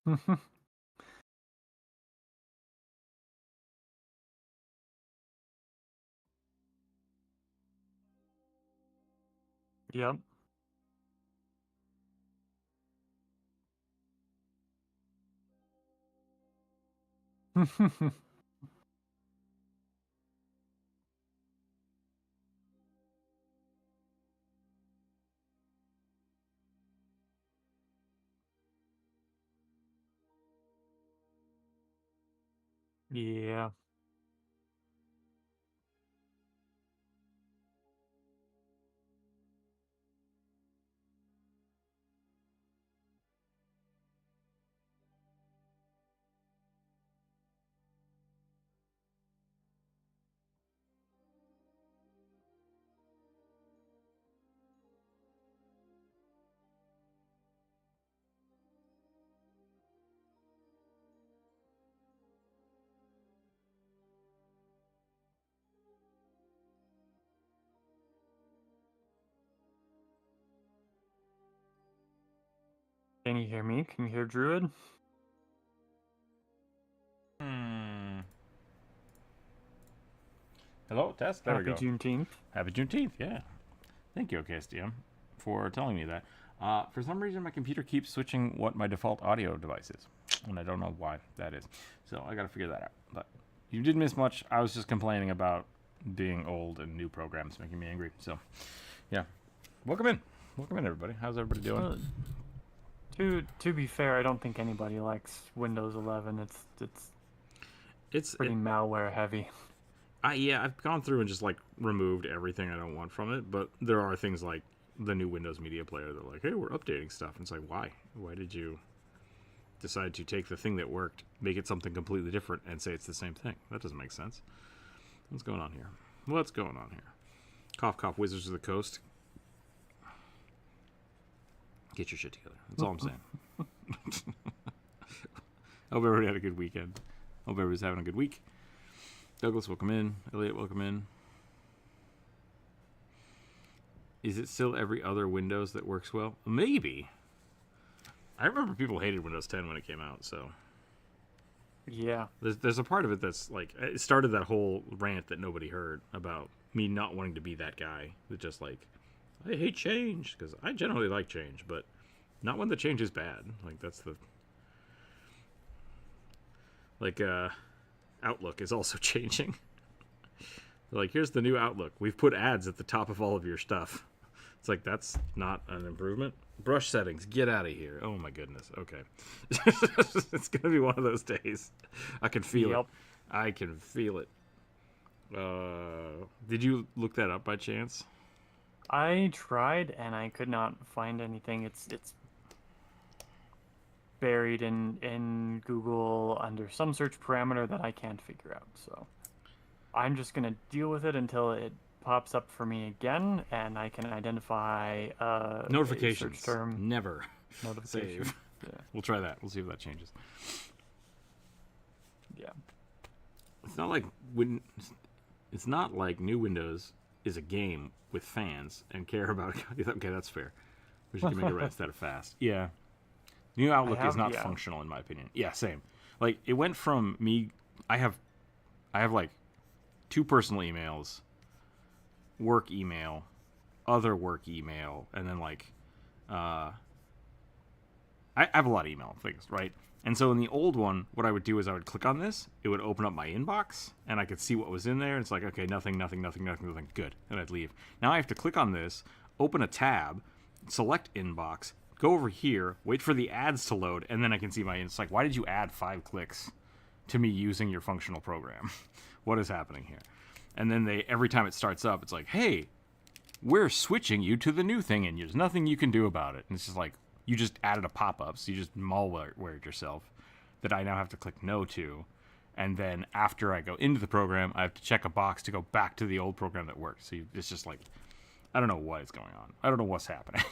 Yep. Yeah. Can you hear me? Can you hear Druid? Hello, test. There we Happy go. Juneteenth. Happy Juneteenth. Yeah. Thank you, OKSDM, for telling me that. For some reason, my computer keeps switching what my default audio device is, and I don't know why that is. So I got to figure that out. But you didn't miss much. I was just complaining about being old and new programs making me angry. So, yeah. Welcome in. Welcome in, everybody. How's everybody doing? To be fair, I don't think anybody likes Windows 11. It's pretty malware heavy. Yeah, I've gone through and just like removed everything I don't want from it, but there are things like the new Windows Media Player that like, hey, we're updating stuff. And it's like, why? Why did you decide to take the thing that worked, make it something completely different, and say it's the same thing? That doesn't make sense. What's going on here? What's going on here? Cough, cough, Wizards of the Coast. Get your shit together. That's all I'm saying. Hope everybody had a good weekend. Hope everybody's having a good week. Douglas, welcome in. Elliot, welcome in. Is it still every other Windows that works well? Maybe. I remember people hated Windows 10 when it came out, so. Yeah. There's a part of it that's like, it started that whole rant that nobody heard about me not wanting to be that guy that just like, I hate change, because I generally like change, but not when the change is bad. Like, that's the. Like, Outlook is also changing. Like, here's the new Outlook. We've put ads at the top of all of your stuff. It's like, that's not an improvement. Brush settings, get out of here. Oh my goodness. Okay. It's going to be one of those days. I can feel it. I can feel it. Did you look that up by chance? I tried and I could not find anything. It's buried in Google under some search parameter that I can't figure out. So I'm just gonna deal with it until it pops up for me again, and I can identify notifications. A search term. Never Notification. save. Yeah. We'll try that. We'll see if that changes. Yeah. It's not like it's not like new Windows is a game with fans and care about it. Okay, that's fair. We should make it right instead of fast. Yeah. New Outlook is not functional in my opinion. Yeah, same. Like, it went from me. I have like 2 personal emails, work email, other work email, and then like I have a lot of email things, right? And so in the old one, what I would do is I would click on this, it would open up my inbox, and I could see what was in there. It's like, okay, nothing, good, and I'd leave. Now I have to click on this, open a tab, select inbox, go over here, wait for the ads to load, and then I can see my. It's like, why did you add 5 clicks to me using your functional program? What is happening here? And then every time it starts up, it's like, hey, we're switching you to the new thing, and there's nothing you can do about it. And it's just like, you just added a pop-up, so you just malwared yourself that I now have to click no to. And then after I go into the program, I have to check a box to go back to the old program that worked. So it's just like, I don't know what is going on. I don't know what's happening.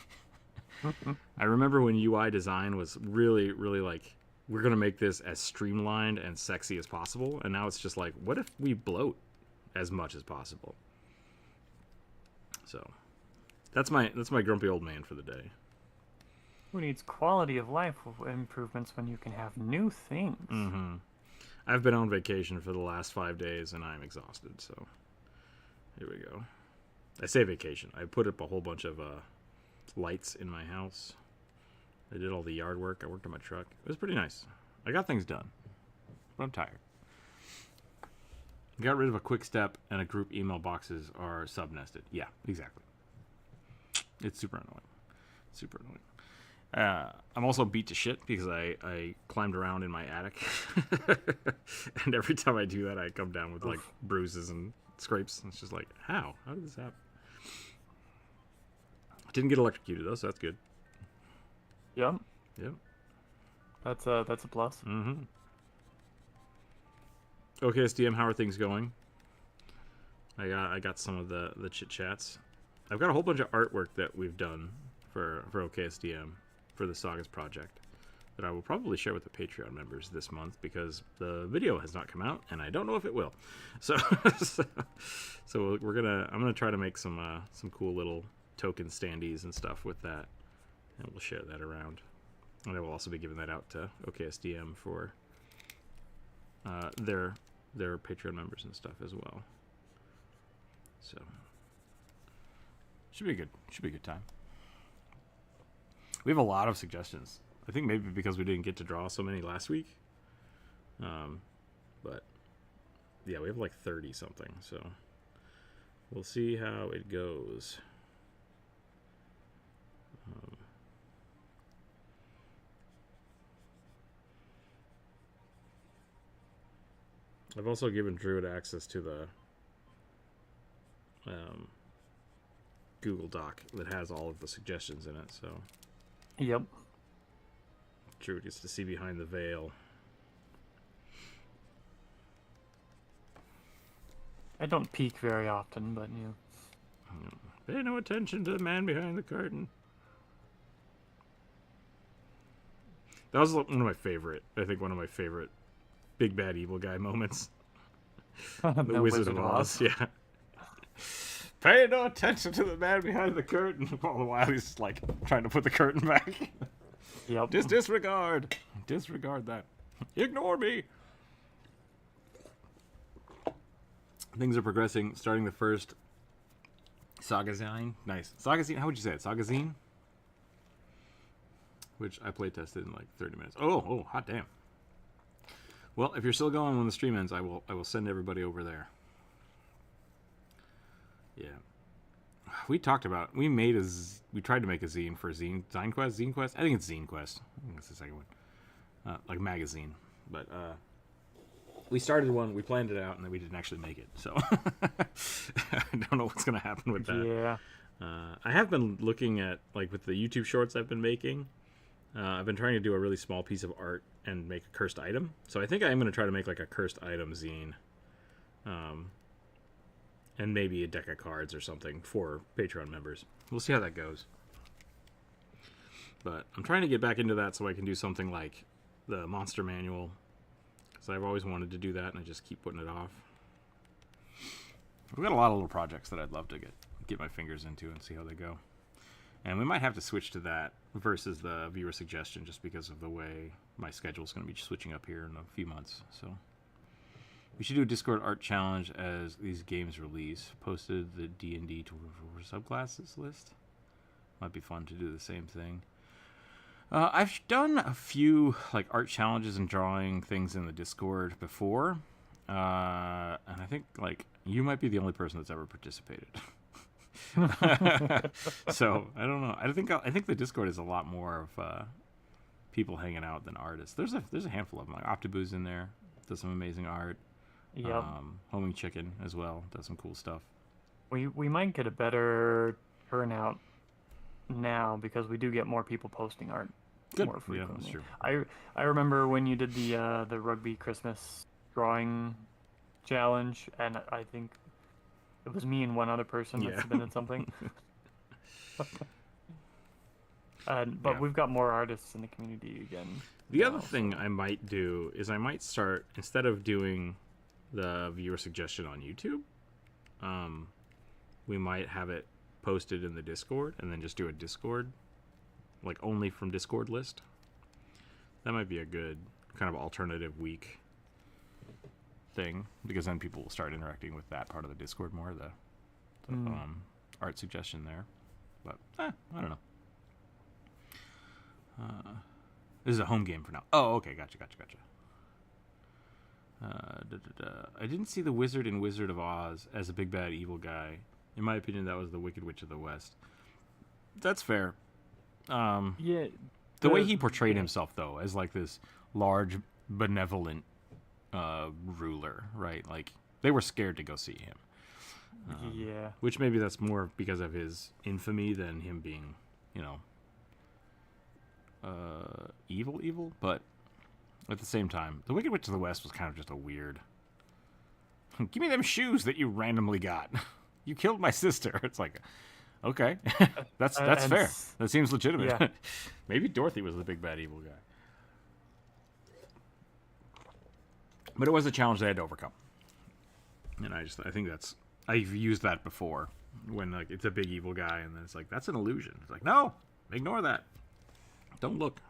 I remember when UI design was really, really like, we're going to make this as streamlined and sexy as possible. And now it's just like, what if we bloat as much as possible? So that's my grumpy old man for the day. Who needs quality of life improvements when you can have new things? Mm-hmm. I've been on vacation for the last 5 days, and I'm exhausted, so here we go. I say vacation. I put up a whole bunch of lights in my house. I did all the yard work. I worked on my truck. It was pretty nice. I got things done, but I'm tired. Got rid of a quick step, and a group email boxes are sub-nested. Yeah, exactly. It's super annoying. Super annoying. I'm also beat to shit because I climbed around in my attic. And every time I do that, I come down with, like, bruises and scrapes. And it's just like, how? How did this happen? Didn't get electrocuted, though, so that's good. Yep. Yep. That's a plus. Mm-hmm. Okay, SDM, how are things going? I got some of the chit chats. I've got a whole bunch of artwork that we've done for OKSDM for the Sagas project that I will probably share with the Patreon members this month because the video has not come out and I don't know if it will. So I'm gonna try to make some cool little token standees and stuff with that, and we'll share that around. And I will also be giving that out to OKSDM for their Patreon members and stuff as well. So should be a good time. We have a lot of suggestions. I think maybe because we didn't get to draw so many last week. But yeah, we have like 30 something, so we'll see how it goes. I've also given Druid access to the Google Doc that has all of the suggestions in it, so Yep. Druid gets to see behind the veil. I don't peek very often, but Pay no attention to the man behind the curtain. That was one of my favorite big bad evil guy moments. The Wizard of Oz, yeah. Pay no attention to the man behind the curtain. All the while he's like trying to put the curtain back. Yep. Just disregard that. Ignore me. Things are progressing. Starting the first Sagazine. Nice. Sagazine, how would you say it? Sagazine? Which I play tested in like 30 minutes. Oh, hot damn. Well, if you're still going when the stream ends, I will send everybody over there. Yeah. We tried to make a zine for Zine Quest. I think it's Zine Quest. I think it's the second one. Like magazine. But we started one, we planned it out, and then we didn't actually make it. So I don't know what's going to happen with that. Yeah. I have been looking at, like, with the YouTube shorts I've been making, I've been trying to do a really small piece of art and make a cursed item. So I think I am going to try to make, like, a cursed item zine. And maybe a deck of cards or something for Patreon members. We'll see how that goes. But I'm trying to get back into that so I can do something like the Monster Manual. Because I've always wanted to do that, and I just keep putting it off. We've got a lot of little projects that I'd love to get my fingers into and see how they go. And we might have to switch to that versus the viewer suggestion just because of the way my schedule is going to be switching up here in a few months. So we should do a Discord art challenge as these games release. Posted the D&D to subclasses list. Might be fun to do the same thing. I've done a few like art challenges and drawing things in the Discord before, and I think like you might be the only person that's ever participated. So I don't know. I think the Discord is a lot more of people hanging out than artists. There's a handful of them. Like Octoboo's in there, does some amazing art. Yep. Homing Chicken as well does some cool stuff. We might get a better turnout now because we do get more people posting art more frequently. Yeah, that's true. I remember when you did the rugby Christmas drawing challenge, and I think it was me and one other person that submitted something. But we've got more artists in the community again. The other thing I might do is I might start, instead of doing the viewer suggestion on YouTube, we might have it posted in the Discord and then just do a Discord like only from Discord list. That might be a good kind of alternative week thing, because then people will start interacting with that part of the Discord more, the art suggestion there. But I don't know. This is a home game for now. Oh, okay, gotcha. I didn't see the wizard in Wizard of Oz as a big bad evil guy. In my opinion, that was the Wicked Witch of the West. That's fair. Yeah. The way he portrayed himself, though, as like this large, benevolent ruler, right? Like, they were scared to go see him. Yeah. Which maybe that's more because of his infamy than him being, you know, evil. But at the same time, the Wicked Witch of the West was kind of just a weird... Give me them shoes that you randomly got. You killed my sister. It's like... Okay, that's fair. That seems legitimate. Yeah. Maybe Dorothy was the big bad evil guy, but it was a challenge they had to overcome. And I think I've used that before when like it's a big evil guy, and then it's like that's an illusion. It's like no, ignore that. Don't look.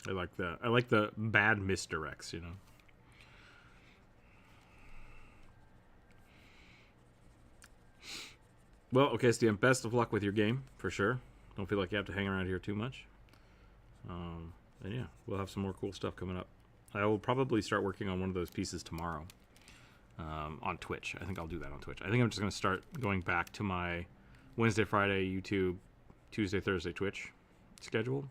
I like the bad misdirects, you know. Well, okay, Steve, best of luck with your game, for sure. Don't feel like you have to hang around here too much. And yeah, we'll have some more cool stuff coming up. I will probably start working on one of those pieces tomorrow on Twitch. I think I'll do that on Twitch. I think I'm just going to start going back to my Wednesday, Friday YouTube, Tuesday, Thursday Twitch schedule.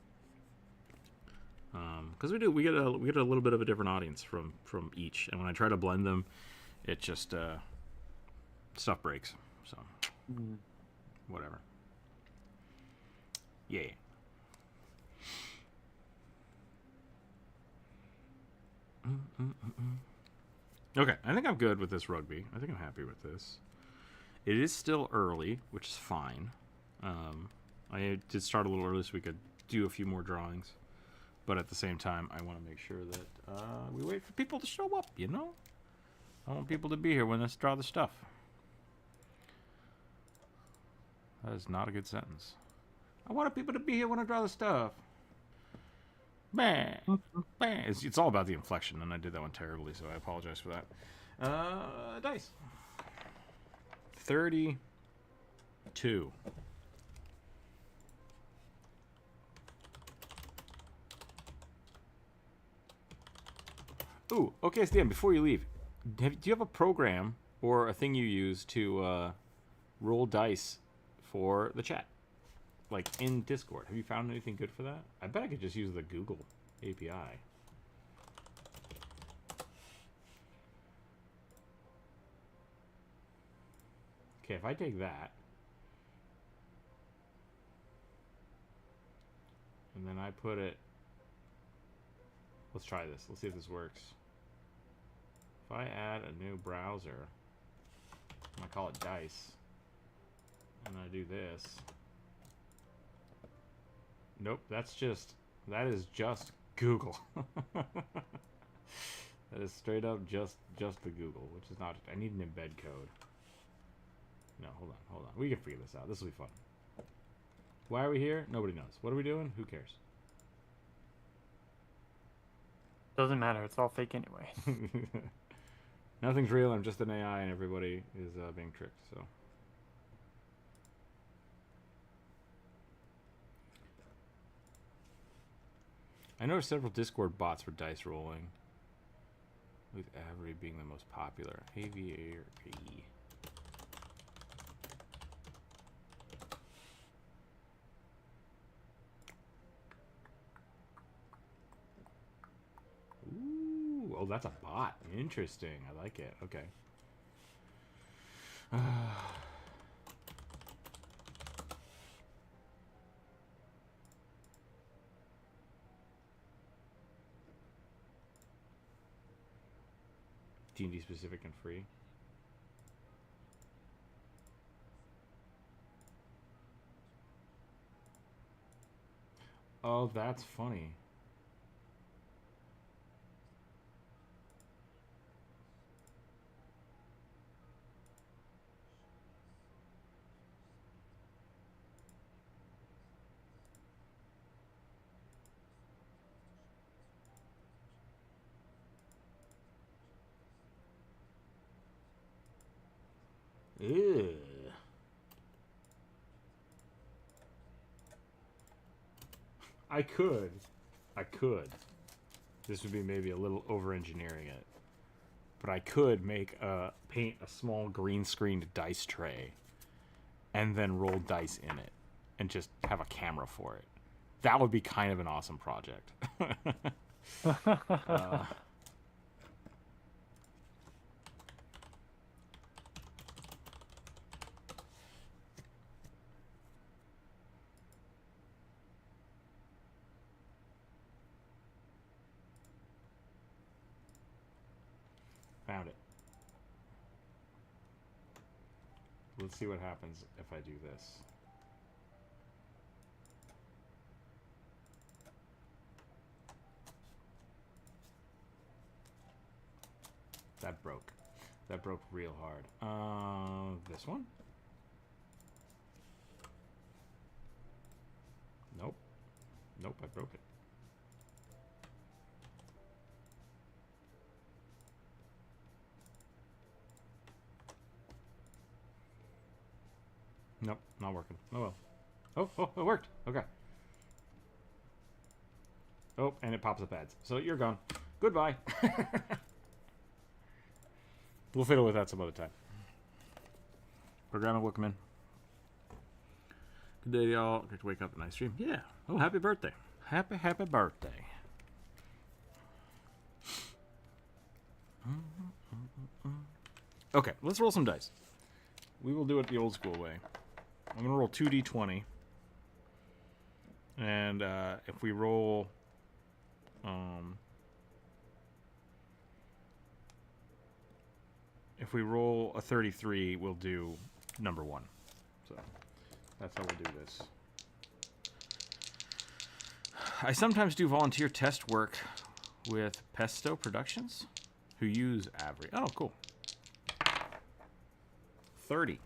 Because we get a little bit of a different audience from each. And when I try to blend them, it just stuff breaks. So... whatever. Yeah. Okay, I think I'm good with this rugby. I think I'm happy with this. It is still early, which is fine. I did start a little early so we could do a few more drawings. But at the same time, I want to make sure that we wait for people to show up, you know? I want people to be here when I draw the stuff. That is not a good sentence. I wanted people to be here when I draw the stuff. Bang. Bang. It's all about the inflection, and I did that one terribly, so I apologize for that. Dice. 32. Ooh, okay, Stan, before you leave, do you have a program or a thing you use to roll dice for the chat, like in Discord? Have you found anything good for that? I bet I could just use the Google API. Okay, if I take that and then I put it, let's try this. Let's see if this works. If I add a new browser, I'm gonna call it Dice, and I do this. Nope, that is just Google. That is straight up just the Google, which is not. I need an embed code. No, hold on. We can figure this out. This will be fun. Why are we here? Nobody knows. What are we doing? Who cares? Doesn't matter. It's all fake anyway. Nothing's real. I'm just an AI, and everybody is being tricked. So. I noticed several Discord bots for dice rolling, with Avery being the most popular. Aviator E. Ooh, oh, that's a bot. Interesting. I like it. Okay. D&D specific and free. Oh, that's funny. Ew. I could. This would be maybe a little over-engineering it. But I could paint a small green screened dice tray and then roll dice in it and just have a camera for it. That would be kind of an awesome project. Found it. Let's see what happens if I do this. That broke. That broke real hard. This one? Nope. Nope, I broke it. Nope, not working. Oh well. Oh, it worked. Okay. Oh, and it pops up ads. So you're gone. Goodbye. We'll fiddle with that some other time. Programming, welcome in. Good day, y'all. Great to wake up at nice stream. Yeah. Oh, happy birthday. Happy birthday. Okay, let's roll some dice. We will do it the old school way. I'm going to roll 2d20. And if we roll... if we roll a 33, we'll do number 1. So that's how we'll do this. I sometimes do volunteer test work with Pesto Productions, who use Avery. Oh, cool. 30.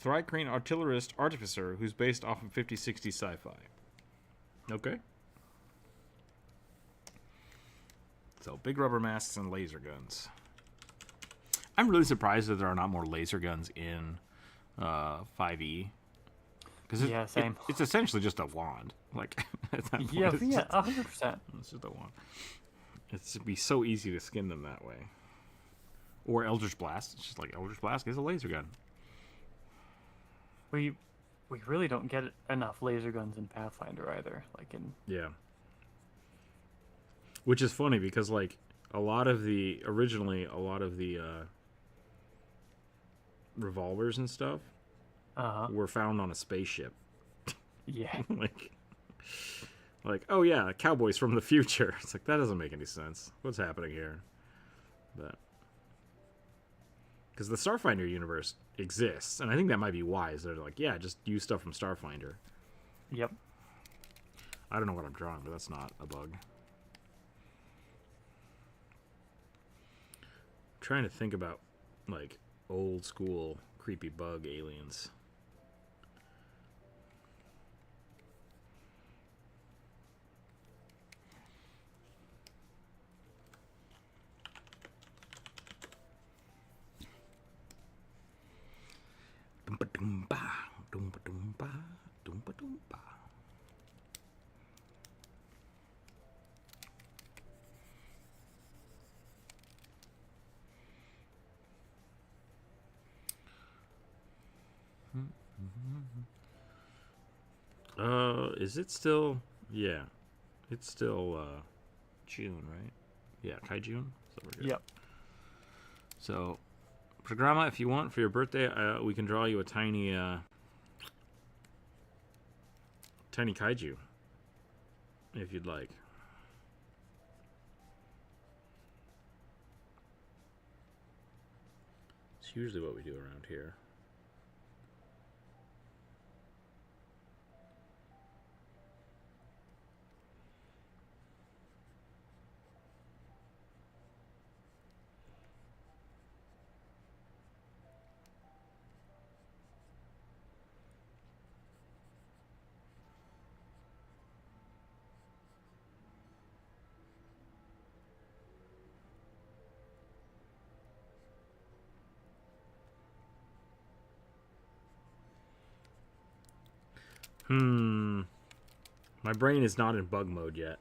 Thrycrane Artillerist Artificer, who's based off of 50-60 sci-fi. Okay. So, big rubber masks and laser guns. I'm really surprised that there are not more laser guns in 5e. Because it's essentially just a wand. Like, at that point, yeah, 100%. It's just a wand. It'd be so easy to skin them that way. Or Eldritch Blast. It's just like Eldritch Blast is a laser gun. We really don't get enough laser guns in Pathfinder either. Yeah. Which is funny because like originally a lot of the revolvers and stuff were found on a spaceship. Yeah. like oh yeah, cowboys from the future. It's like that doesn't make any sense. What's happening here? But because the Starfinder universe exists, and I think that might be wise. They're like, yeah, just use stuff from Starfinder. Yep. I don't know what I'm drawing, but that's not a bug. I'm trying to think about like old school creepy bug aliens. Doompa-doompa, doompa-doompa, doompa-doompa. Is it still? Yeah, it's still June, right? Yeah, Kai-June. So we're good. Yep. So, Programa, if you want for your birthday, we can draw you a tiny kaiju, if you'd like. It's usually what we do around here. My brain is not in bug mode yet.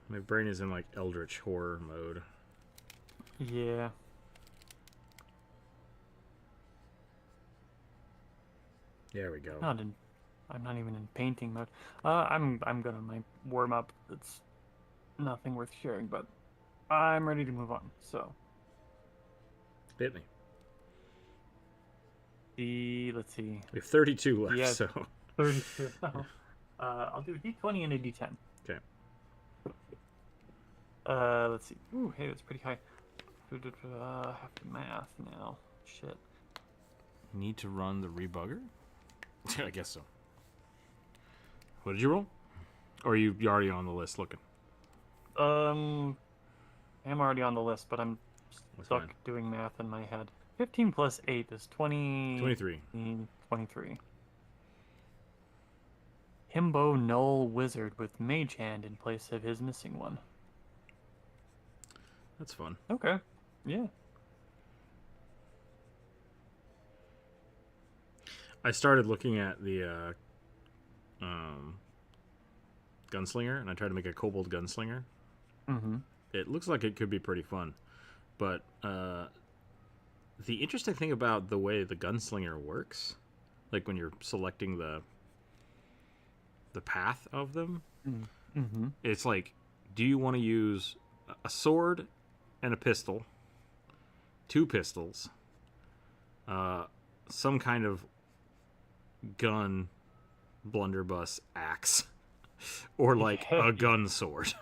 My brain is in like eldritch horror mode. Yeah. There we go. I'm not even in painting mode. I'm gonna warm up. It's nothing worth sharing, but I'm ready to move on. So Hit me. Let's see. We have 32 left, Yeah, so 32. I'll do a D20 and a D10. okay. Let's see. Ooh, hey, that's pretty high. Have to math now. Shit. Need to run the rebugger? I guess so. What did you roll? Or are you already on the list looking? I'm already on the list, but I'm stuck doing math in my head. 15 plus 8 is 20... 23. 23. Himbo Null Wizard with Mage Hand in place of his missing one. That's fun. Okay. Yeah. I started looking at the gunslinger, and I tried to make a kobold gunslinger. Mm-hmm. It looks like it could be pretty fun, but the interesting thing about the way the gunslinger works, like when you're selecting the path of them, it's like, do you want to use a sword and a pistol, 2 pistols, some kind of gun, blunderbuss, axe, or like a gun sword?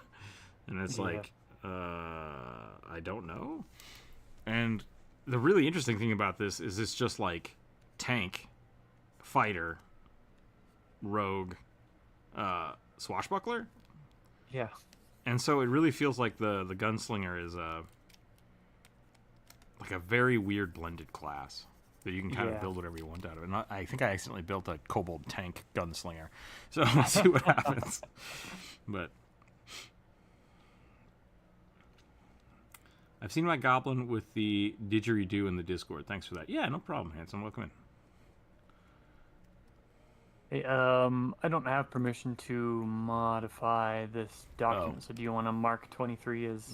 And it's like, I don't know. And the really interesting thing about this is it's just like tank, fighter, rogue, swashbuckler. Yeah. And so it really feels like the gunslinger is like a very weird blended class that you can kind of build whatever you want out of it. And I think I accidentally built a kobold tank gunslinger, so let's see what happens. But I've seen my goblin with the didgeridoo in the Discord. Thanks for that. Yeah, no problem, handsome. Welcome in. Hey, I don't have permission to modify this document, so do you want to mark 23 as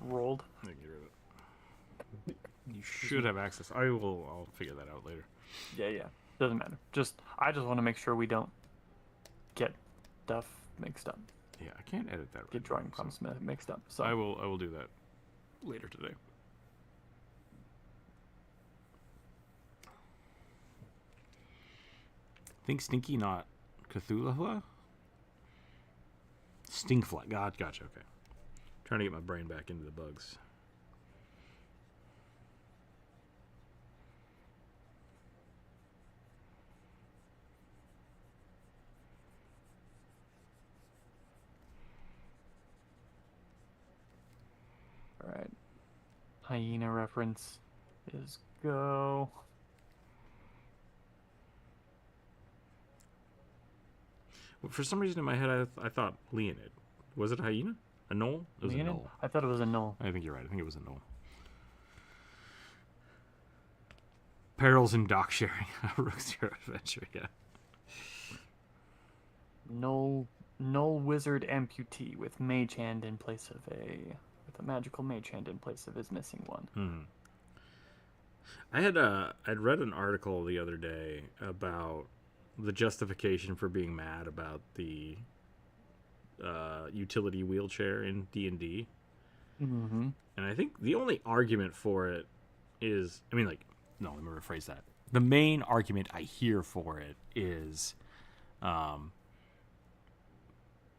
rolled? Get rid of it. You should have access. I'll figure that out later. Yeah. Doesn't matter. I just want to make sure we don't get stuff mixed up. Yeah, I can't edit that. Get drawing prompts mixed up. So I will do that later today. Think Stinky, not Cthulhu? Stinkfly. Gotcha, okay. Trying to get my brain back into the bugs. Alright. Hyena reference is go. For some reason in my head, I thought Leonid. Was it a hyena? A gnoll? It was Leonid? a gnoll. I thought it was a gnoll. I think you're right. I think it was a gnoll. Perils in dock sharing. Rookzer0 Adventure, yeah. Null Wizard Amputee with Mage Hand in place of with a magical Mage Hand in place of his missing one. I'd read an article the other day about the justification for being mad about the utility wheelchair in D&D. Mm-hmm. And I think the only argument for it is, let me rephrase that. The main argument I hear for it is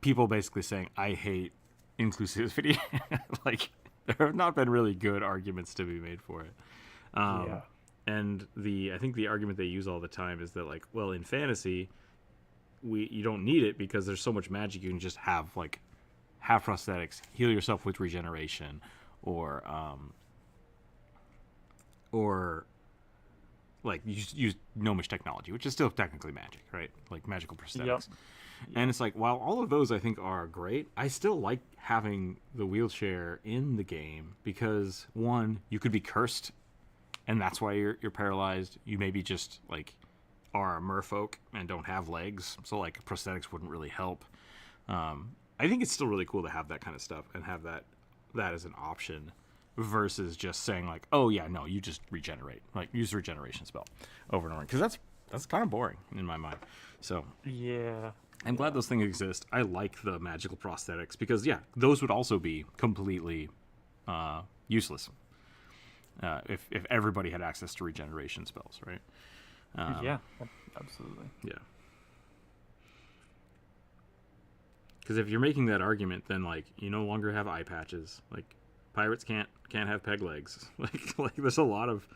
people basically saying, I hate inclusivity. Like, there have not been really good arguments to be made for it. And I think the argument they use all the time is that, like, well, in fantasy, you don't need it because there's so much magic. You can just have prosthetics, heal yourself with regeneration, or like use gnomish technology, which is still technically magic, right? Like magical prosthetics. Yep. And it's like, while all of those I think are great, I still like having the wheelchair in the game because, one, you could be cursed, and that's why you're paralyzed. You maybe just like are merfolk and don't have legs, so like prosthetics wouldn't really help. I think it's still really cool to have that kind of stuff and have that as an option versus just saying like, oh yeah, no, you just regenerate, like use the regeneration spell over and over, because that's kind of boring in my mind. So Yeah. I'm glad those things exist. I like the magical prosthetics because yeah, those would also be completely useless if everybody had access to regeneration spells, right? Yeah, absolutely. Yeah. Because if you're making that argument, then like you no longer have eye patches. Like pirates can't have peg legs. Like there's a lot of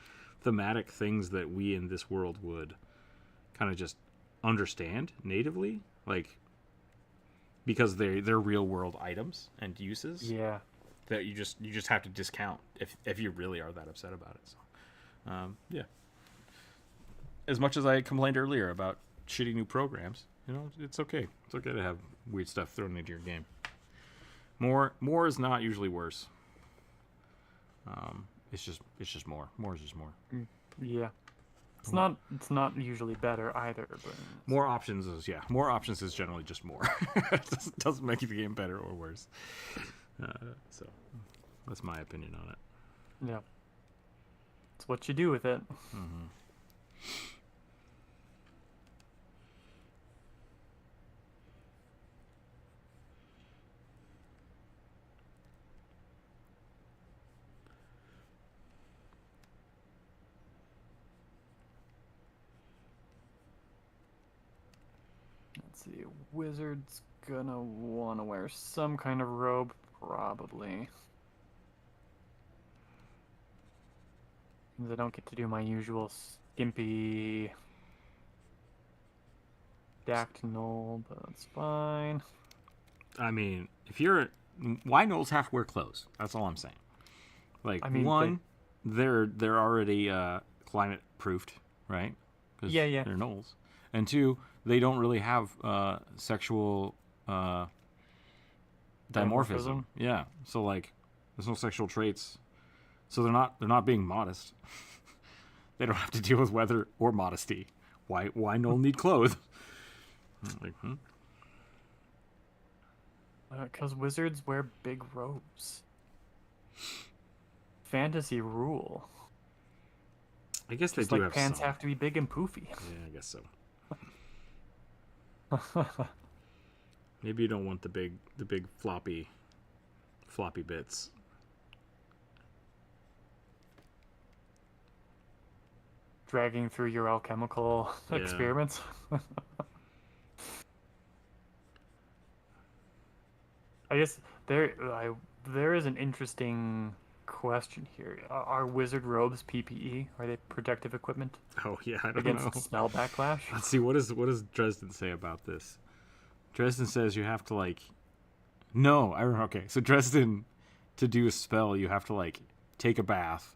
thematic things that we in this world would kind of just understand natively, like because they're real world items and uses. Yeah. That you just have to discount if you really are that upset about it. So, yeah. As much as I complained earlier about shitty new programs, you know, it's okay. It's okay to have weird stuff thrown into your game. More is not usually worse. It's just more. More is just more. Yeah. It's not usually better either, but more options is generally just more. It doesn't make the game better or worse. So that's my opinion on it. Yeah. It's what you do with it. Mm-hmm. Let's see. Wizard's gonna want to wear some kind of robe, probably. I don't get to do my usual skimpy dactyl, but that's fine. I mean, why gnolls have to wear clothes? That's all I'm saying. Like, I mean, one, they're already climate proofed, right? Yeah. They're gnolls, and two, they don't really have sexual dimorphism. Yeah, so like, there's no sexual traits, so they're not being modest. They don't have to deal with weather or modesty. Why gnoll need clothes? Like, Because wizards wear big robes. Fantasy rule. I guess they Just do like have pants some. have to be big and poofy. Yeah, I guess so. Maybe you don't want the big floppy bits. Dragging through your alchemical experiments. I guess there is an interesting question here. Are wizard robes PPE? Are they protective equipment? Oh yeah, I don't against know. Spell backlash. Let's see, what does Dresden say about this? Dresden says you have to like. No, I remember. Okay, so Dresden, to do a spell, you have to like take a bath,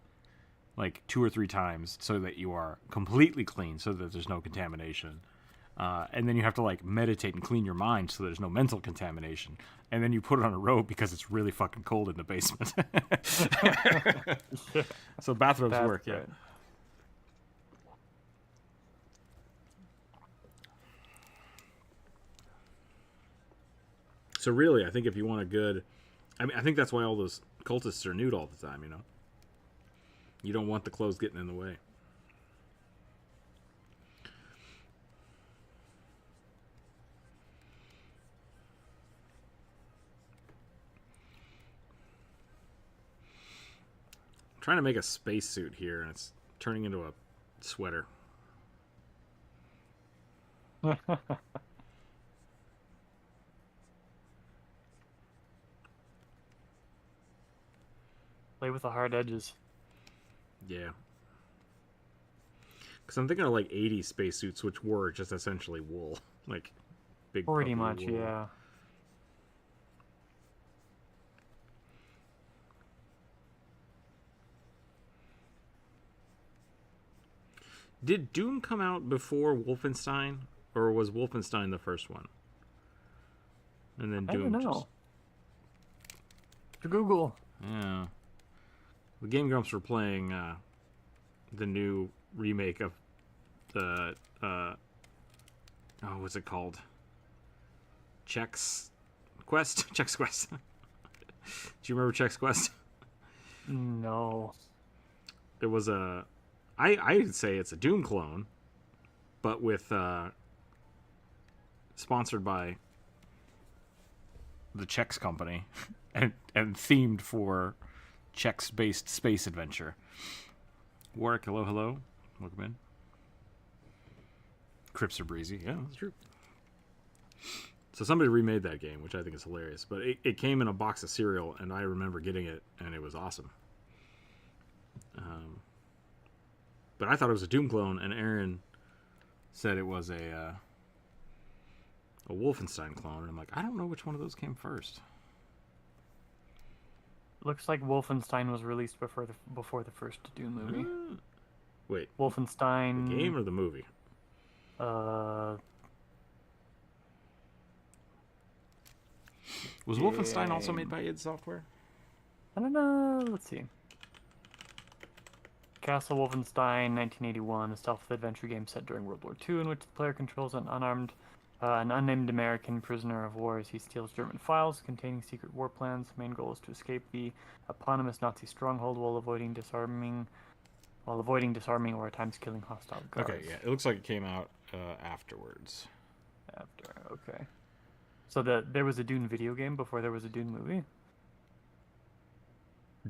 like 2 or 3 times, so that you are completely clean, so that there's no contamination. And then you have to like meditate and clean your mind so there's no mental contamination. And then you put it on a robe because it's really fucking cold in the basement. So bathrobes work, yeah. Right. So really, I think if you want a good... I mean, I think that's why all those cultists are nude all the time, you know? You don't want the clothes getting in the way. I'm trying to make a spacesuit here, and it's turning into a sweater. Play with the hard edges. Yeah. Because I'm thinking of like 80s spacesuits, which were just essentially wool. Like, big Pretty much, wool. yeah. Did Doom come out before Wolfenstein, or was Wolfenstein the first one? And then Doom I don't know. just... To Google. Yeah. The Game Grumps were playing the new remake of the what's it called? Chex Quest? Chex Quest. Do you remember Chex Quest? No. It was I'd say it's a Doom clone, but with sponsored by the Chex Company and themed for Chex-based space adventure. Warwick, hello. Welcome in. Crips are breezy. Yeah, that's true. So somebody remade that game, which I think is hilarious. But it came in a box of cereal, and I remember getting it, and it was awesome. But I thought it was a Doom clone, and Aaron said it was a Wolfenstein clone, and I'm like, I don't know which one of those came first. Looks like Wolfenstein was released before the first Doom movie. Wait, Wolfenstein. the game or the movie? Was Wolfenstein also made by id Software? I don't know. Let's see. Castle Wolfenstein, 1981, a stealth adventure game set during World War II, in which the player controls an unnamed American prisoner of war as he steals German files containing secret war plans. The main goal is to escape the eponymous Nazi stronghold while avoiding disarming or at times killing hostile guards. Okay, yeah, it looks like it came out afterwards. Okay. So there was a Dune video game before there was a Dune movie?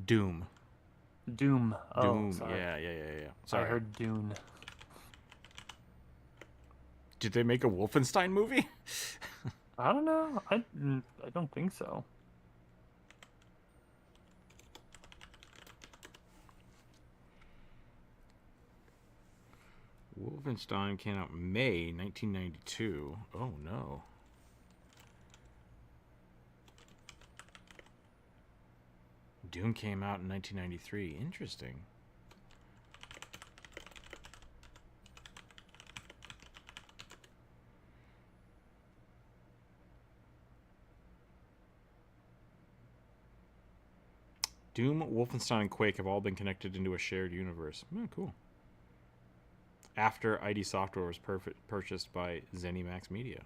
Doom. Doom. Oh, Doom. sorry. Yeah. Sorry. I heard Dune. Did they make a Wolfenstein movie? I don't know. I don't think so. Wolfenstein came out May 1992. Oh no. Doom came out in 1993. Interesting. Doom, Wolfenstein, and Quake have all been connected into a shared universe. Oh, cool. After id Software was purchased by ZeniMax Media.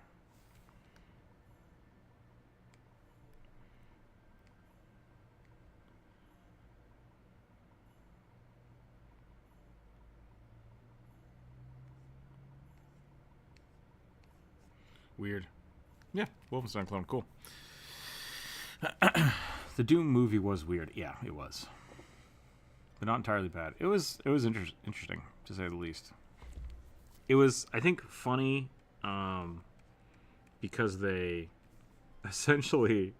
Weird. Yeah, Wolfenstein clone, cool. The Doom movie was weird. Yeah, it was. But not entirely bad. It was interesting, to say the least. It was, I think, funny because they essentially...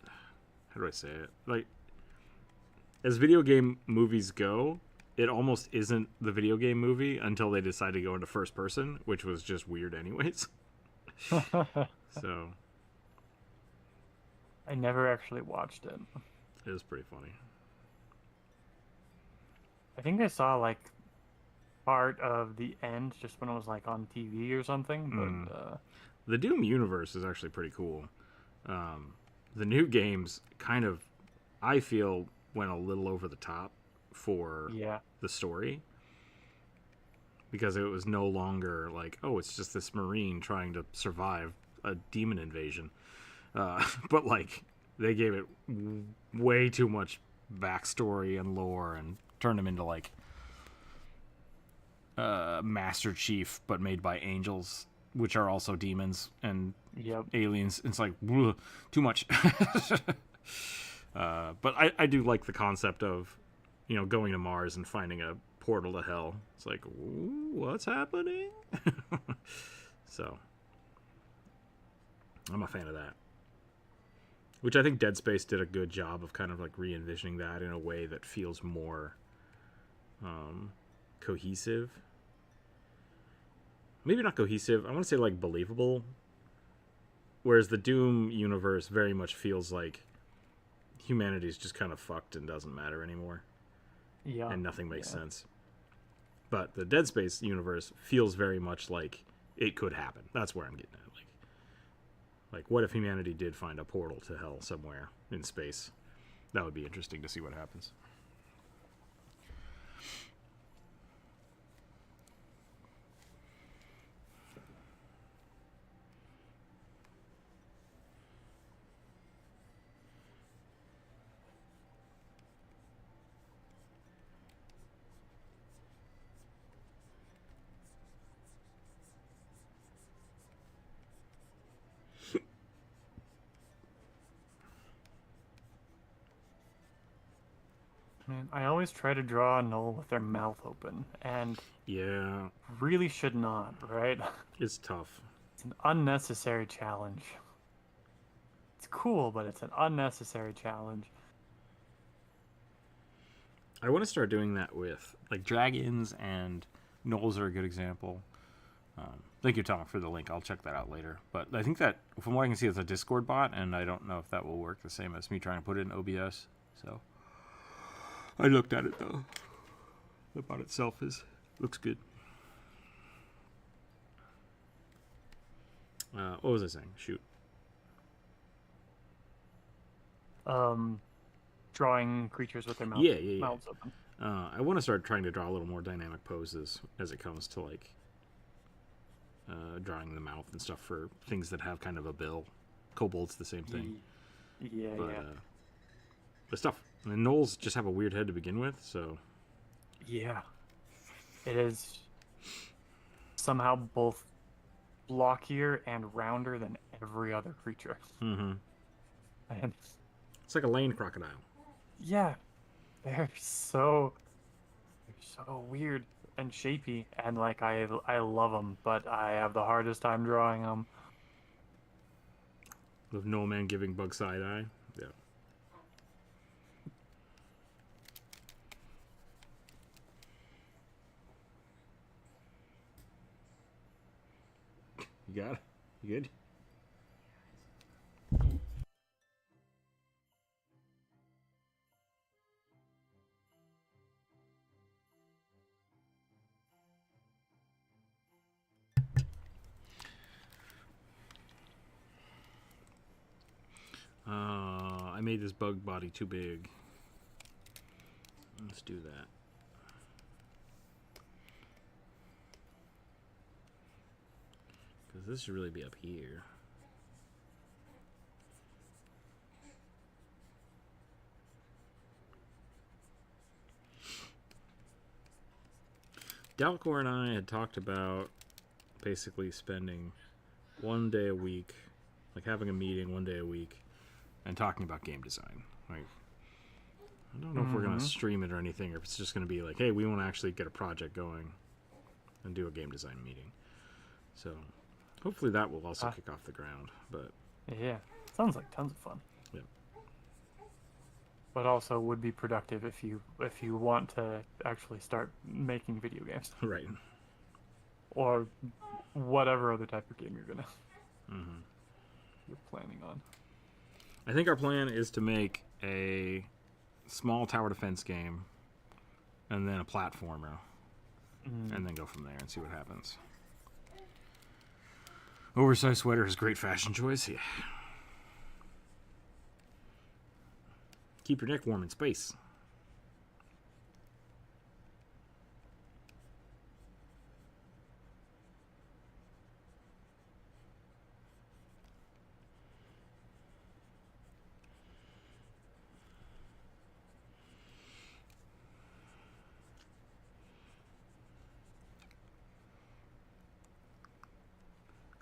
How do I say it? Like, as video game movies go, it almost isn't the video game movie until they decide to go into first person, which was just weird anyways. So... I never actually watched it. It was pretty funny. I think I saw like part of the end just when it was like on TV or something. But the Doom universe is actually pretty cool. The new games kind of, I feel, went a little over the top for the story, because it was no longer like, oh, it's just this Marine trying to survive a demon invasion. But like they gave it way too much backstory and lore and turned him into like Master Chief, but made by angels, which are also demons and aliens. It's like too much. But I do like the concept of, you know, going to Mars and finding a portal to hell. It's like, ooh, what's happening? So I'm a fan of that. Which I think Dead Space did a good job of kind of like re-envisioning that in a way that feels more cohesive. Maybe not cohesive. I want to say like believable. Whereas the Doom universe very much feels like humanity's just kind of fucked and doesn't matter anymore. Yeah. And nothing makes sense. But the Dead Space universe feels very much like it could happen. That's where I'm getting at. Like, what if humanity did find a portal to hell somewhere in space? That would be interesting to see what happens. Man, I always try to draw a gnoll with their mouth open, and Yeah, really should not, right? it's tough. It's an unnecessary challenge. It's cool, but it's an unnecessary challenge. I want to start doing that with like dragons, and gnolls are a good example. Thank you, Tom, for the link. I'll check that out later. But I think that, from what I can see, it's a Discord bot, and I don't know if that will work the same as me trying to put it in OBS. So I looked at it though. The bot itself looks good. What was I saying? Shoot. Drawing creatures with their mouths open. I want to start trying to draw a little more dynamic poses as it comes to like drawing the mouth and stuff for things that have kind of a bill. Kobold's the same thing. Yeah. But stuff. And the gnolls just have a weird head to begin with, so. Yeah. It is somehow both blockier and rounder than every other creature. Mm-hmm. And it's like a lane crocodile. Yeah. They're so weird and shapy, and like I love them, but I have the hardest time drawing them. With no man giving bug side eye. Yeah. You got it? You good? I made this bug body too big. Let's do that. Because this should really be up here. Dalcor and I had talked about basically spending one day a week, like having a meeting one day a week, and talking about game design. Like, I don't know if we're going to stream it or anything, or if it's just going to be like, hey, we want to actually get a project going and do a game design meeting. So hopefully that will also kick off the ground. But yeah, sounds like tons of fun. Yeah. But also would be productive if you want to actually start making video games. Right. Or whatever other type of game you're planning on. I think our plan is to make a small tower defense game, and then a platformer, and then go from there and see what happens. Oversized sweater is a great fashion choice. Yeah. Keep your neck warm in space.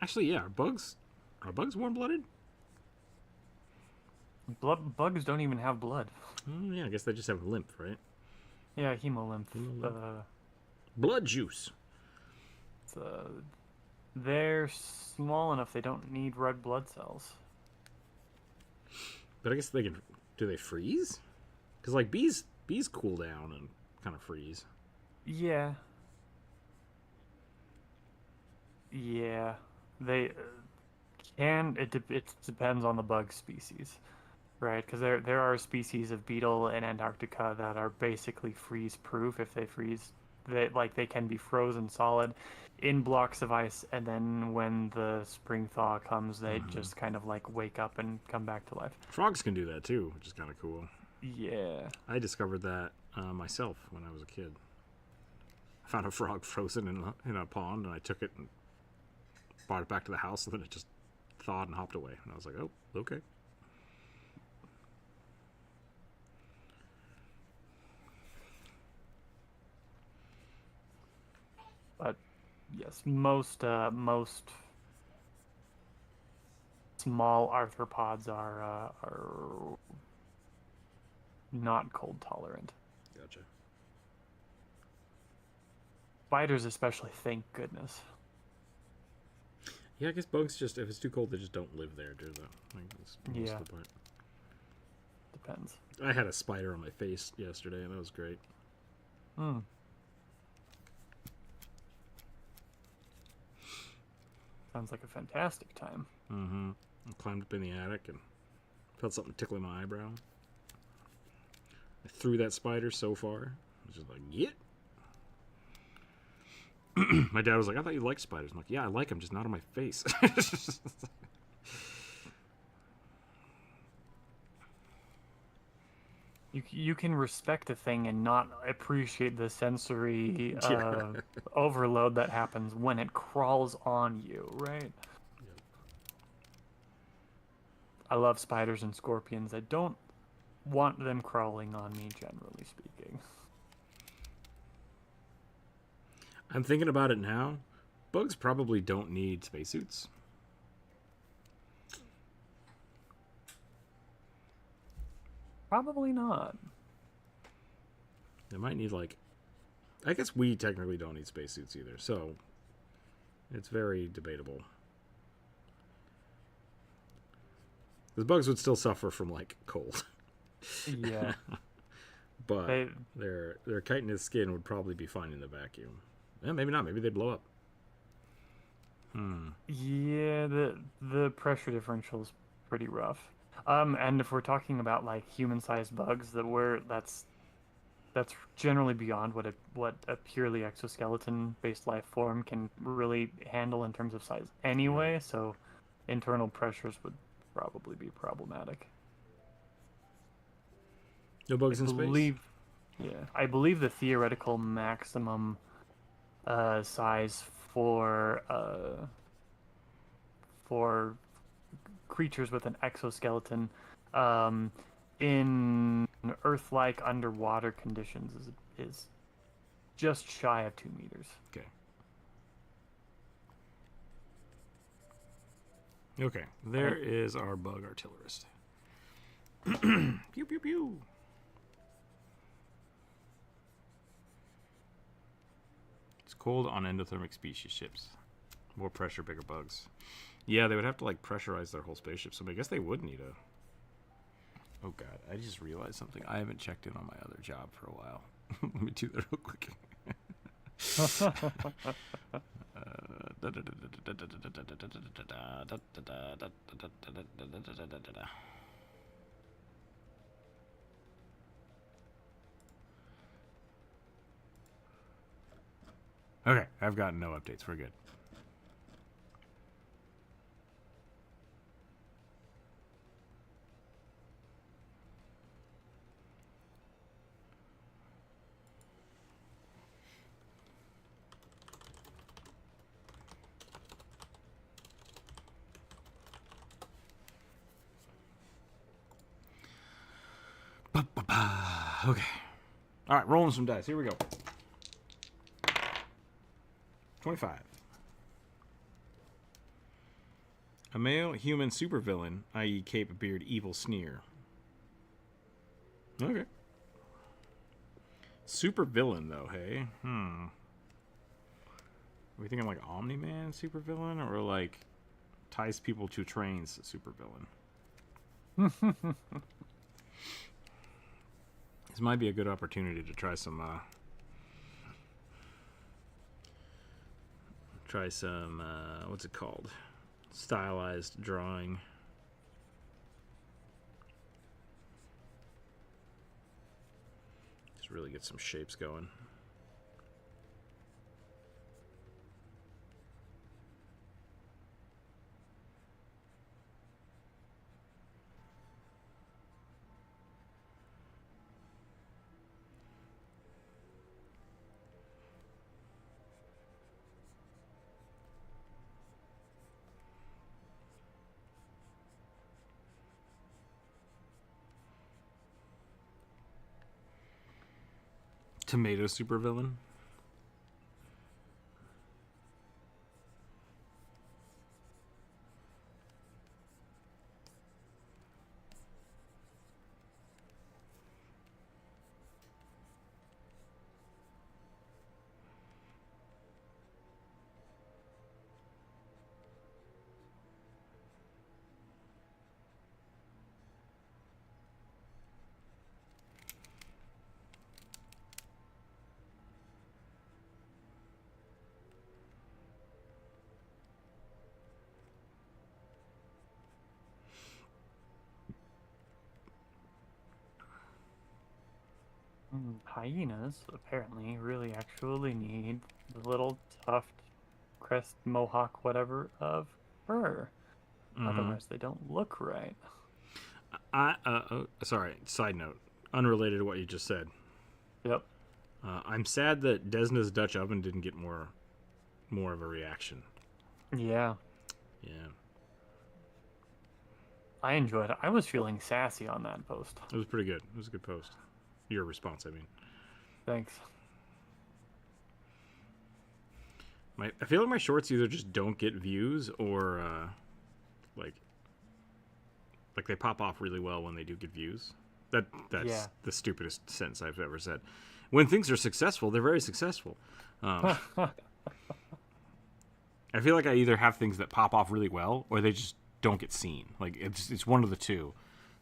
Actually, yeah, are bugs warm-blooded? Bugs don't even have blood. Yeah, I guess they just have lymph, right? Yeah, hemolymph. Blood juice. They're small enough they don't need red blood cells. But I guess they can. Do they freeze? Because like bees cool down and kind of freeze. Yeah. They can. It depends on the bug species, right? Because there are species of beetle in Antarctica that are basically freeze proof. If they freeze, they can be frozen solid in blocks of ice, and then when the spring thaw comes, they just kind of like wake up and come back to life. Frogs can do that too, which is kind of cool. Yeah. I discovered that myself when I was a kid. I found a frog frozen in a pond, and I took it and brought it back to the house, and then it just thawed and hopped away. And I was like, oh, okay. But yes, most small arthropods are not cold tolerant. Gotcha. Spiders especially, thank goodness. Yeah, I guess bugs just, if it's too cold, they just don't live there, do they? Like, that's most of the point. Depends. I had a spider on my face yesterday, and that was great. Hmm. Sounds like a fantastic time. Mm-hmm. I climbed up in the attic and felt something tickling my eyebrow. I threw that spider so far. I was just like, get. My dad was like, I thought you liked spiders. I'm like, yeah, I like them, just not on my face. You can respect a thing and not appreciate the sensory Yeah. overload that happens when it crawls on you, right? Yep. I love spiders and scorpions. I don't want them crawling on me, generally speaking. I'm thinking about it now. Bugs probably don't need spacesuits. Probably not. They might need, like... I guess we technically don't need spacesuits either, so... It's very debatable. The bugs would still suffer from, like, cold. Yeah. But their chitinous skin would probably be fine in the vacuum. Yeah, maybe not. Maybe they blow up. Yeah, the pressure differential is pretty rough. And if we're talking about like human-sized bugs, that's generally beyond what a purely exoskeleton-based life form can really handle in terms of size anyway. Right. So internal pressures would probably be problematic. No bugs I in space? believe, yeah, I believe the theoretical maximum size for creatures with an exoskeleton in Earth-like underwater conditions is just shy of 2 meters. Okay. Okay, there is our bug artillerist. Pew, pew, pew. It's cold on endothermic species ships. More pressure, bigger bugs. Yeah, they would have to, like, pressurize their whole spaceship, so I guess they would need a... Oh, God, I just realized something. I haven't checked in on my other job for a while. Let me do that real quick. Okay, I've gotten no updates. We're good. Okay. All right, rolling some dice. Here we go. 25. A male human supervillain, i.e. cape, beard, evil sneer. Okay. Supervillain, though, hey? Are we thinking like Omni-Man supervillain or like ties people to trains supervillain? This might be a good opportunity to try some what's it called? Stylized drawing. Just really get some shapes going. Tomato supervillain. hyenas apparently really actually need the little tuft, crest, mohawk, whatever of fur. Otherwise, they don't look right. Sorry, side note, unrelated to what you just said. Yep. I'm sad that Desna's Dutch oven didn't get more of a reaction. Yeah. Yeah. I enjoyed it. I was feeling sassy on that post. It was pretty good. It was a good post. Your response, I mean. Thanks. I feel like my shorts either just don't get views or like they pop off really well when they do get views. That's the stupidest sentence I've ever said. When things are successful, they're very successful. I feel like I either have things that pop off really well or they just don't get seen. Like it's one of the two.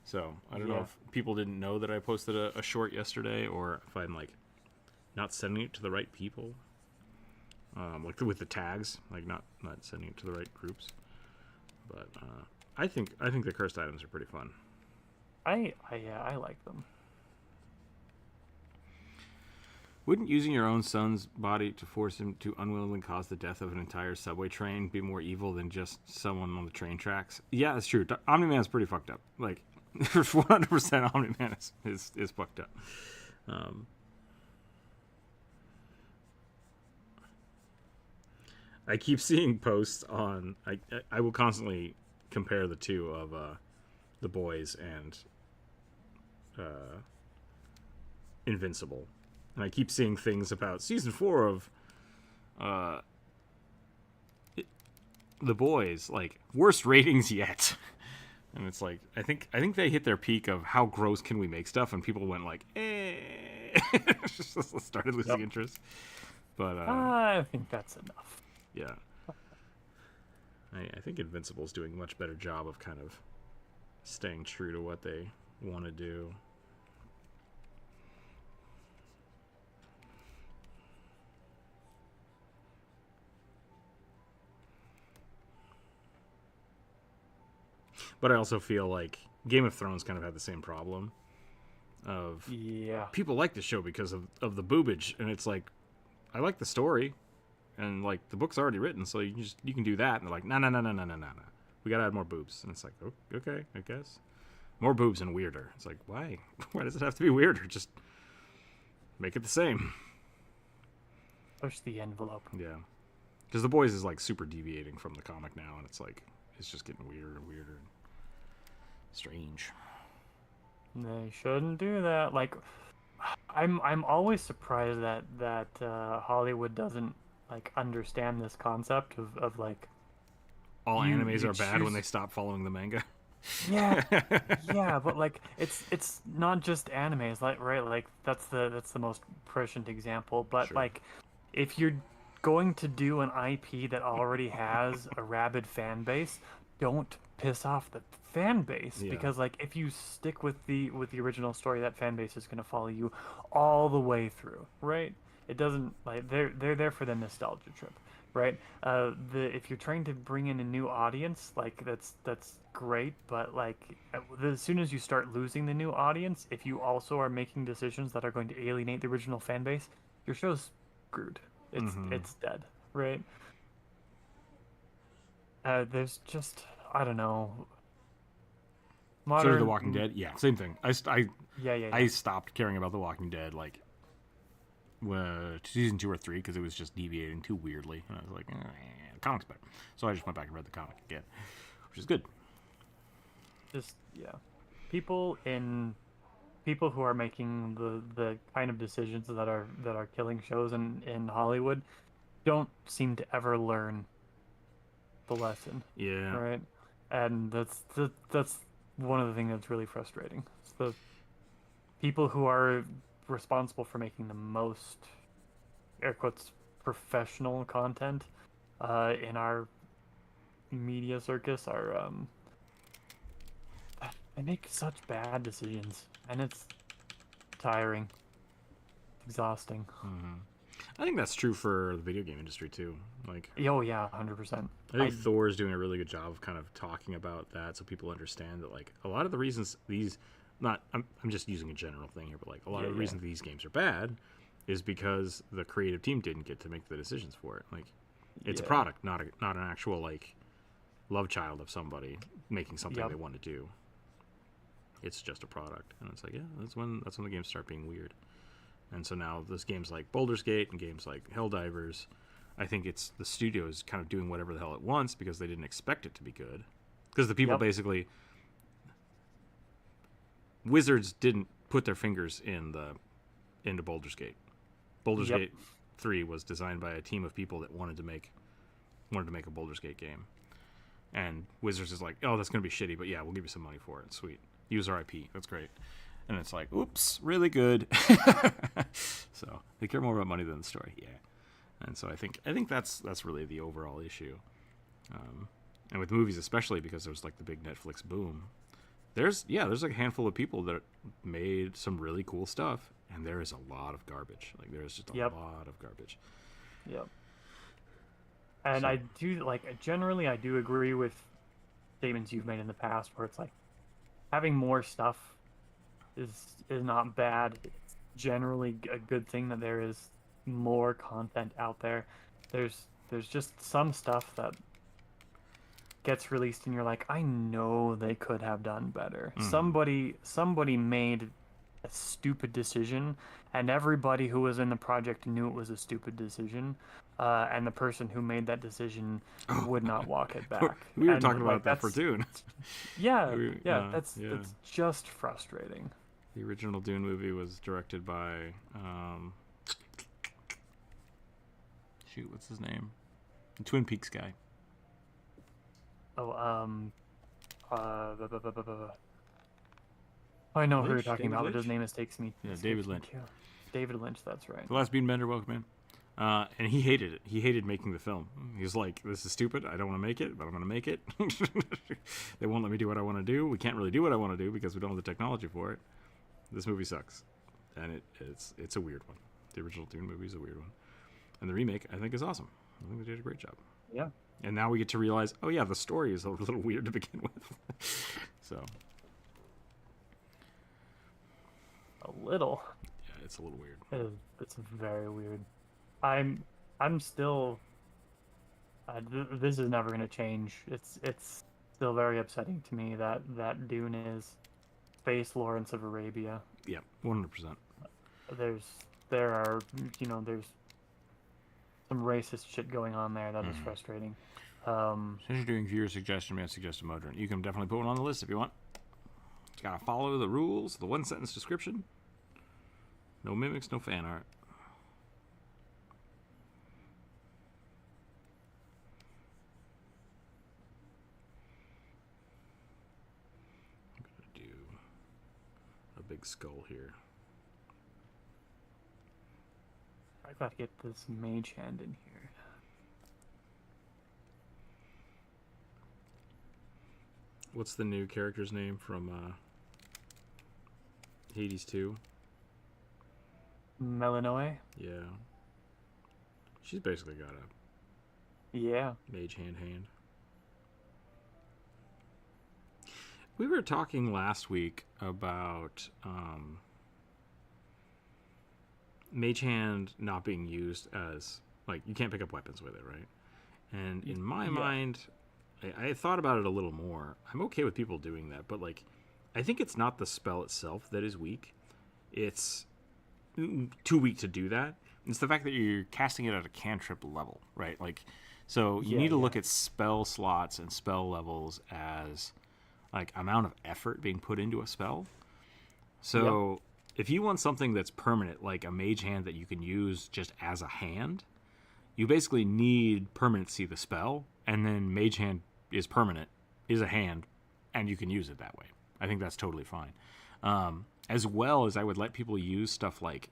So I don't know if people didn't know that I posted a short yesterday, or if I'm like not sending it to the right people. Like with the tags, like not sending it to the right groups. But I think the cursed items are pretty fun. I like them. Wouldn't using your own son's body to force him to unwillingly cause the death of an entire subway train be more evil than just someone on the train tracks? Yeah, that's true. Omni-Man's pretty fucked up. Like, 100% Omni-Man is fucked up. I keep seeing posts on... I will constantly compare the two of The Boys and Invincible. And I keep seeing things about season 4 of The Boys, like worst ratings yet. And it's like I think they hit their peak of how gross can we make stuff, and people went like, just started losing interest. But I think that's enough. Yeah, I think Invincible's doing a much better job of kind of staying true to what they want to do. But I also feel like Game of Thrones kind of had the same problem of people like the show because of the boobage, and it's like, I like the story, and like the book's already written, so you can do that. And they're like, no, we gotta add more boobs, and it's like, okay, I guess more boobs and weirder. It's like, why does it have to be weirder? Just make it the same. Push the envelope. Yeah, because The Boys is like super deviating from the comic now, and it's like it's just getting weirder and weirder. Strange. They shouldn't do that. Like, I'm always surprised that Hollywood doesn't like understand this concept of like all animes are bad when they stop following the manga. Yeah, yeah, but like it's not just animes, like right, like that's the most prescient example. But like, if you're going to do an IP that already has a rabid fan base, don't piss off the fan base, because like if you stick with the original story, that fan base is going to follow you all the way through, right? It doesn't, like, they're there for the nostalgia trip, right? If you're trying to bring in a new audience, like that's great, but like as soon as you start losing the new audience, if you also are making decisions that are going to alienate the original fan base, your show's screwed. It's dead, right? There's just, I don't know. So The Walking Dead, yeah, same thing. I Yeah. stopped caring about The Walking Dead like season 2 or 3 because it was just deviating too weirdly, and I was like, the comic's better. So I just went back and read the comic again, which is good. People who are making the kind of decisions that are killing shows in Hollywood don't seem to ever learn the lesson. Yeah. Right. And that's one of the things that's really frustrating. It's the people who are responsible for making the most, air quotes, professional content in our media circus are they make such bad decisions, and it's tiring, exhausting. I think that's true for the video game industry too. Like, oh yeah, 100%. I think Thor's doing a really good job of kind of talking about that, so people understand that like a lot of the reasons these not I'm just using a general thing here, but like a lot of the reason these games are bad is because the creative team didn't get to make the decisions for it. Like, it's a product, not an actual like love child of somebody making something they want to do. It's just a product, and it's like, yeah, that's when the games start being weird. And so now there's games like Baldur's Gate and games like Helldivers. I think it's the studios kind of doing whatever the hell it wants because they didn't expect it to be good. Because the people basically, Wizards didn't put their fingers into Baldur's Gate. Baldur's Gate 3 was designed by a team of people that wanted to make a Baldur's Gate game. And Wizards is like, oh, that's going to be shitty, but yeah, we'll give you some money for it. Sweet. Use our IP. That's great. And it's like, oops, really good. So they care more about money than the story. Yeah. And so I think that's really the overall issue. And with movies especially, because there was like the big Netflix boom, there's like a handful of people that made some really cool stuff, and there is a lot of garbage. Like, there is just a lot of garbage. Yep. And so, I do, like, generally I do agree with statements you've made in the past where it's like having more stuff is not bad. It's generally a good thing that there is more content out there. There's just some stuff that gets released and you're like, I know they could have done better. Somebody made a stupid decision, and everybody who was in the project knew it was a stupid decision, and the person who made that decision would not walk it back. We were talking about that for Dune. It's just frustrating. The original Dune movie was directed by what's his name? The Twin Peaks guy. I know who you're talking about, but his name escapes me. Yeah, David Lynch. David Lynch, that's right. The Last Beanbender, welcome in. And he hated it. He hated making the film. He was like, this is stupid. I don't want to make it, but I'm going to make it. They won't let me do what I want to do. We can't really do what I want to do because we don't have the technology for it. This movie sucks. And it's a weird one. The original Dune movie is a weird one. And the remake, I think, is awesome. I think they did a great job. Yeah. And now we get to realize, oh yeah, the story is a little weird to begin with. So. A little. Yeah, it's a little weird. It's very weird. I'm still. This is never going to change. It's still very upsetting to me that Dune is space Lawrence of Arabia. Yeah, 100%. There's some racist shit going on there that is frustrating. Since you're doing viewer suggestion, may I suggest a modern? You can definitely put one on the list if you want. Just gotta follow the rules, the one sentence description. No mimics, no fan art. I'm gonna do a big skull here. I gotta get this mage hand in here. What's the new character's name from Hades 2? Melinoe? Yeah. She's basically got a mage hand. We were talking last week about mage hand not being used as, like, you can't pick up weapons with it, right? And in my mind, I thought about it a little more. I'm okay with people doing that, but, like, I think it's not the spell itself that is weak. It's too weak to do that. It's the fact that you're casting it at a cantrip level, right? Like, so you need to look at spell slots and spell levels as, like, amount of effort being put into a spell. So if you want something that's permanent, like a mage hand that you can use just as a hand, you basically need permanency the spell, and then mage hand is permanent, is a hand, and you can use it that way. I think that's totally fine. As well as I would let people use stuff like,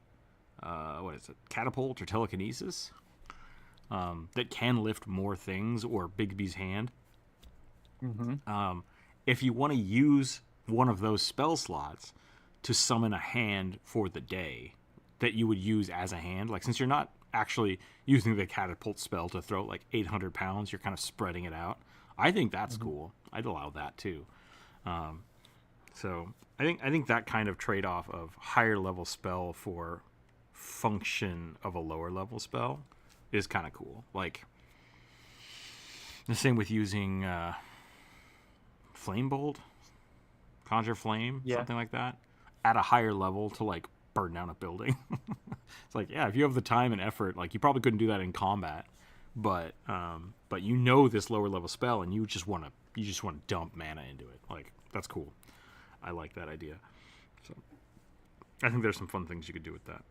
catapult or telekinesis, that can lift more things, or Bigby's hand. If you want to use one of those spell slots to summon a hand for the day that you would use as a hand, like, since you're not actually using the catapult spell to throw like 800 pounds, you're kind of spreading it out. I think that's cool. I'd allow that too. So I think that kind of trade off of higher level spell for function of a lower level spell is kind of cool. Like the same with using flame bolt, conjure flame, Yeah. something like that, at a higher level to like burn down a building. It's like, yeah, if you have the time and effort, like you probably couldn't do that in combat, but you know this lower level spell and you just want to dump mana into it. Like that's cool. I like that idea. So I think there's some fun things you could do with that.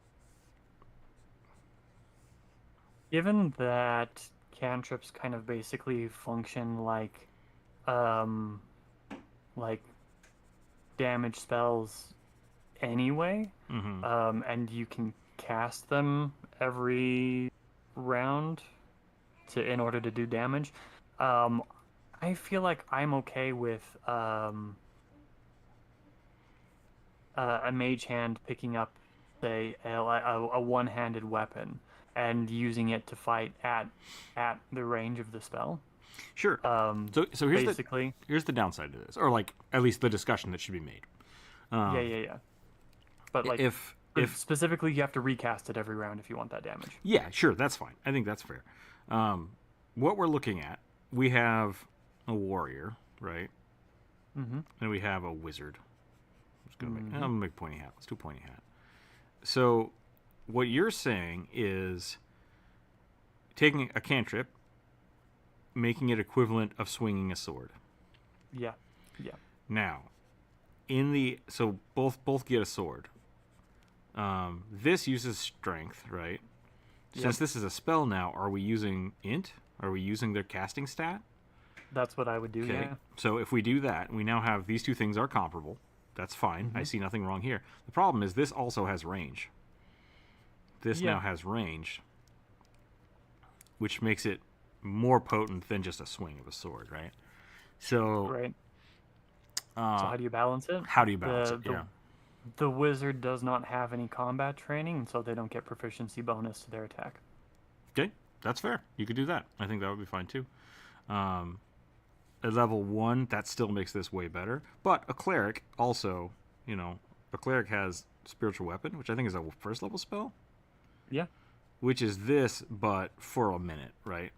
Given that cantrips kind of basically function um, like damage spells anyway, and you can cast them every round in order to do damage. I feel like I'm okay with a mage hand picking up, say, a one-handed weapon and using it to fight at the range of the spell. Sure. So here's the downside to this, or like at least the discussion that should be made. Yeah. But like, if specifically, you have to recast it every round if you want that damage. Yeah, sure, that's fine. I think that's fair. What we're looking at, we have a warrior, right? Mm-hmm. And we have a wizard. I'm gonna make pointy hat. Let's do pointy hat. So, what you're saying is taking a cantrip, making it equivalent of swinging a sword. Yeah. Now, so both get a sword. This uses strength, right? Since this is a spell now, are we using int? Are we using their casting stat? That's what I would do. Okay. Yeah. So if we do that, we now have these two things are comparable. That's fine. I see nothing wrong here. The problem is this also has range. This now has range, which makes it more potent than just a swing of a sword, right? So, right. So how do you balance it? How do you balance it? Yeah. The wizard does not have any combat training, and so they don't get proficiency bonus to their attack. Okay, that's fair. You could do that. I think that would be fine too. At level 1, that still makes this way better. But a cleric also, a cleric has spiritual weapon, which I think is a first level spell. Yeah. Which is this, but for a minute, right?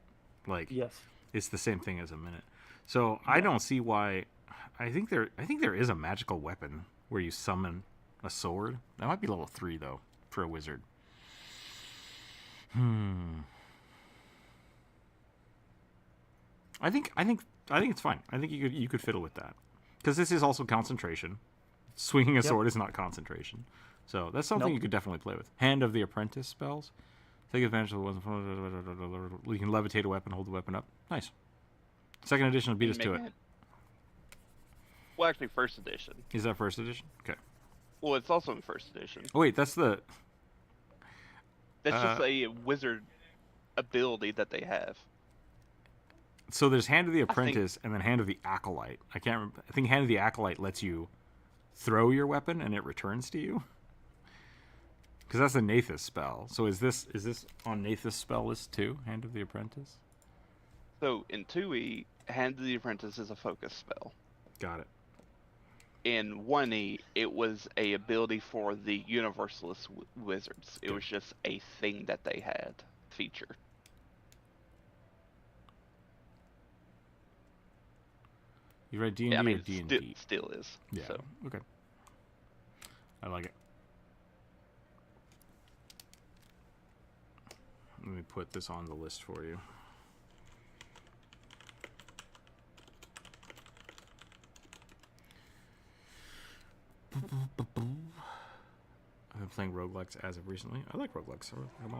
Like, yes, it's the same thing as a minute. So I don't see why. I think there is a magical weapon where you summon a sword. That might be level 3 though for a wizard. I think it's fine. I think you could fiddle with that because this is also concentration. Swinging a sword is not concentration, so that's something you could definitely play with. Hand of the Apprentice spells. Take advantage of the ones. You can levitate a weapon, hold the weapon up. Nice. Second edition will beat us to it. Well, actually, first edition. Is that first edition? Okay. Well, it's also in first edition. Oh wait, that's just a wizard ability that they have. So there's Hand of the Apprentice and then Hand of the Acolyte. I can't remember. I think Hand of the Acolyte lets you throw your weapon and it returns to you. Because that's a Nathis spell. So is this on Nathis spell list too? Hand of the Apprentice. So in 2e, Hand of the Apprentice is a focus spell. Got it. In 1e, it was a ability for the Universalist wizards. It was just a thing that they had feature. You write D&D or D&D? Still is. Yeah. So. Okay. I like it. Let me put this on the list for you. I've been playing roguelikes as of recently. I like roguelikes. I like them a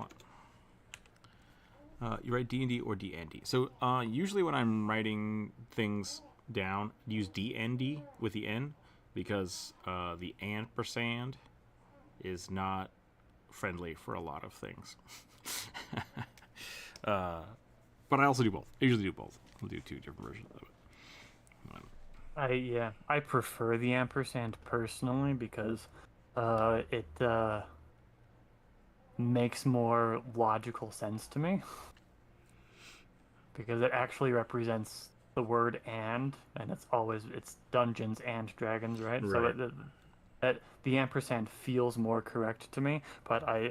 lot. You write D&D or D&D. So usually when I'm writing things down, use D&D with the N because the ampersand is not friendly for a lot of things. But I also do both. I usually do both. I'll do 2 different versions of it. I prefer the ampersand personally because it makes more logical sense to me because it actually represents the word and it's Dungeons and Dragons, right? So Right. the ampersand feels more correct to me, but I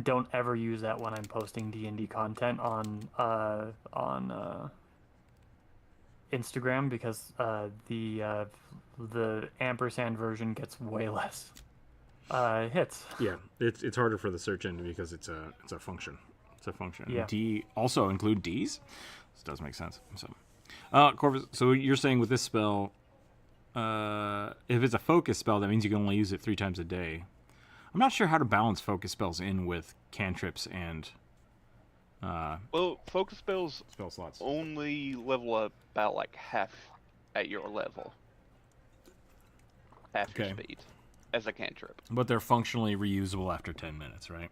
don't ever use that when I'm posting D&D content on Instagram because the ampersand version gets way less hits. Yeah, it's harder for the search engine because it's a function. It's a function. Yeah. D also include D's. This does make sense. So, Corvus, so you're saying with this spell, if it's a focus spell, that means you can only use it 3 times a day. I'm not sure how to balance focus spells in with cantrips and Well, focus spells spell slots. only level up about like half at your level. Half your Okay. speed as a cantrip. But they're functionally reusable after 10 minutes, right?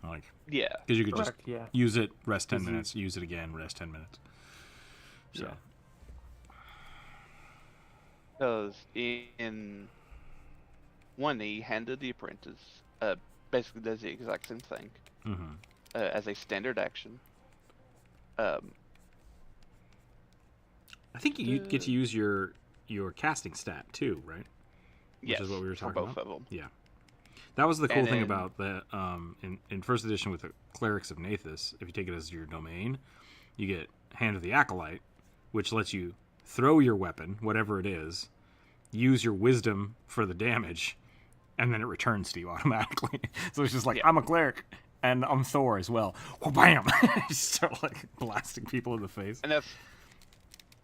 Like, Yeah. because you could Correct, just yeah. use it, rest 10 Easy. minutes, use it again, rest 10 minutes. So, Yeah. Because in 1E, Hand of the Apprentice basically does the exact same thing mhm. as a standard action. I think you get to use your casting stat too, right? Yes, Which is what we were for talking both about. of them. Yeah, that was the cool And thing then- about the in first edition with the Clerics of Nathis. If you take it as your domain, you get Hand of the Acolyte, which lets you throw your weapon, whatever it is, use your Wisdom for the damage, and then it returns to you automatically. So it's just like, Yeah. I'm a cleric and I'm Thor as well. Well, bam! Just start like blasting people in the face. And that's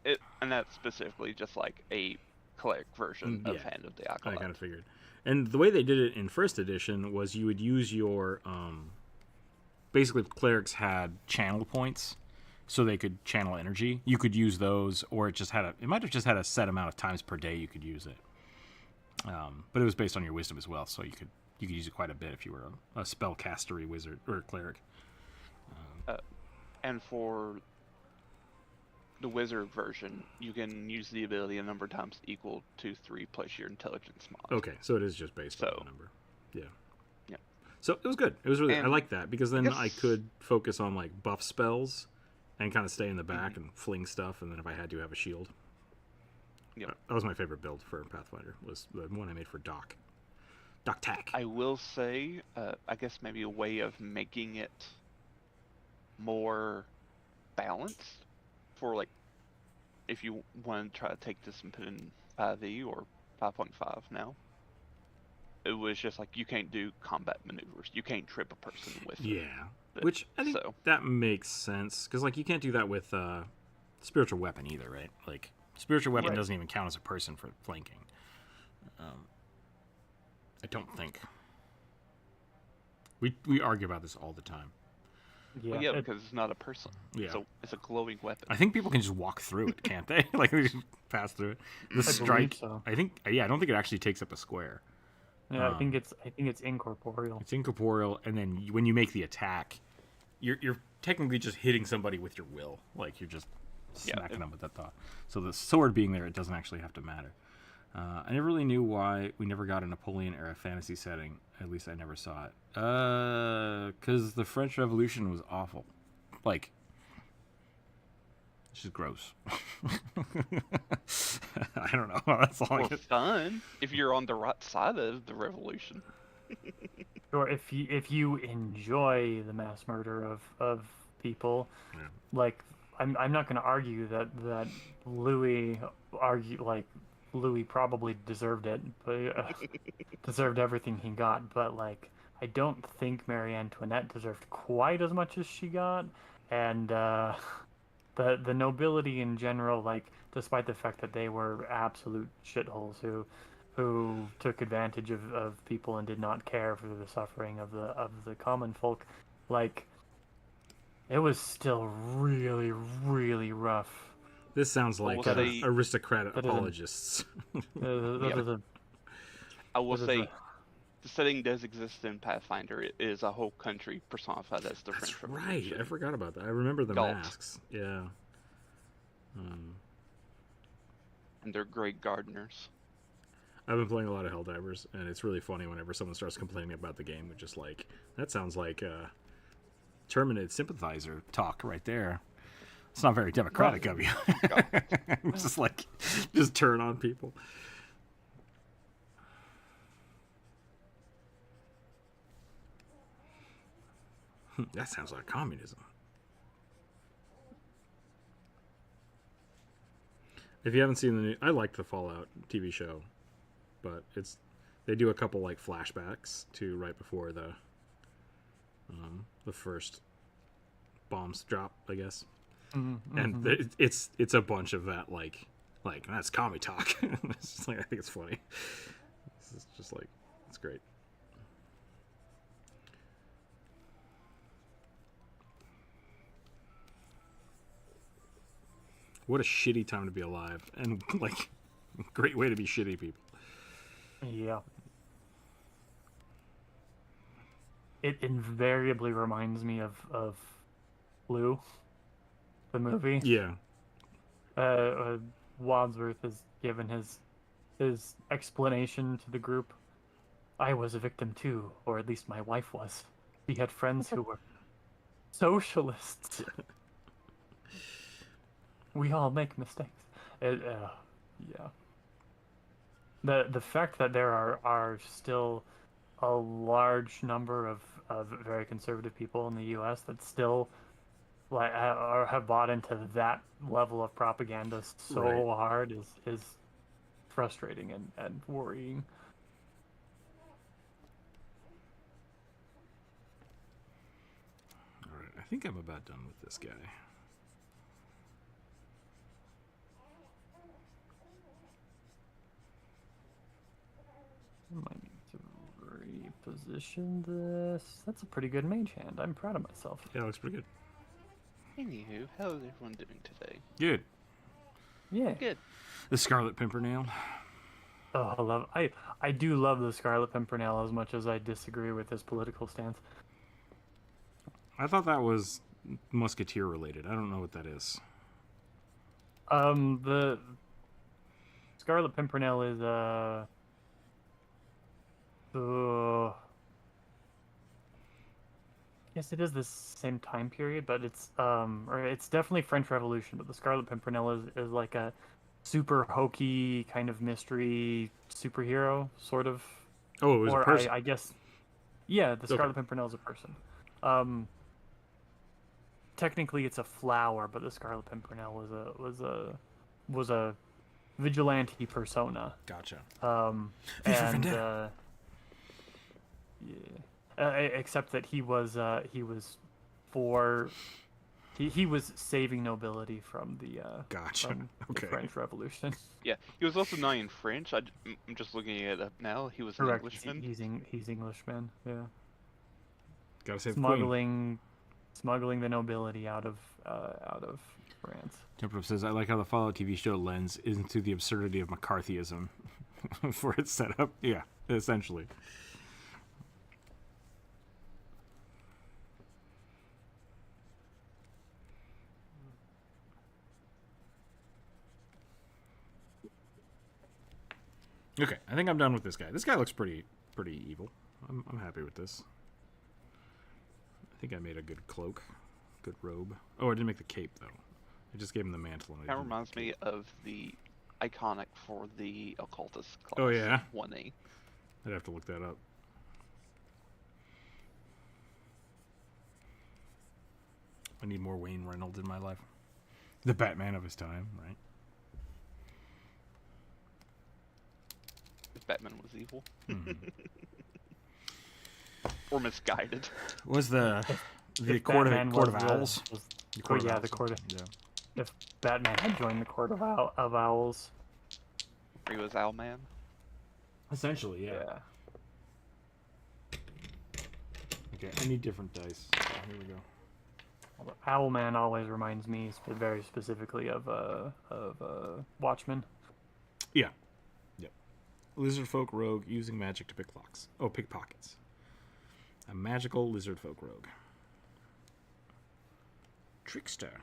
it. And that's specifically just like a cleric version of Yeah. Hand of the I Acolyte. kind of figured. And the way they did it in first edition was you would use your basically clerics had channel points, so they could channel energy. You could use those, or it might have just had a set amount of times per day you could use it. But it was based on your wisdom as well, so you could use it quite a bit if you were a spellcastery wizard or a cleric. And for the wizard version, you can use the ability a number of times equal to 3 plus your intelligence mod. Okay, so it is just based on So- the number. Yeah. Yep. So it was good. It was really. I And like that because then I guess- could focus on like buff spells, and kind of stay in the back Mm-hmm. and fling stuff, and then if I had to have a shield. Yep. That was my favorite build for Pathfinder. Was the one I made for Doc. Doc Tac. I will say, I guess maybe a way of making it more balanced for like, if you want to try to take this and put it in 5e or 5.5 now, it was just like you can't do combat maneuvers. You can't trip a person with it. Yeah. Which I think So- that makes sense because like you can't do that with spiritual weapon either, right? Like spiritual weapon Right. doesn't even count as a person for flanking. I don't think. We argue about this all the time. Yeah, Well, yeah, it- because it's not a person. Yeah. So it's a glowing weapon. I think people can just walk through it, can't they? Like they just pass through it. The believe strike. so. I think. Yeah, I don't think it actually takes up a square. yeah, I think it's incorporeal. It's incorporeal, and then when you make the attack, you're technically just hitting somebody with your will. Like you're just Yeah, smacking them with that thought. So the sword being there, it doesn't actually have to matter. I never really knew why we never got a Napoleon era fantasy setting. At least I never saw it. Because the French Revolution was awful. Like, it's just gross. I don't know. That's all I Or get. fun if you're on the right side of the revolution. Or if you enjoy the mass murder of people, Yeah. like I'm not going to argue that Louis Louis probably deserved it, but deserved everything he got. But like I don't think Marie Antoinette deserved quite as much as she got, and the nobility in general, like despite the fact that they were absolute shitholes who took advantage of people and did not care for the suffering of the common folk, like it was still really, really rough. This sounds Well, like we'll say- aristocrat that is a- apologists. That is a- I will that is say, a- the setting does exist in Pathfinder. It is a whole country personified as the That's French right. Revolution. I forgot about that. I remember the Galt. masks. Yeah. And they're great gardeners. I've been playing a lot of Helldivers, and it's really funny whenever someone starts complaining about the game. It's just like, that sounds like Terminated sympathizer talk right there. It's not very democratic of you. Just turn on people. That sounds like communism. If you haven't seen the new, I liked the Fallout TV show, but they do a couple like flashbacks to right before the first bombs drop, I guess. Mm-hmm. And it's a bunch of that like that's commie talk. It's just like, I think it's funny. It's just like, it's great. What a shitty time to be alive, and like, great way to be shitty people. Yeah. It invariably reminds me of Blue, the movie. Yeah. Wadsworth has given his explanation to the group. I was a victim too, or at least my wife was. She had friends who were socialists. We all make mistakes. Yeah. The fact that there are still a large number of very conservative people in the U.S. that still like have bought into that level of propaganda so Right. hard is frustrating and worrying. All right, I think I'm about done with this guy. I might need to reposition this. That's a pretty good mage hand. I'm proud of myself. Yeah, it looks pretty good. Anywho, how is everyone doing today? Good. Yeah. Good. The Scarlet Pimpernel. Oh, I do love the Scarlet Pimpernel as much as I disagree with his political stance. I thought that was Musketeer related. I don't know what that is. The Scarlet Pimpernel is yes, it is the same time period, but it's or it's definitely French Revolution. But the Scarlet Pimpernel is like a super hokey kind of mystery superhero, sort of. Oh, it was a person. I guess, yeah, the Scarlet Okay. Pimpernel is a person. Technically, it's a flower, but the Scarlet Pimpernel was a vigilante persona. Gotcha. And yeah, except that he was saving nobility from the Gotcha. from Okay. the French Revolution. Yeah, he was also not in French. I'm just looking it up now. He was an Correct. Englishman. He's Englishman. Yeah. Gotta save the Queen. Smuggling the nobility out of France. Temperate says, I like how the Fallout TV show lends into the absurdity of McCarthyism for its setup. Yeah, essentially. Okay, I think I'm done with this guy. This guy looks pretty evil. I'm happy with this. I think I made a good cloak, good robe. Oh, I didn't make the cape though. I just gave him the mantle. And I That didn't make reminds the me cape. of the iconic for the occultist class. Oh, yeah? 1A. I'd have to look that up. I need more Wayne Reynolds in my life. The Batman of his time, right? If Batman was evil Mm-hmm. or misguided. Was the If Court Batman of was Owls? the Court of yeah, Owls. the Court of. Yeah. If Batman had joined the Court of Owls. Or he was Owlman. Essentially, yeah. Okay, I need different dice. So here we go. Owlman always reminds me very specifically of Watchmen. Yeah. Yep. Lizard folk rogue using magic to pick locks. Oh, pickpockets. A magical lizard folk rogue. Trickster.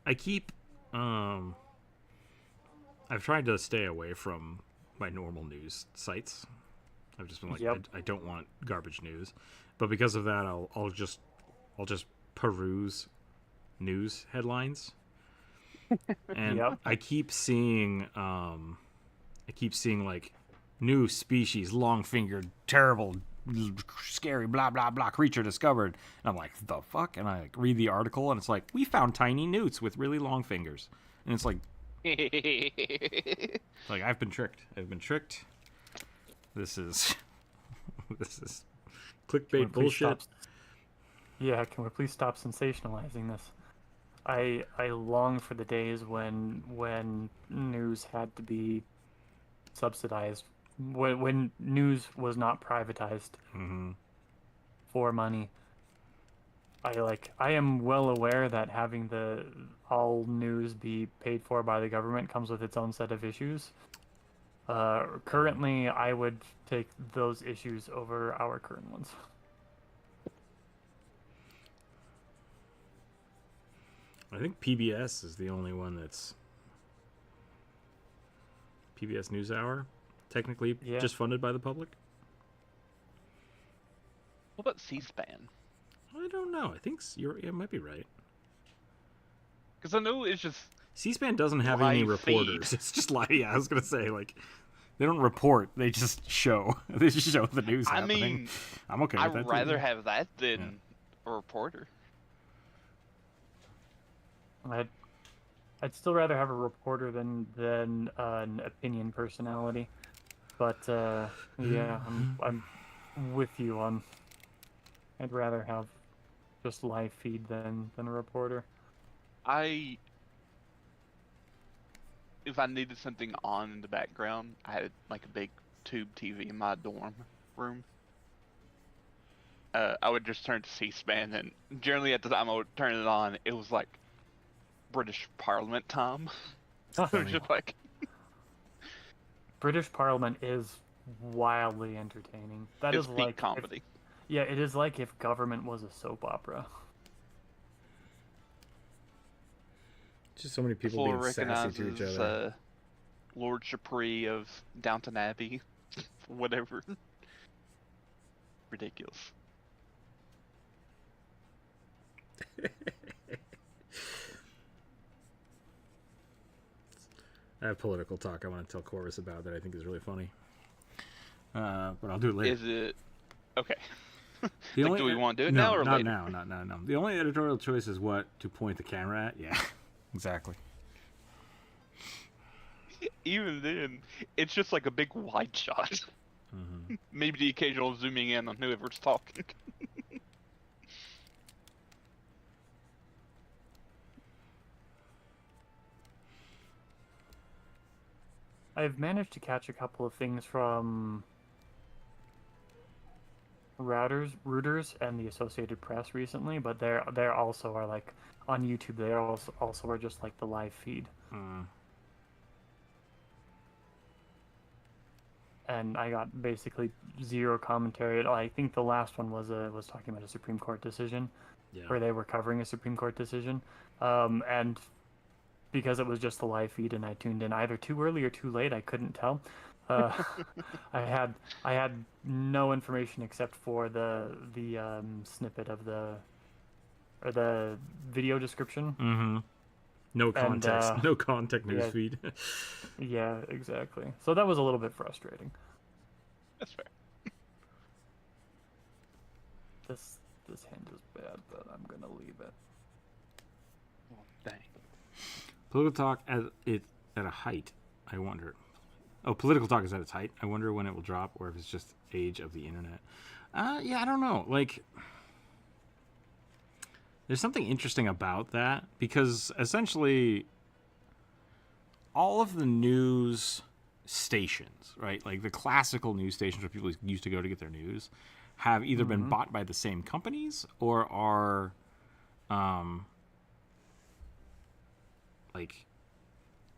I keep I've tried to stay away from my normal news sites. I've just been like, Yep. I don't want garbage news, but because of that, I'll just peruse news headlines, and Yep. I keep seeing like new species, long-fingered, terrible, scary, blah blah blah creature discovered, and I'm like, the fuck? And I like read the article, and it's like, we found tiny newts with really long fingers, and it's like I've been tricked. This is this is Can we clickbait please bullshit. stop? Yeah, can we please stop sensationalizing this? I long for the days when news had to be subsidized, when news was not privatized for money. I am well aware that having the all news be paid for by the government comes with its own set of issues. Currently, I would take those issues over our current ones. I think PBS is the only one that's PBS NewsHour, technically Yeah. just funded by the public. What about C-SPAN? I don't know. I think it might be right. Because I know it's just C-SPAN doesn't have any live feed. reporters. It's just like, yeah, I was gonna say, like, they don't report. They just show. They just show the news I happening. mean, I'm okay with that. I'd rather have that than a reporter. I'd still rather have a reporter than an opinion personality, but yeah, I'm with you on. I'd rather have just live feed than a reporter. If I needed something on in the background, I had like a big tube TV in my dorm room. I would just turn to C-SPAN, and generally at the time I would turn it on, it was like British Parliament time. It was just like British Parliament is wildly entertaining. That it's is peak like comedy. yeah, it is like if government was a soap opera. Just so many The people floor being sassy to each recognizes other. Lord Chapree of Downton Abbey, whatever. Ridiculous. I have political talk I want to tell Corvus about that I think is really funny. But I'll do it later. Is it okay? The Like, do we want to do it now or not later? now, not now. The only editorial choice is what to point the camera at. Yeah, exactly. Even then, it's just like a big wide shot. Maybe the occasional zooming in on whoever's talking. I've managed to catch a couple of things from Reuters and the Associated Press recently, but they're also are like on YouTube. They also are just like the live feed. And I got basically zero commentary. I think the last one was talking about a Supreme Court decision, where they were covering a Supreme Court decision, and because it was just the live feed and I tuned in either too early or too late, I couldn't tell. I had no information except for the snippet of the video description. No context. And, no context news yeah. feed. Yeah, exactly. So that was a little bit frustrating. That's fair. This hand is bad, but I'm gonna leave it. Oh, dang. Political talk at a height. I wonder. Oh, political talk is at its height. I wonder when it will drop, or if it's just age of the internet. Yeah, I don't know. Like, there's something interesting about that because essentially, all of the news stations, right, like the classical news stations where people used to go to get their news, have either been bought by the same companies or are, like,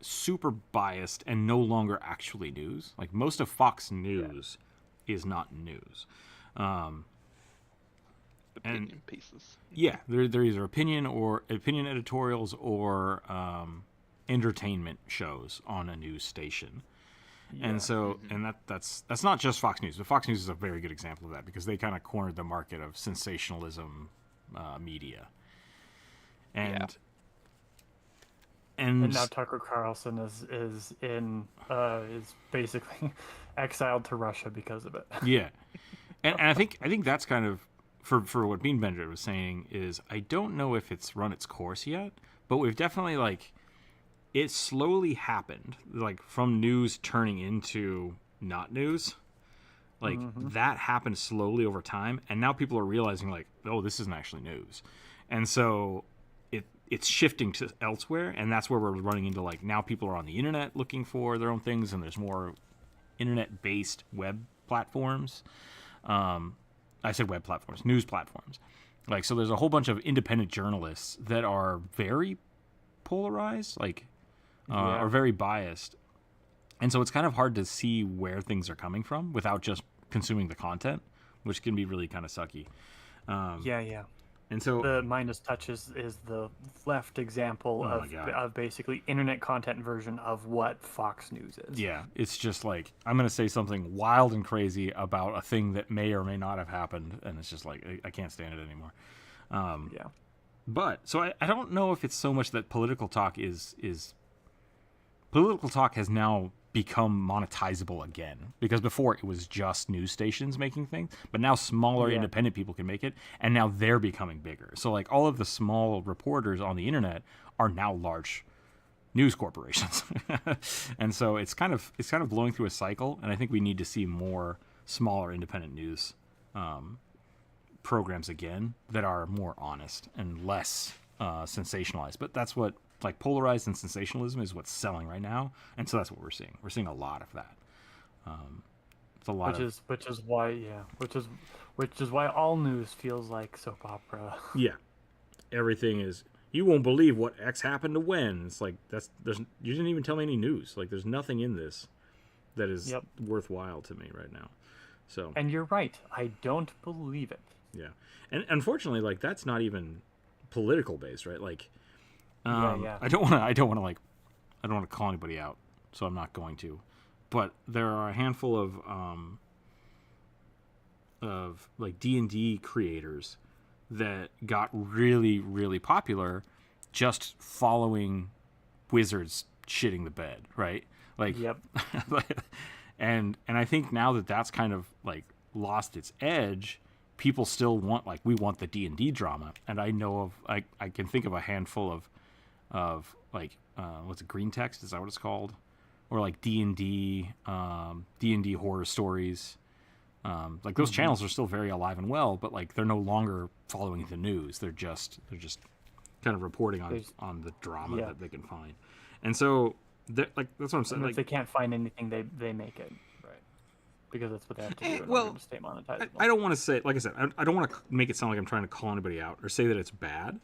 super biased and no longer actually news. Like, most of Fox News is not news. opinion pieces. Yeah, they're either opinion editorials or entertainment shows on a news station. Yeah. And so, and that's not just Fox News, but Fox News is a very good example of that because they kind of cornered the market of sensationalism media. And and now Tucker Carlson is basically exiled to Russia because of it. Yeah, and I think that's kind of for what Bean Bender was saying is I don't know if it's run its course yet, but we've definitely like it slowly happened, like from news turning into not news. Like that happened slowly over time, and now people are realizing like, oh, this isn't actually news, and so it's shifting to elsewhere, and that's where we're running into like now people are on the internet looking for their own things, and there's more internet-based web platforms. I said web platforms, news platforms. Like so, there's a whole bunch of independent journalists that are very polarized, like are very biased, and so it's kind of hard to see where things are coming from without just consuming the content, which can be really kind of sucky. Yeah. And so the Minus Touch is the left example of basically internet content version of what Fox News is. Yeah, it's just like I'm going to say something wild and crazy about a thing that may or may not have happened, and it's just like I can't stand it anymore. But so I don't know if it's so much that political talk political talk has now become monetizable again, because before it was just news stations making things, but now smaller independent people can make it, and now they're becoming bigger. So like all of the small reporters on the internet are now large news corporations. And so it's kind of blowing through a cycle, and I think we need to see more smaller independent news programs again that are more honest and less sensationalized. But that's what like polarized and sensationalism is what's selling right now, and so that's what we're seeing. We're seeing a lot of that. It's a lot which is why all news feels like soap opera. Yeah, everything is. You won't believe what X happened to when. It's like you didn't even tell me any news. Like there's nothing in this that is worthwhile to me right now. So. And you're right. I don't believe it. Yeah, and unfortunately, like that's not even political based, right? Like. I don't want to call anybody out, so I'm not going to. But there are a handful of like D&D creators that got really, really popular just following wizards shitting the bed, right? Like, and I think now that that's kind of like lost its edge, people still want we want the D&D drama, and I know I can think of a handful of like what's it, green text, is that what it's called, or like D&D horror stories, like those channels are still very alive and well, but like they're no longer following the news. They're just kind of reporting on the drama that they can find. And so like that's what I'm saying, and like if they can't find anything, they make it, right? Because that's what they have to do in order to stay monetizable. I don't want to say, like I said, I don't want to make it sound like I'm trying to call anybody out or say that it's bad.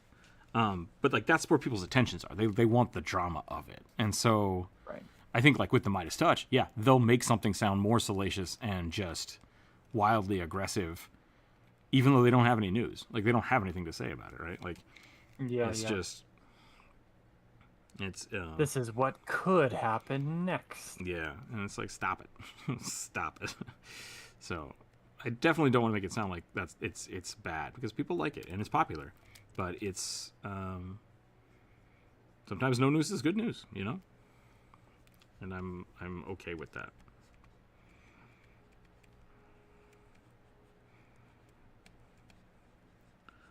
But like that's where people's attentions are. They want the drama of it, and so I think like with the Midas Touch, they'll make something sound more salacious and just wildly aggressive, even though they don't have any news. Like they don't have anything to say about it, right? Like just this is what could happen next. Yeah, and it's like stop it, stop it. So I definitely don't want to make it sound like it's bad, because people like it and it's popular. But it's sometimes no news is good news, you know, and I'm okay with that.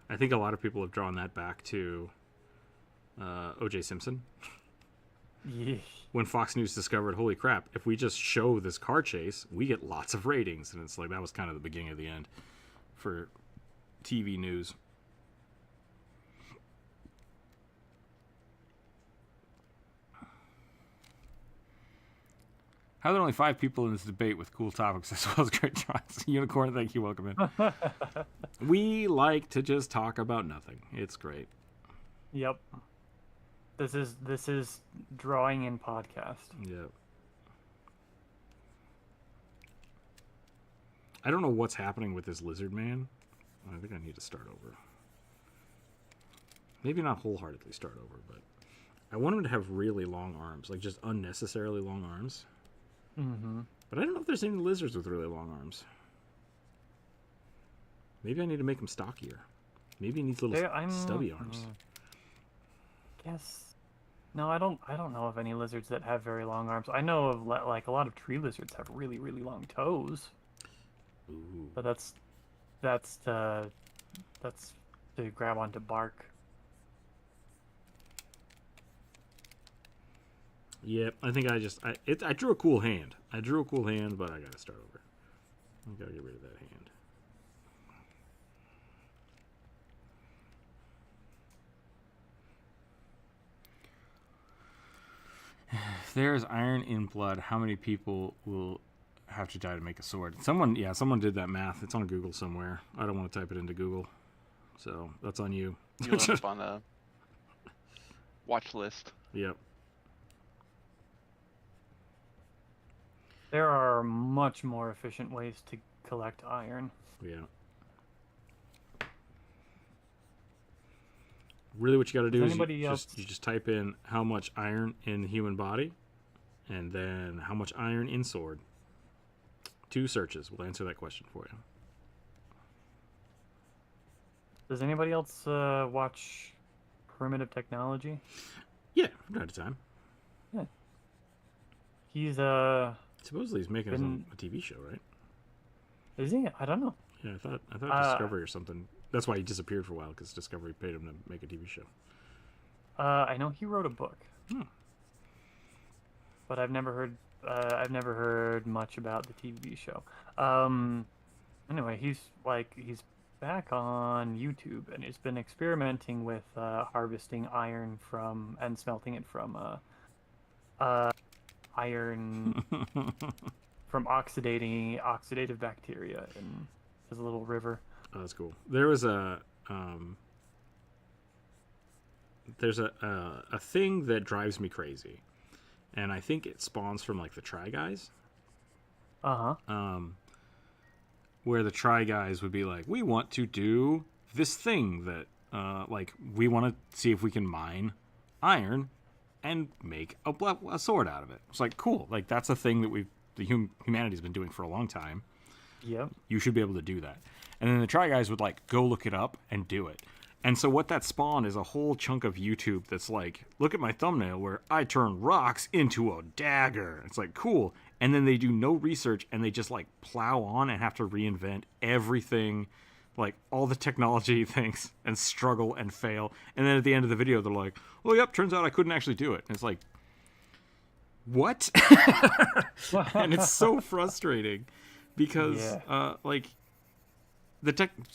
I think a lot of people have drawn that back to O.J. Simpson. Yeah. When Fox News discovered, holy crap, if we just show this car chase, we get lots of ratings, and it's like that was kind of the beginning of the end for TV news. How are there only 5 people in this debate with cool topics as well as great tries? Unicorn, thank you, welcome in. We like to just talk about nothing. It's great. Yep. This is drawing in podcast. Yep. I don't know what's happening with this lizard man, I think I need to start over. Maybe not wholeheartedly start over, but I want him to have really long arms, like just unnecessarily long arms. Mm-hmm. But I don't know if there's any lizards with really long arms. Maybe I need to make him stockier. Maybe he needs little stubby arms. Guess. No, I don't know of any lizards that have very long arms. I know of like a lot of tree lizards have really, really long toes. Ooh. But that's to grab onto bark. Yep, I think I drew a cool hand. I drew a cool hand, but I gotta start over. I gotta get rid of that hand. If there's iron in blood, how many people will have to die to make a sword? Someone did that math. It's on Google somewhere. I don't want to type it into Google, so that's on you. You'll end up on a watch list. Yep. There are much more efficient ways to collect iron. Yeah. Really, what you got to do is you just type in how much iron in the human body, and then how much iron in sword. 2 searches will answer that question for you. Does anybody else watch Primitive Technology? Yeah, from time to time. Yeah. He's supposedly he's making his own a TV show, right? Is he? I don't know. Yeah, I thought Discovery or something. That's why he disappeared for a while, because Discovery paid him to make a TV show. I know he wrote a book. But I've never heard much about the TV show. Anyway, he's back on YouTube, and he's been experimenting with harvesting iron from and smelting it from iron from oxidative bacteria in his little river. Oh, that's cool. There was there's a thing that drives me crazy, and I think it spawns from like the Try Guys. Where the Try Guys would be like, we want to do this thing that like we want to see if we can mine iron and make a sword out of it. It's like, cool, like that's a thing that humanity's been doing for a long time. Yep. You should be able to do that. And then the Try Guys would like go look it up and do it. And so what that spawned is a whole chunk of YouTube that's like, look at my thumbnail where I turn rocks into a dagger. It's like, cool. And then they do no research, and they just like plow on and have to reinvent everything, like all the technology things, and struggle and fail. And then at the end of the video, they're like, well, yep, turns out I couldn't actually do it. And it's like, what? And it's so frustrating because like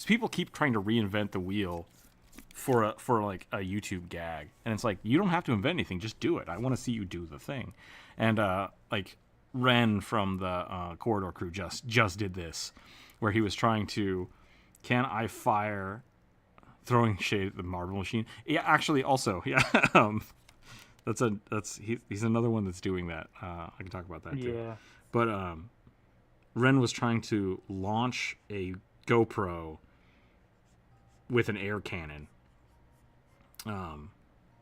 people keep trying to reinvent the wheel for like a YouTube gag, and it's like, you don't have to invent anything, just do it. I want to see you do the thing. And like Ren from the Corridor crew just did this, where he was trying to, can I fire throwing shade at the marble machine? Yeah, actually, also, yeah. He's another one that's doing that. I can talk about that too. Yeah. But Ren was trying to launch a GoPro with an air cannon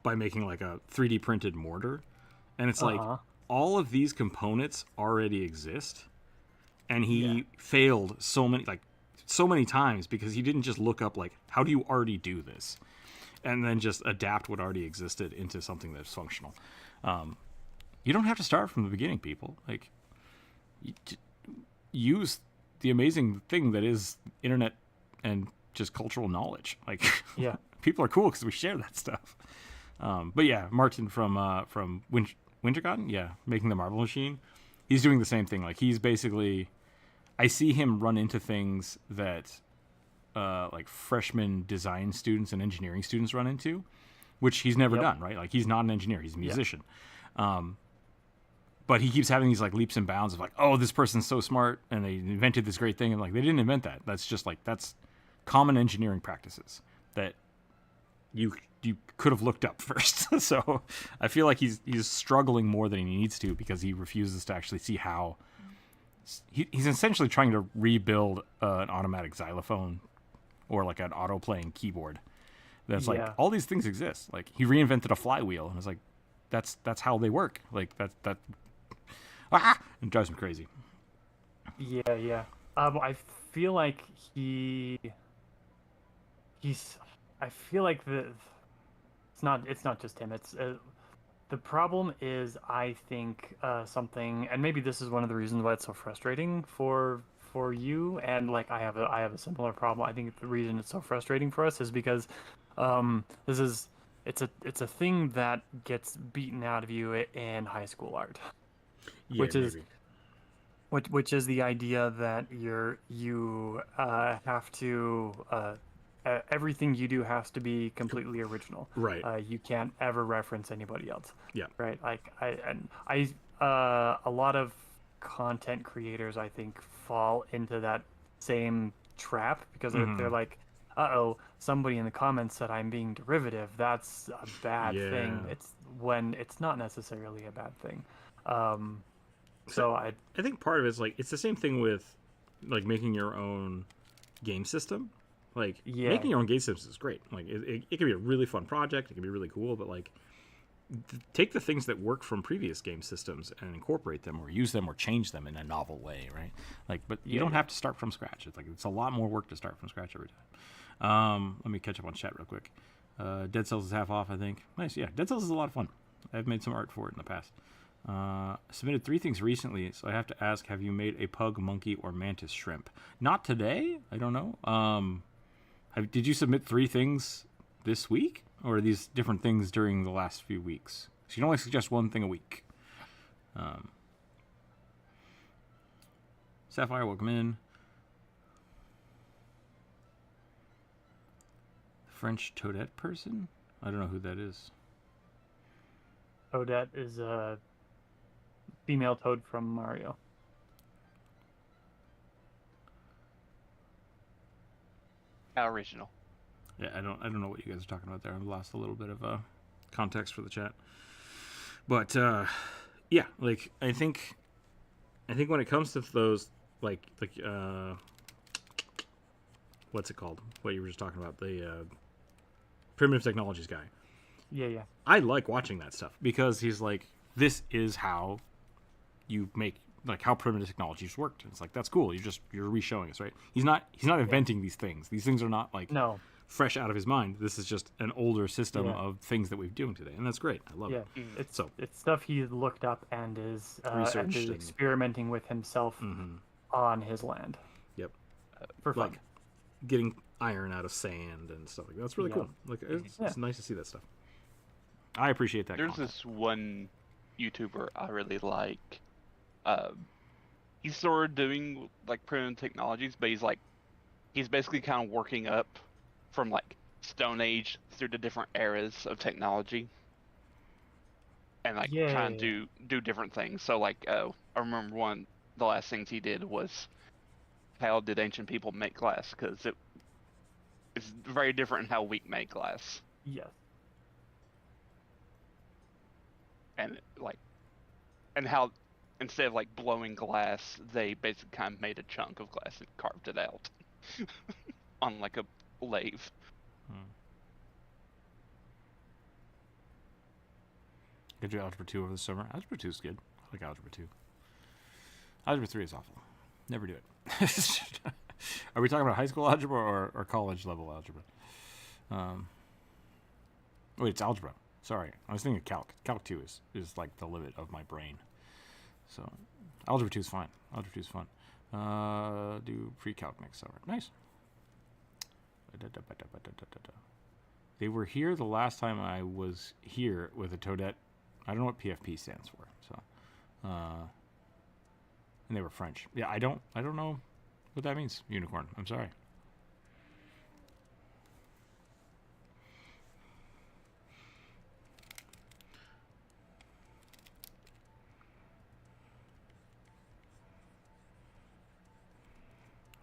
by making like a 3D printed mortar. And it's like, all of these components already exist. And he failed so many times because he didn't just look up like, how do you already do this? And then just adapt what already existed into something that's functional. You don't have to start from the beginning, people. Like, use the amazing thing that is internet and just cultural knowledge. Like, yeah, people are cool because we share that stuff. But yeah, Martin from Wintergarten, making the marble machine, he's doing the same thing. Like, he's basically, I see him run into things that like freshman design students and engineering students run into, which he's never done, right? Like, he's not an engineer, he's a musician. But he keeps having these like leaps and bounds of like, oh, this person's so smart and they invented this great thing, and like, they didn't invent that. That's just like, that's common engineering practices that you could have looked up first. So I feel like he's struggling more than he needs to because he refuses to actually see how he's essentially trying to rebuild an automatic xylophone or like an auto-playing keyboard. That's like, Yeah. all these things exist. Like, he reinvented a flywheel, and it's like, that's how they work. Like, that it drives me crazy. Yeah, yeah. I feel like he's. I feel like it's not just him. It's the problem is, I think, something, and maybe this is one of the reasons why it's so frustrating for you, and like I have a similar problem. I think the reason it's so frustrating for us is because this is it's a thing that gets beaten out of you in high school art, Yeah, which is maybe. which is the idea that you have to everything you do has to be completely original. Right. You can't ever reference anybody else, Yeah. right? Like a lot of content creators, I think, fall into that same trap because they're Mm-hmm. like, uh-oh, somebody in the comments said I'm being derivative. That's a bad Yeah. thing. It's when it's not necessarily a bad thing. So So I I think part of it is like, it's the same thing with like making your own game system. Like, yeah, making your own game system is great. Like, it can be a really fun project. It can be really cool, but like, take the things that work from previous game systems and incorporate them, or use them, or change them in a novel way, right? Like, but you yeah, don't yeah. have to start from scratch. It's like, it's a lot more work to start from scratch every time. Let me catch up on chat real quick. Dead Cells is half off, I think. Nice, yeah. Dead Cells is a lot of fun. I've made some art for it in the past. Submitted 3 things recently, so I have to ask: have you made a pug, monkey, or mantis shrimp? Not today. I don't know. Did you submit 3 things this week, or are these different things during the last few weeks? So you can only suggest 1 thing a week. Sapphire, welcome in. French toadette person? I don't know who that is. Odette is a female toad from Mario. Original. Yeah, I don't know what you guys are talking about there. I've lost a little bit of context for the chat. But yeah, like, I think when it comes to those, like what's it called? What you were just talking about, the primitive technologies guy. Yeah, yeah, I like watching that stuff because he's like, this is how you make, like, how primitive technologies worked. It's like, that's cool. You're re-showing us, right? He's not inventing these things. These things are not like no, fresh out of his mind. This is just an older system yeah, of things that we're doing today, and that's great. I love yeah. it. Mm. So It's stuff he looked up and is researched and experimenting with himself on his land yep, for fun. like getting iron out of sand and stuff like that. That's really Yeah. cool. Like, it's Yeah. nice to see that stuff. I appreciate that. There's content. this one YouTuber I really like. He's sort of doing like primitive technologies, but he's basically kind of working up from like Stone Age through the different eras of technology, and like trying Yeah, to do different things. So like, I remember the last things he did was, how did ancient people make glass? Because it's very different in how we make glass, yes, and like, and how instead of like blowing glass, they basically kind of made a chunk of glass and carved it out on like a lathe. Did you Algebra 2 over the summer? Algebra 2 is good. I like Algebra 2. Algebra 3 is awful. Never do it. Are we talking about high school algebra or college level algebra? Wait, it's algebra. Sorry. I was thinking calc. Calc 2 is like the limit of my brain. So, Algebra 2 is fine. Algebra 2 is fun. Do pre-calc next summer. Nice. They were here the last time I was here with a toadette. I don't know what PFP stands for. So, and they were French. Yeah, I don't know what that means. Unicorn. I'm sorry.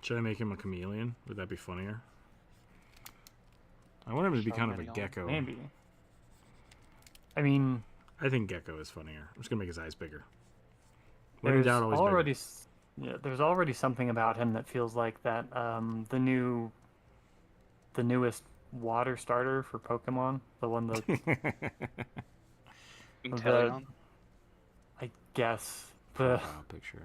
Should I make him a chameleon? Would that be funnier? I want him to be kind of a gecko. maybe. I mean, I think gecko is funnier. I'm just gonna make his eyes bigger. When in there's doubt, always already bigger. there's already something about him that feels like that the new the newest water starter for Pokemon. The one that Inteleon? I guess Profile picture.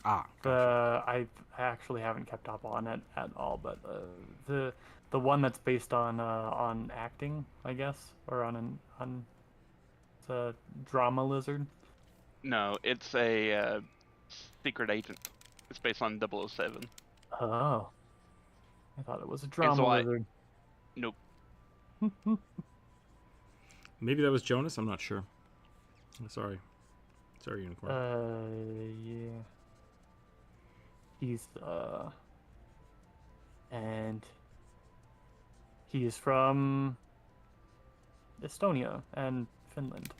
Ah, gotcha. I actually haven't kept up on it at all, but the one that's based on acting, I guess, or on it's a drama lizard. No, it's a secret agent. It's based on 007. Oh, I thought it was a And drama so lizard. nope. Maybe that was Jonas. I'm not sure. Sorry, unicorn. Yeah. He's and he is from Estonia and Finland.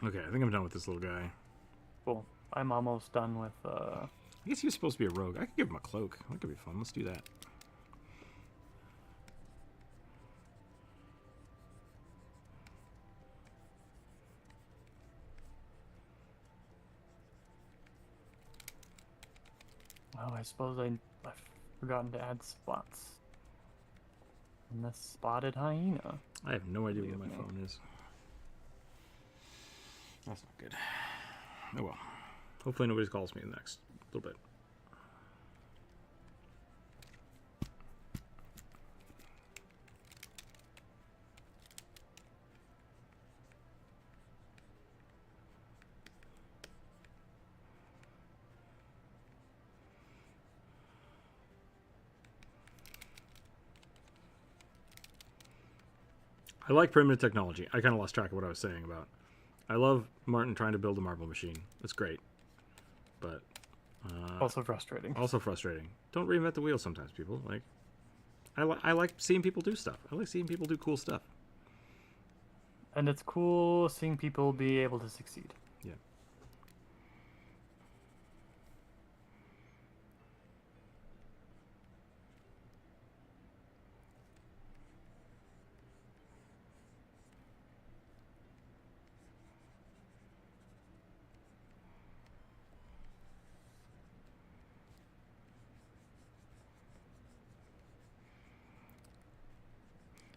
Okay, I think I'm done with this little guy. Cool. I'm almost done with I guess he was supposed to be a rogue. I could give him a cloak. That could be fun. Let's do that. Oh, I suppose I've forgotten to add spots. And this spotted hyena. I have no idea where my phone is. That's not good. Oh well. Hopefully nobody calls me in the next little bit. I like primitive technology. I kind of lost track of what I was saying about. I love Martin trying to build a marble machine. It's great. But Also frustrating. also frustrating. Don't reinvent the wheel sometimes, people. Like I like seeing people do stuff. I like seeing people do cool stuff. And it's cool seeing people be able to succeed. Yeah.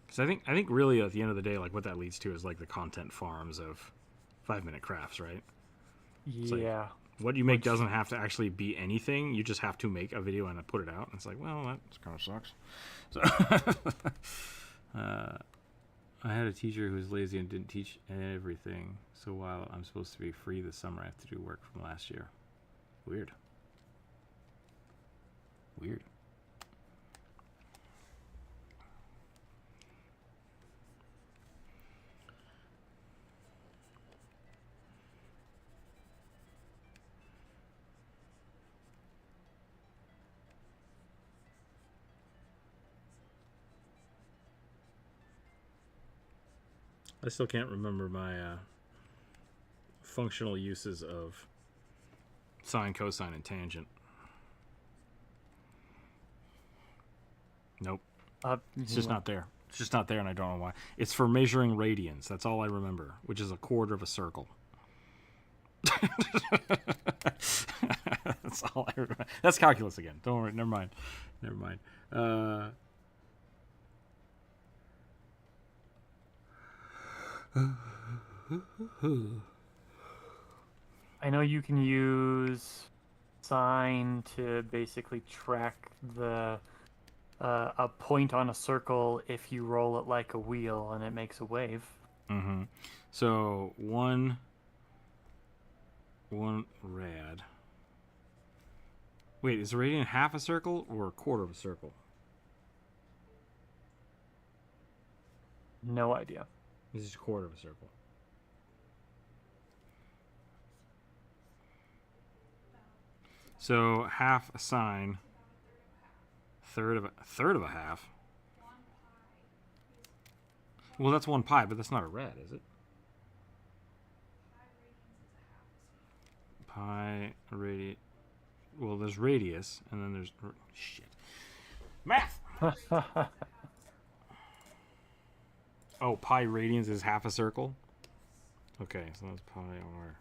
So I think really at the end of the day, like what that leads to is like the content farms of 5-minute crafts, right? Yeah. Like, what you make doesn't have to actually be anything. You just have to make a video and put it out. And it's like, well, that kind of sucks. So, I had a teacher who was lazy and didn't teach everything. So while I'm supposed to be free this summer, I have to do work from last year. Weird. Weird. I still can't remember my functional uses of sine, cosine, and tangent. Nope. It's just not there. It's just not there, and I don't know why. It's for measuring radians. That's all I remember, which is a quarter of a circle. That's all I remember. That's calculus again. Don't worry. Never mind. Never mind. I know you can use sine to basically track the a point on a circle if you roll it like a wheel and it makes a wave. Mm-hmm. So one rad. Wait, is a radian half a circle or a quarter of a circle? No idea. This is a quarter of a circle. So half a sine, third of a half. Well, that's 1 pi, but that's not a rad, is it? Pi radius. Well, there's radius, and then there's shit. Math. Oh, pi radians is half a circle? Okay, so that's pi r.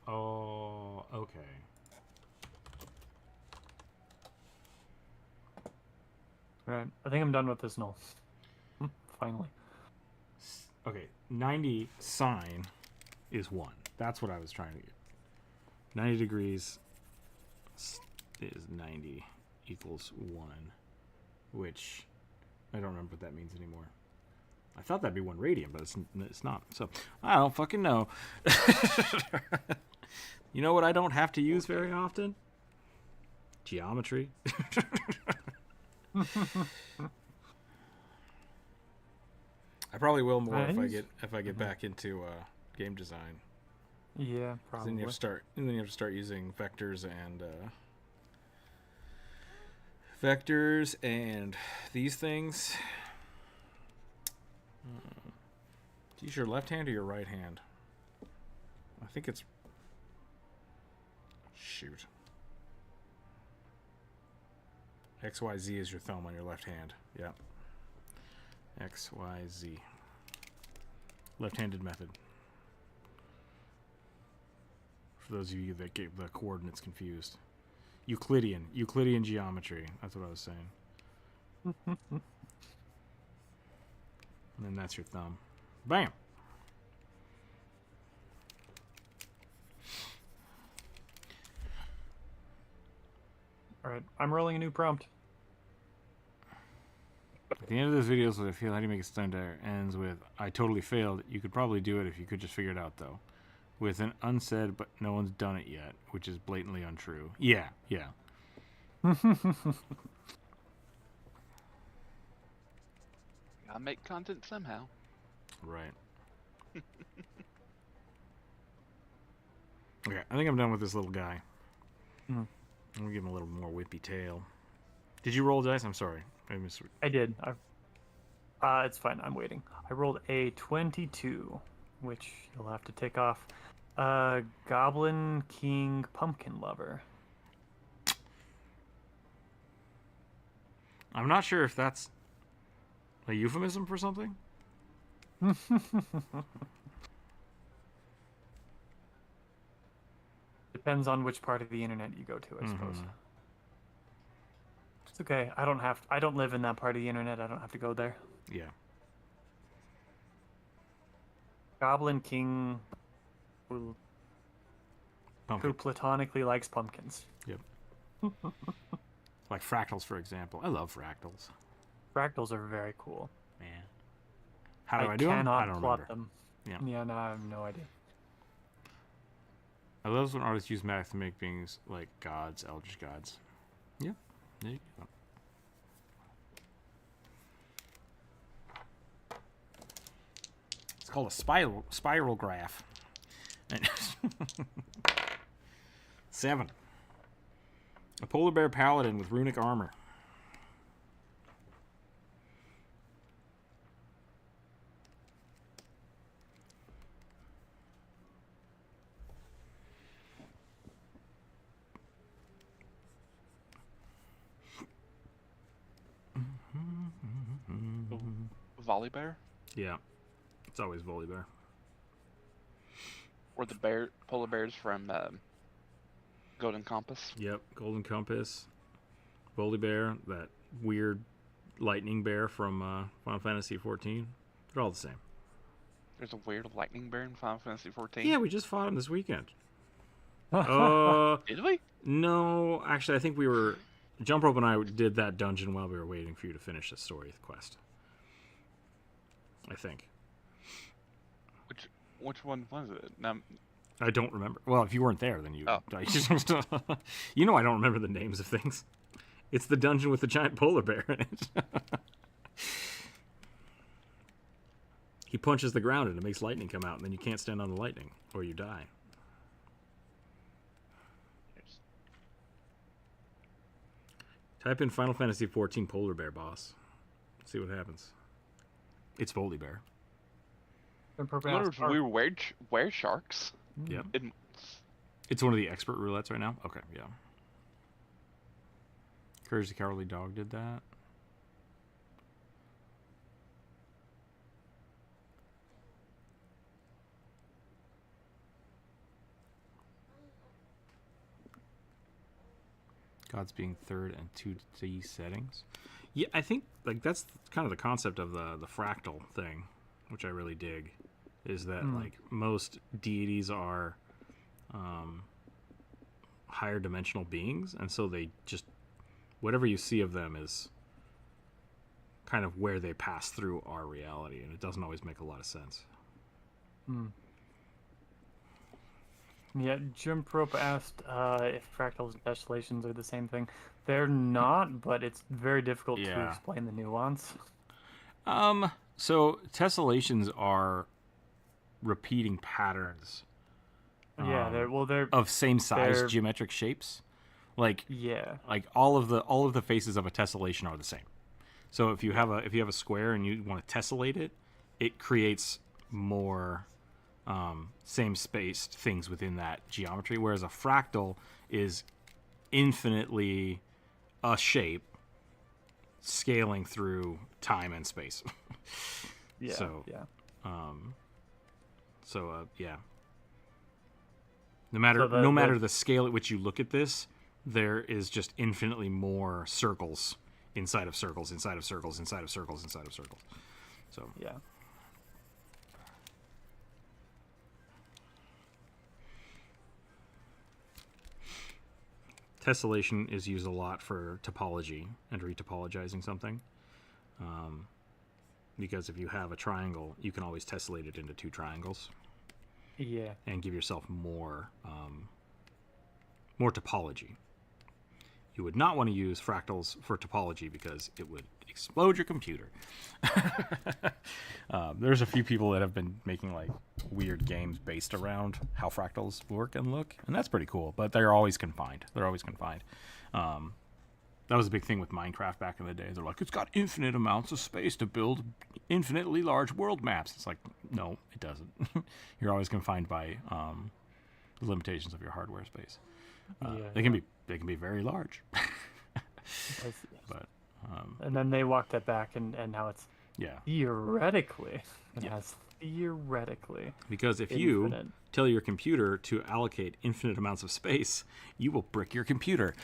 Oh, okay. Right. I think I'm done with this null. Finally. Okay, 90 sine is 1. That's what I was trying to get. 90 degrees is 90 equals 1, which I don't remember what that means anymore. I thought that'd be 1 radian, but it's not. So I don't fucking know. You know what I don't have to use very often? Geometry. I probably will more if I get back into game design. Yeah, probably. Then you have to start using vectors and these things. Do you use your left hand or your right hand? I think it's... Shoot. XYZ is your thumb on your left hand. Yep. XYZ. Left-handed method. For those of you that get the coordinates confused. Euclidean geometry. That's what I was saying. And then that's your thumb. Bam! Alright, I'm rolling a new prompt. At the end of this video, so I feel how do you make a stone dagger ends with I totally failed. You could probably do it if you could just figure it out, though. With an unsaid, but no one's done it yet, which is blatantly untrue. Yeah. Gotta make content somehow. Right. Okay, I think I'm done with this little guy. Mm. I'm gonna give him a little more whippy tail. Did you roll dice? I'm sorry. I did. It's fine. I'm waiting. I rolled a 22, which you'll have to take off. Goblin King Pumpkin Lover. I'm not sure if that's a euphemism for something. Depends on which part of the internet you go to, I suppose. It's okay. I don't live in that part of the internet. I don't have to go there. Yeah. Goblin King who platonically likes pumpkins. Yep. Like fractals, for example. I love fractals. Fractals are very cool. Man. How do I do them? I don't plot remember. them. Yeah, no, I have no idea. I love when artists use math to make beings like gods, eldritch gods. Yeah. There you go. It's called a spiral graph. 7. A polar bear paladin with runic armor. Volley bear? Yeah. It's always volley bear. Or the polar bears from Golden Compass? Yep. Golden Compass. Volley bear. That weird lightning bear from Final Fantasy XIV. They're all the same. There's a weird lightning bear in Final Fantasy XIV? Yeah, we just fought him this weekend. Did we? No, actually, I think we were... Jump Rope and I did that dungeon while we were waiting for you to finish the story quest. I think. Which one was it? I don't remember. Well, if you weren't there, then you... Oh. You know I don't remember the names of things. It's the dungeon with the giant polar bear in it. He punches the ground and it makes lightning come out, and then you can't stand on the lightning, or you die. Type in Final Fantasy XIV polar bear boss. See what happens. It's Volley Bear. We were sharks. Yep. It's one of the expert roulettes right now? Okay, yeah. Courage the Cowardly Dog did that. odds being third and 2D settings. Yeah, I think like that's kind of the concept of the fractal thing, which I really dig, is that like most deities are higher dimensional beings, and so they just whatever you see of them is kind of where they pass through our reality, and it doesn't always make a lot of sense. Yeah, Jump Rope asked if fractals and tessellations are the same thing. They're not, but it's very difficult to explain the nuance. So tessellations are repeating patterns. Yeah, they're of same size geometric shapes. Like all of the faces of a tessellation are the same. So if you have a square and you want to tessellate it, it creates more same spaced things within that geometry, whereas a fractal is infinitely a shape scaling through time and space. Yeah. So yeah. Yeah. No matter the scale at which you look at this, there is just infinitely more circles inside of circles, inside of circles, inside of circles, inside of circles. So yeah. Tessellation is used a lot for topology and retopologizing something. Because if you have a triangle, you can always tessellate it into two triangles. Yeah. And give yourself more topology. You would not want to use fractals for topology because it would explode your computer. There's a few people that have been making like weird games based around how fractals work and look, and that's pretty cool. But they're always confined. That was a big thing with Minecraft back in the day. They're like, it's got infinite amounts of space to build infinitely large world maps. It's like, no, it doesn't. You're always confined by the limitations of your hardware space. They can be very large. But and then they walked that back, and now it's theoretically. Theoretically. Because if you tell your computer to allocate infinite amounts of space, you will brick your computer.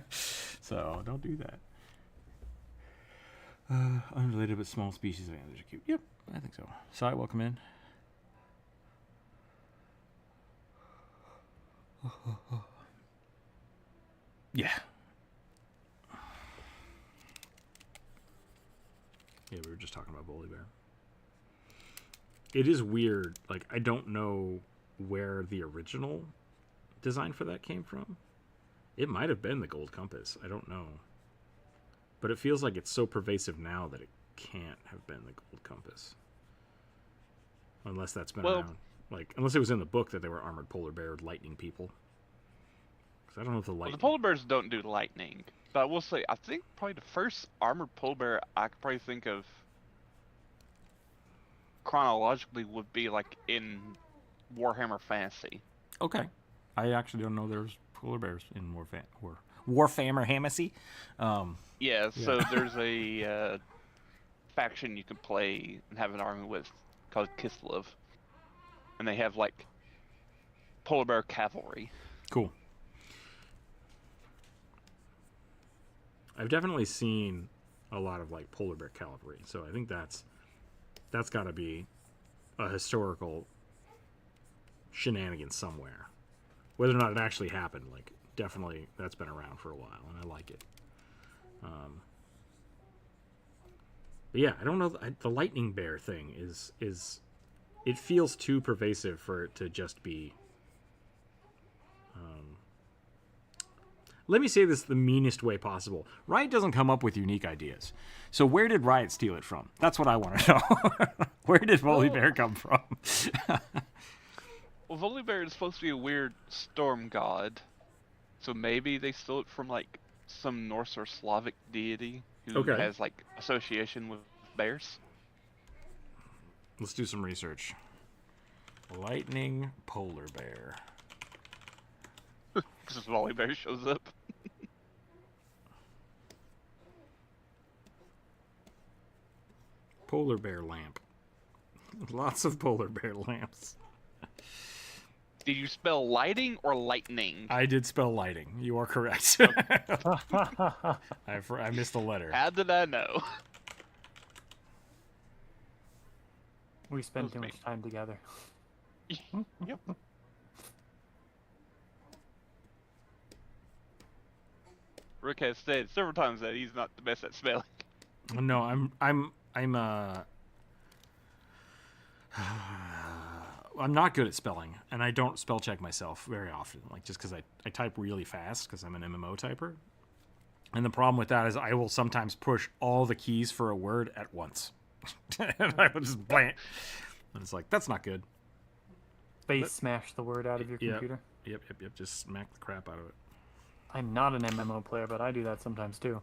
So don't do that. Unrelated but small species of animals are cute. Yep, I think so. Sai, welcome in. Yeah. Yeah, we were just talking about Bully Bear. It is weird. Like, I don't know where the original design for that came from. It might have been the gold compass. I don't know. But it feels like it's so pervasive now that it can't have been the gold compass. Unless that's been around. Like, unless it was in the book that they were armored polar bear lightning people. Because I don't know if the lightning... Well, the polar bears don't do lightning. But I will say, I think probably the first armored polar bear I could probably think of chronologically would be like in Warhammer Fantasy. Okay. I actually don't know there's polar bears in Warhammer Fantasy. Yeah, so there's a faction you can play and have an army with called Kislev. And they have like polar bear cavalry. Cool. I've definitely seen a lot of like polar bear cavalry, so I think that's got to be a historical shenanigan somewhere. Whether or not it actually happened, like definitely that's been around for a while, and I like it. But yeah, I don't know. The lightning bear thing is it feels too pervasive for it to just be. Let me say this the meanest way possible. Riot doesn't come up with unique ideas. So where did Riot steal it from? That's what I want to know. Where did Volibear come from? Well, Volibear is supposed to be a weird storm god. So maybe they stole it from like some Norse or Slavic deity who has like association with bears. Let's do some research. Lightning polar bear. Because Volibear shows up. Polar bear lamp. Lots of polar bear lamps. Did you spell lighting or lightning? I did spell lighting. You are correct. I missed a letter. How did I know? We spend That too was much time together. Yep. Rick has said several times that he's not the best at spelling. No, I'm not good at spelling, and I don't spell check myself very often. Like just because I type really fast because I'm an MMO typer, and the problem with that is I will sometimes push all the keys for a word at once, and I will just blank. And it's like that's not good. Space smash the word out of your Yep. computer. Yep. Just smack the crap out of it. I'm not an MMO player, but I do that sometimes too.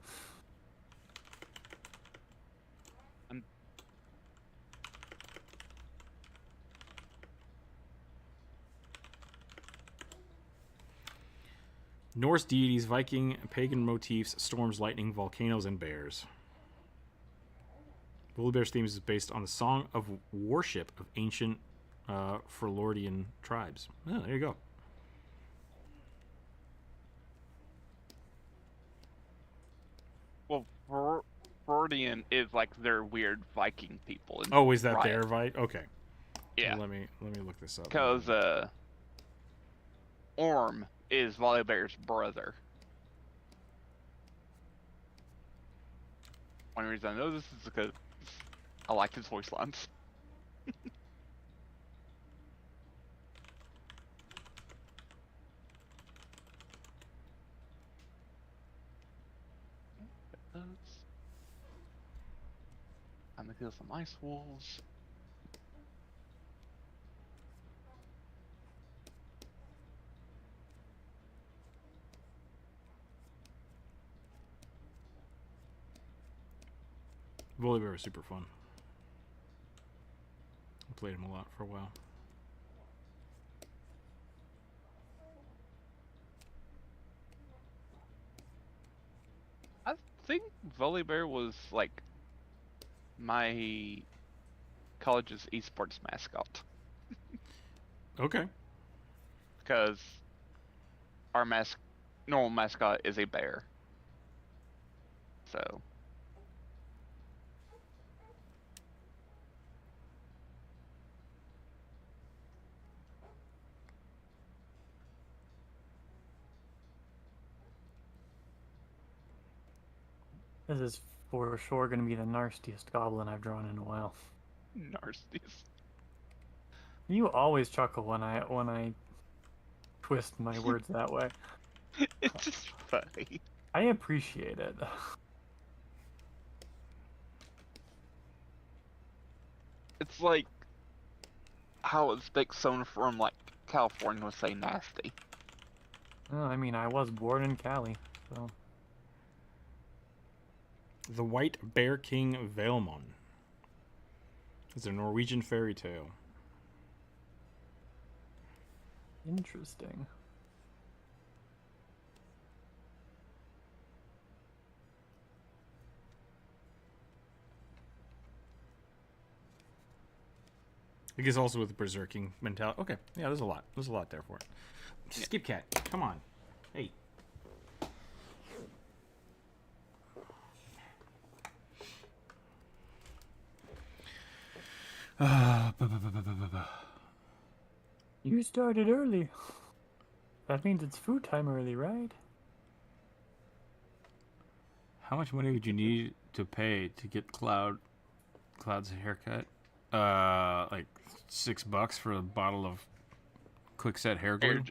Norse deities, Viking, pagan motifs, storms, lightning, volcanoes, and bears. Woolly Bear's themes is based on the song of worship of ancient Freudian tribes. Oh, there you go. Well, Freudian is like their weird Viking people. And Oh, is that Riot. their Vite? Okay. Yeah. Let me look this up. Because Orm is Volibear's brother. One reason I know this is because I like his voice lines. I'm gonna kill some ice wolves. Woolly Bear was super fun. I played him a lot for a while. I think Volibear was like my college's esports mascot. Okay. Because our normal mascot is a bear. So This is for sure going to be the narstiest goblin I've drawn in a while. nasties. You always chuckle when I twist my words that way. It's just funny. I appreciate it. It's like how it's big someone from like California would say nasty. Well, I mean, I was born in Cali, so The White Bear King Vaelmon. It's a Norwegian fairy tale. interesting. I guess also with the berserking mentality. Okay, yeah, there's a lot. There's a lot there for it. Skip cat, come on. Hey. You started early. That means it's food time early, right? How much money would you need to pay to get Cloud's haircut? Like $6 for a bottle of quick-set hair glue.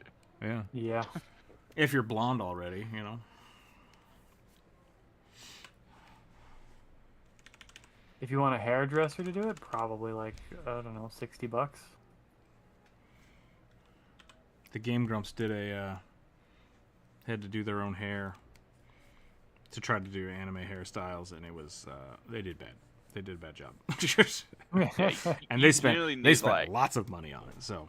Yeah. Yeah. If you're blonde already, you know. If you want a hairdresser to do it, probably like, I don't know, $60. The Game Grumps did had to do their own hair to try to do anime hairstyles, and it was they did bad. They did a bad job. And they spent like, lots of money on it. So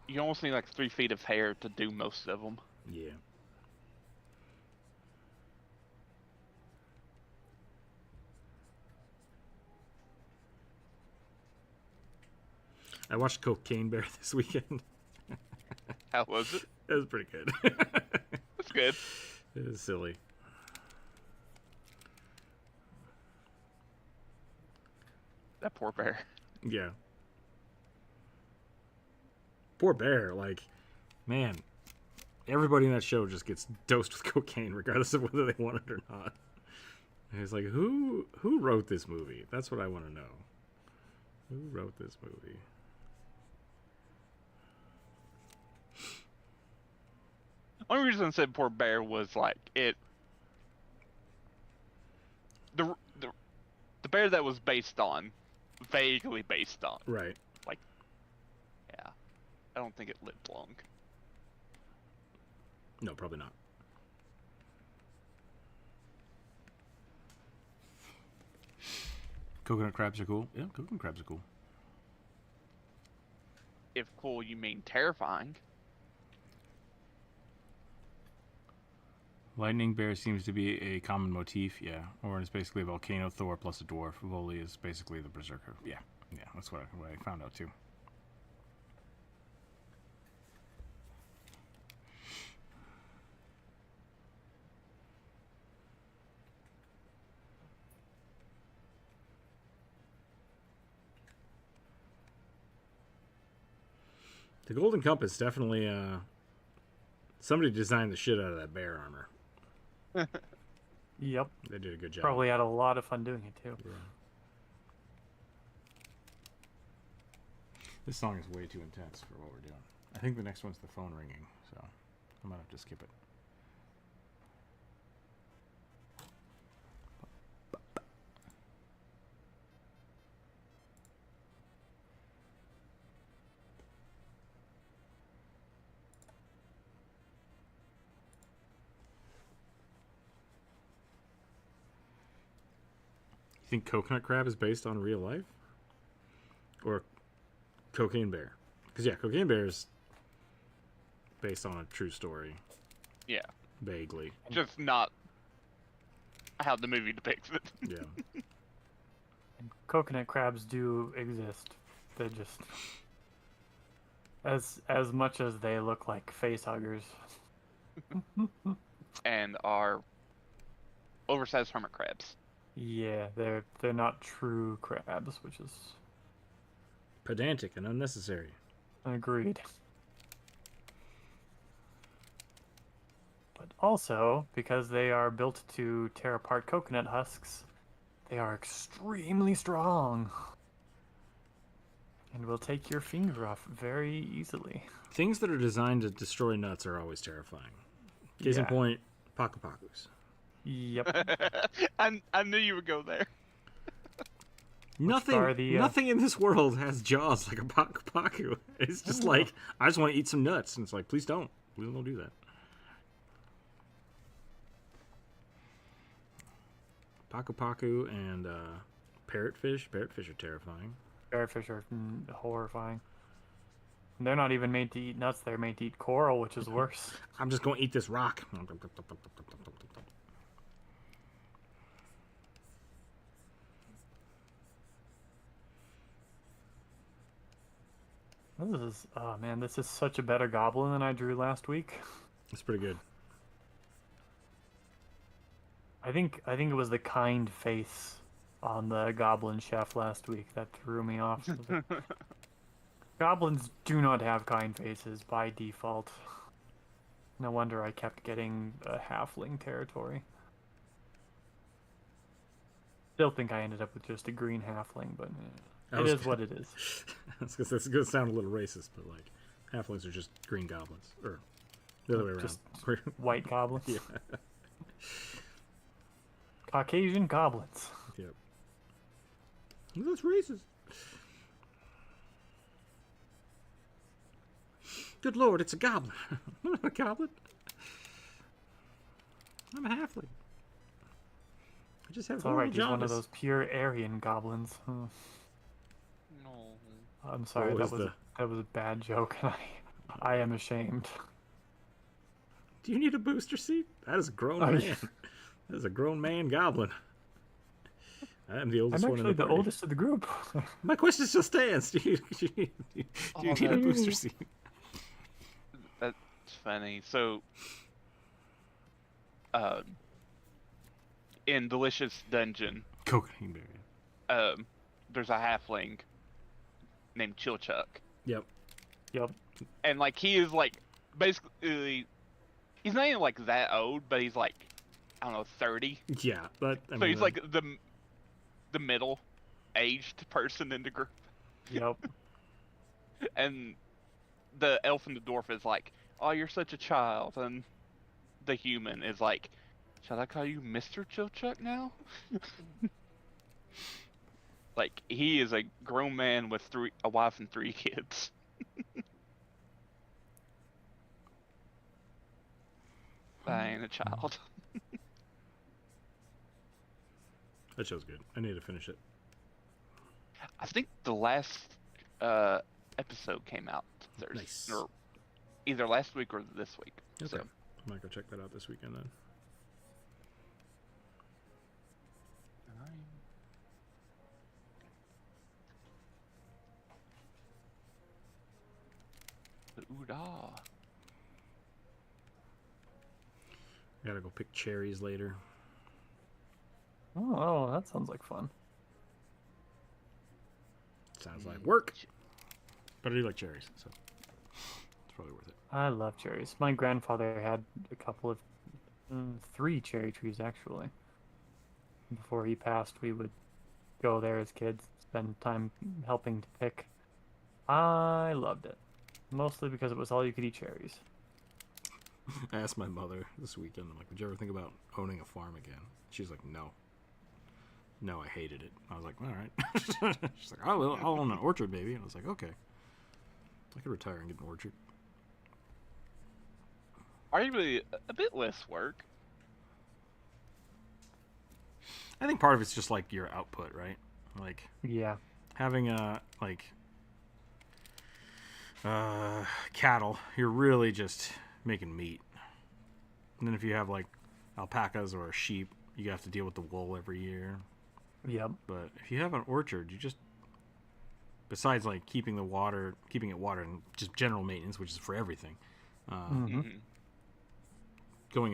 you almost need like 3 feet of hair to do most of them. yeah. I watched Cocaine Bear this weekend. How was it? It was pretty good. That's good. It was silly. That poor bear. Yeah. Poor bear. Like, man, everybody in that show just gets dosed with cocaine, regardless of whether they want it or not. And it's like, who wrote this movie? That's what I want to know. Who wrote this movie? Only reason I said poor bear was like it. The bear that was based on, vaguely based on. Right. Like, yeah, I don't think it lived long. No, probably not. Coconut crabs are cool. Yeah, coconut crabs are cool. If cool you mean terrifying. Lightning bear seems to be a common motif, yeah. Or it's basically a volcano, Thor plus a dwarf. Voli is basically the berserker. Yeah, that's what I found out too. The Golden Compass definitely, somebody designed the shit out of that bear armor. Yep. They did a good job. Probably had a lot of fun doing it too. Yeah. This song is way too intense for what we're doing. I think the next one's the phone ringing, so I might have to skip it. You think Coconut Crab is based on real life? Or Cocaine Bear? Because, yeah, Cocaine Bear is based on a true story. Yeah. Vaguely. Just not how the movie depicts it. Yeah. And coconut crabs do exist. They're just as much as they look like face huggers. And are oversized hermit crabs. Yeah, they're not true crabs, which is Pedantic and unnecessary. agreed. But also, because they are built to tear apart coconut husks, they are extremely strong. And will take your finger off very easily. Things that are designed to destroy nuts are always terrifying. Case in Yeah. point, Paku Pakus. Yep. I knew you would go there. Nothing in this world has jaws like a Paku Paku. It's just like, I just want to eat some nuts. And it's like, please don't. Please don't do that. Paku Paku and parrotfish. Parrotfish are terrifying. Parrotfish are horrifying. They're not even made to eat nuts, they're made to eat coral, which is worse. I'm just going to eat this rock. This is such a better goblin than I drew last week. It's pretty good. I think it was the kind face on the goblin chef last week that threw me off. Goblins do not have kind faces by default. No wonder I kept getting a halfling territory. Still think I ended up with just a green halfling, but it is what it is. That's going to sound a little racist, but like, halflings are just green goblins. Or the other way around. Just white goblins. Yeah. Caucasian goblins. Yep. That's racist. Good lord, it's a goblin. I'm not a goblin. I'm a halfling. I just have It's alright, horrible he's one of jaundice. those pure Aryan goblins. No. I'm sorry, What that was was a bad joke, and I am ashamed. Do you need a booster seat? That is a grown Oh, man. yeah. That is a grown man goblin. I'm the oldest I'm one in actually the the party. oldest of the group. My question still stands. Do you need a booster seat? That's funny. So, in Delicious Dungeon, Cocaine berry. There's a halfling named Chilchuck, Yep. Yep. and like he is like basically he's not even like that old, but he's like I don't know 30. Yeah, but I So mean, he's like the middle aged person in the group, Yep. and the elf and the dwarf is like, "Oh, you're such a child," and the human is like, "Shall I call you Mr. Chilchuck now?" Like he is a grown man with a wife and 3 kids. I ain't a child. that show's good. I need to finish it. I think the last episode came out Thursday, Nice. or either last week or this week. Okay. So I might go check that out this weekend then. Ooh-dah. Gotta go pick cherries later. Oh, that sounds like fun. Sounds like work. But I do like cherries, so it's probably worth it. I love cherries. My grandfather had a couple of 3 cherry trees actually. Before he passed, we would go there as kids, spend time helping to pick. I loved it, mostly because it was all you could eat cherries. I asked my mother this weekend, I'm like, would you ever think about owning a farm again? She's like, no. No, I hated it. I was like, all right. She's like, I'll own an orchard, baby. And I was like, okay. I could retire and get an orchard. Arguably a bit less work. I think part of it's just like your output, right? Like Yeah. having cattle, you're really just making meat. And then if you have like alpacas or sheep, you have to deal with the wool every year. Yep. But if you have an orchard, you just, besides like keeping it water and just general maintenance, which is for everything, going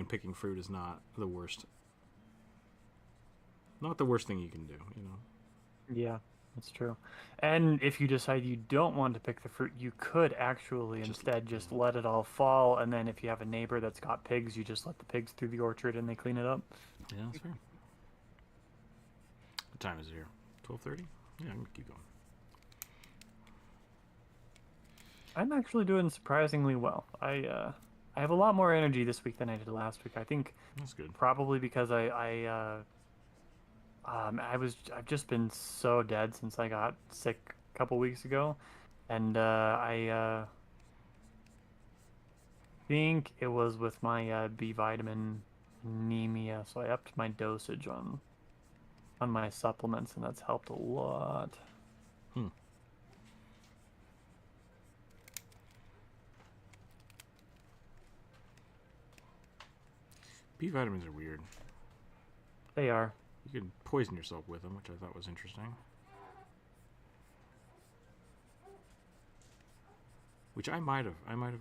and picking fruit is not the worst. Not the worst thing you can do, you know. Yeah, that's true. And if you decide you don't want to pick the fruit, you could actually instead just let it all fall, and then if you have a neighbor that's got pigs, you just let the pigs through the orchard and they clean it up. Yeah, that's fair. What time is it here? 12:30? Yeah, I'm gonna keep going. I'm actually doing surprisingly well. I have a lot more energy this week than I did last week. I think That's good. probably because I've just been so dead since I got sick a couple weeks ago, and I think it was with my B vitamin anemia, so I upped my dosage on my supplements, and that's helped a lot. B vitamins are weird. They are. You can poison yourself with them, which I thought was interesting. Which I might have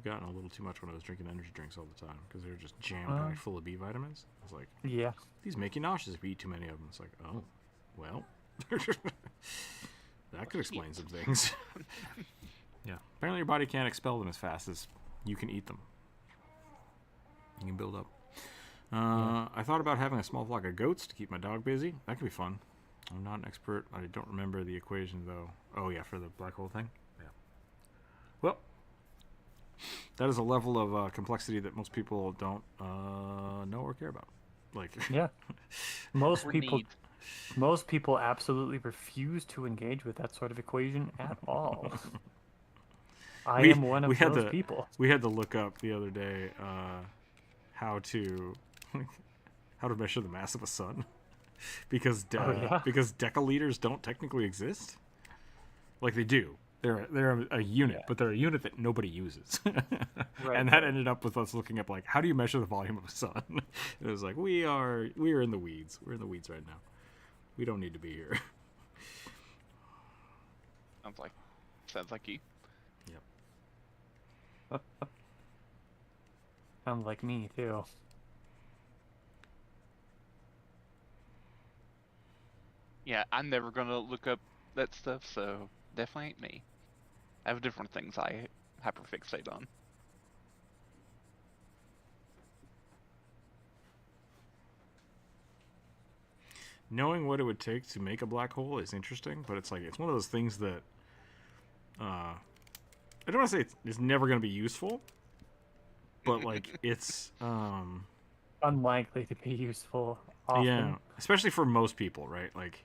gotten a little too much when I was drinking energy drinks all the time, because they were just jam-packed full of B vitamins. I was like, Yeah. these make you nauseous if you eat too many of them. It's like, oh, well, that could explain some things. Yeah, apparently your body can't expel them as fast as you can eat them. You can build up. I thought about having a small flock of goats to keep my dog busy. That could be fun. I'm not an expert. I don't remember the equation, though. Oh, yeah, for the black hole thing? Yeah. Well, that is a level of complexity that most people don't know or care about. Like, Yeah. Most Or people need. Most people absolutely refuse to engage with that sort of equation at all. I am one of those people. We had to look up the other day how to measure the mass of a sun because because decaliters don't technically exist. Like they do. They're a unit, but they're a unit that nobody uses. And that ended up with us looking up like, how do you measure the volume of a sun? It was like we are in the weeds. We're in the weeds right now. We don't need to be here. Sounds like you. Yep. Sounds like me too. Yeah, I'm never gonna look up that stuff, so definitely ain't me. I have different things I hyperfixate on. Knowing what it would take to make a black hole is interesting, but it's like it's one of those things that I don't want to say it's never going to be useful, but like it's Unlikely to be useful often. yeah, especially for most people, right? Like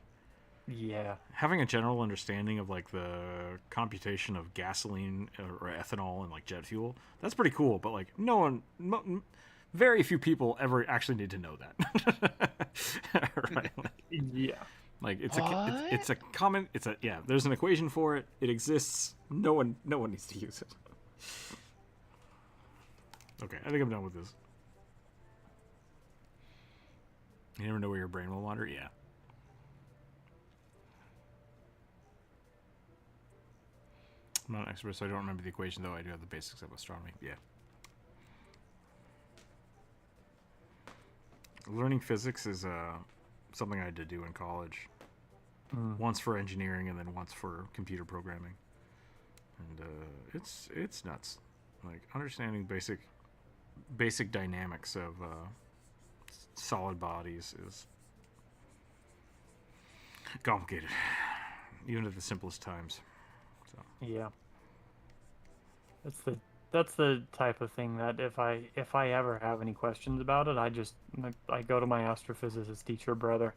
Yeah. having a general understanding of like the computation of gasoline or ethanol and like jet fuel, that's pretty cool, but like very few people ever actually need to know that. Right? Yeah. Like it's What? it's a common yeah, there's an equation for it. It exists. No one needs to use it. Okay, I think I'm done with this. You never know where your brain will wander? Yeah. I'm not an expert, so I don't remember the equation, though I do have the basics of astronomy. Yeah. Learning physics is something I had to do in college. Once for engineering and then once for computer programming. And it's nuts. Like understanding basic dynamics of solid bodies is complicated, even at the simplest times. So Yeah. That's the type of thing that if I ever have any questions about it, I go to my astrophysicist teacher brother.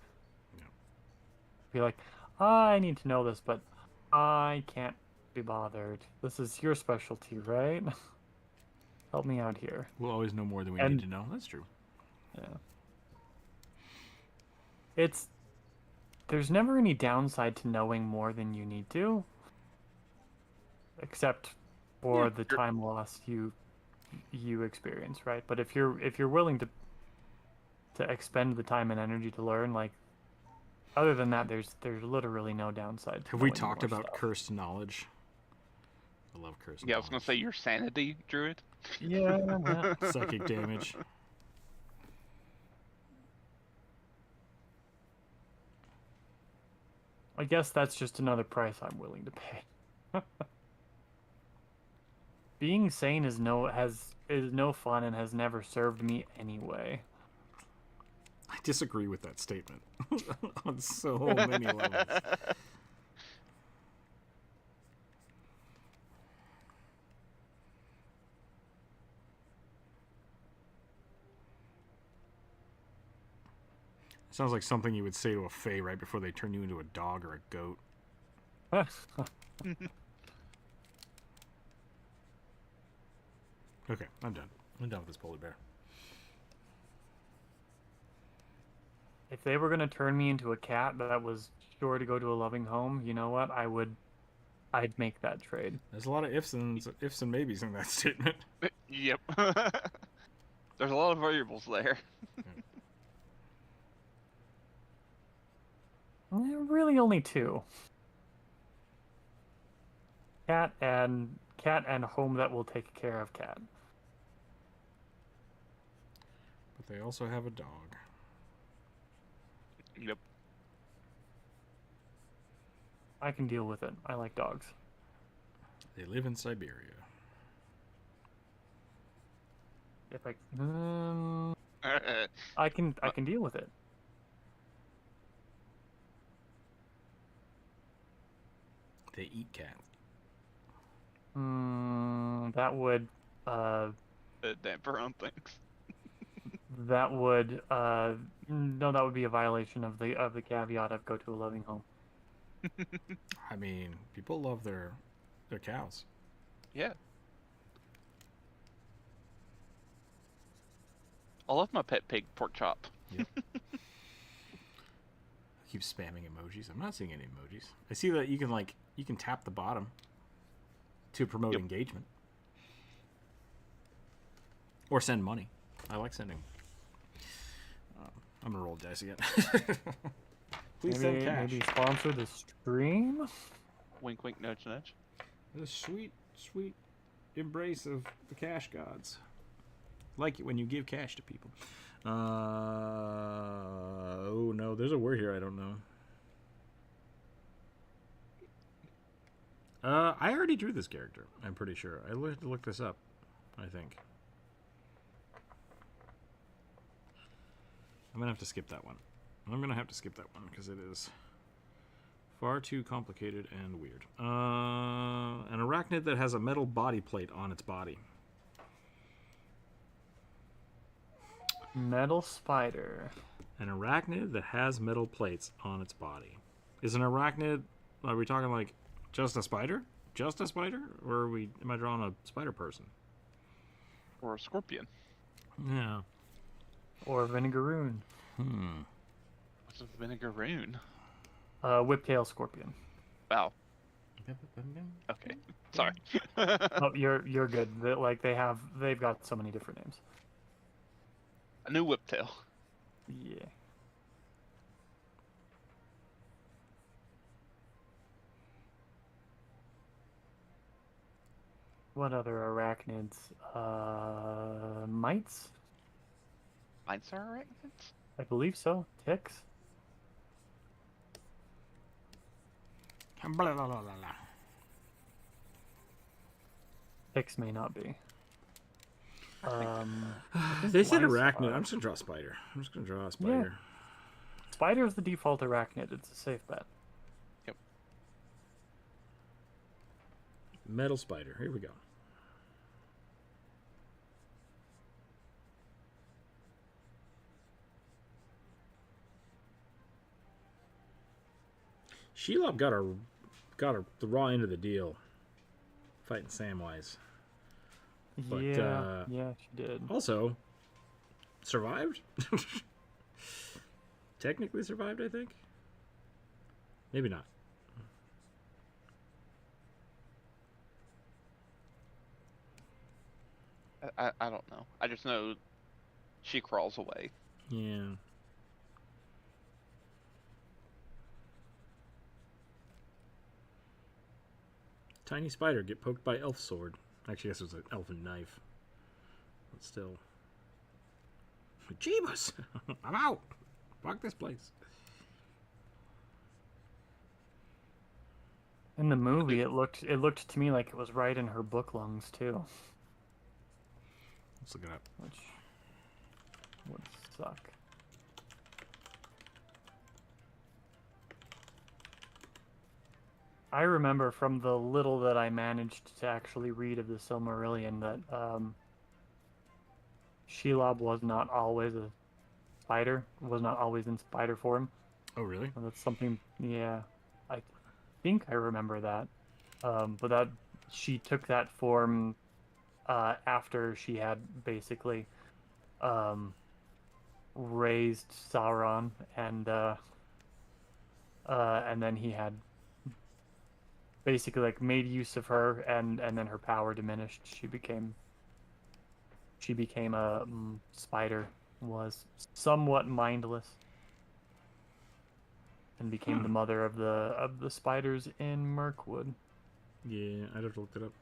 yeah. Be like, I need to know this, but I can't be bothered. This is your specialty, right? Help me out here. We'll always know more than we And- need to know. That's true. Yeah. There's never any downside to knowing more than you need to, except for Yeah, the time loss you experience, right? But if you're willing to expend the time and energy to learn, like, other than that, there's literally no downside to Have we knowing talked more about stuff. cursed knowledge? I love cursed Yeah, I was gonna knowledge. say your sanity, druid. Yeah, yeah. Psychic damage. I guess that's just another price I'm willing to pay. Being sane is no fun and has never served me anyway. I disagree with that statement on so many levels. Sounds like something you would say to a fae right before they turn you into a dog or a goat. Okay, I'm done. I'm done with this polar bear. If they were gonna turn me into a cat that was sure to go to a loving home, you know what? I'd make that trade. There's a lot of ifs and maybes in that statement. Yep. There's a lot of variables there. Really, only two. Cat and home that will take care of cat. But they also have a dog. Yep. I can deal with it. I like dogs. They live in Siberia. If I can deal with it. They eat cats. That would Damper on things. no, that would be a violation of the caveat of go to a loving home. I mean, people love their cows. Yeah. I love my pet pig, pork chop. Yep. I keep spamming emojis. I'm not seeing any emojis. I see that you can tap the bottom to promote engagement. Or send money. I like sending. I'm gonna roll dice again. Please send cash. Maybe sponsor the stream. Wink, wink, nudge, nudge. The sweet, sweet embrace of the cash gods. Like it when you give cash to people. Oh no, there's a word here I don't know. I already drew this character. I'm pretty sure. I looked this up. I think. I'm gonna have to skip that one. I'm gonna have to skip that one because it is far too complicated and weird. An arachnid that has a metal body plate on its body. Metal spider. An arachnid that has metal plates on its body. Is an arachnid? Are we talking like just a spider? Just a spider, or am I drawing a spider person? Or a scorpion. Yeah. Or vinegaroon. What's a vinegaroon? Whiptail scorpion. Wow. Okay. Sorry. Oh, you're good. They've got so many different names. A new whiptail. Yeah. What other arachnids? Mites? Mites are arachnids? I believe so. Ticks? Blah, blah, blah, blah. Ticks may not be. They said Mice arachnid. are- I'm just gonna draw a spider. I'm just gonna draw a spider. Spider is the default arachnid. It's a safe bet. Yep. Metal spider. Here we go. Shelob got the raw end of the deal, fighting Samwise. But, yeah, she did. Also, survived. Technically survived, I think. Maybe not. I don't know. I just know she crawls away. Yeah. Tiny spider get poked by elf sword. Actually, I guess it was an elfin knife. But still. Jeebus! I'm out! Fuck this place. In the movie, it looked to me like it was right in her book lungs too, Let's look it up. which would suck. I remember from the little that I managed to actually read of the Silmarillion that Shelob was not always a spider, was not always in spider form. Oh, really? And that's something, yeah, I think I remember that. But that she took that form after she had basically raised Sauron, and then he had basically like made use of her, and then her power diminished. She became a spider, was somewhat mindless, and became the mother of the spiders in Mirkwood. Yeah, I'd have to look it up.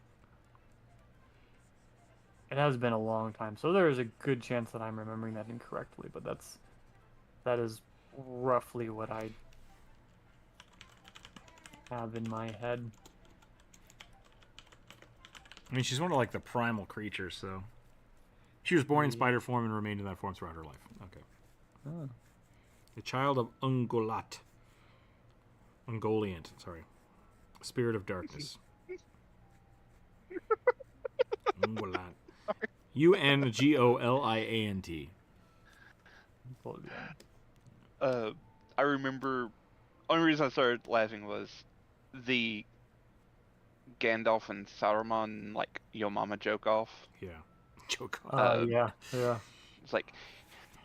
It has been a long time, so there is a good chance that I'm remembering that incorrectly, but that is roughly what I have in my head. I mean, she's one of like the primal creatures, so she was born in spider form and remained in that form throughout her life. Okay. Oh. The child of Ungoliant, sorry. Spirit of darkness. Ungoliant. Ungoliant. I remember. Only reason I started laughing was the Gandalf and Saruman like "Yo Mama" joke off. Yeah. Joke on. Yeah. It's like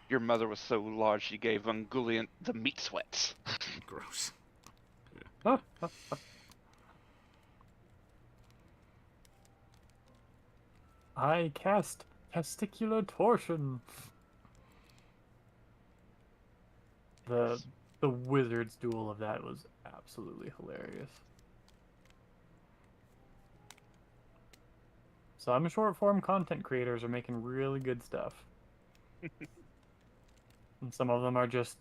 your mother was so large she gave Ungoliant the meat sweats. Gross. I cast testicular torsion. The The Wizards duel of that was absolutely hilarious. Some short form content creators are making really good stuff. And some of them are just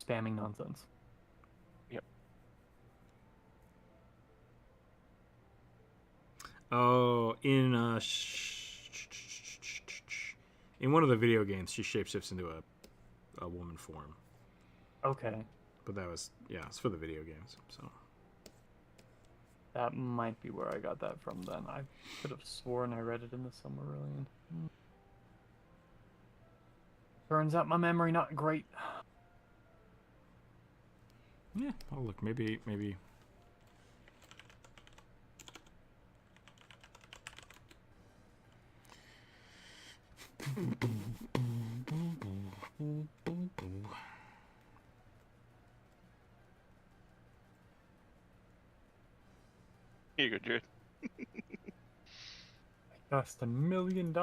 spamming nonsense. Yep. Oh, in one of the video games, she shapeshifts into a woman form. Okay. But that was, yeah, it's for the video games, so. That might be where I got that from then. I could have sworn I read it in the Silmarillion. Turns out my memory not great. Yeah, oh look, maybe. Here you go, Jared. Cost $1 million.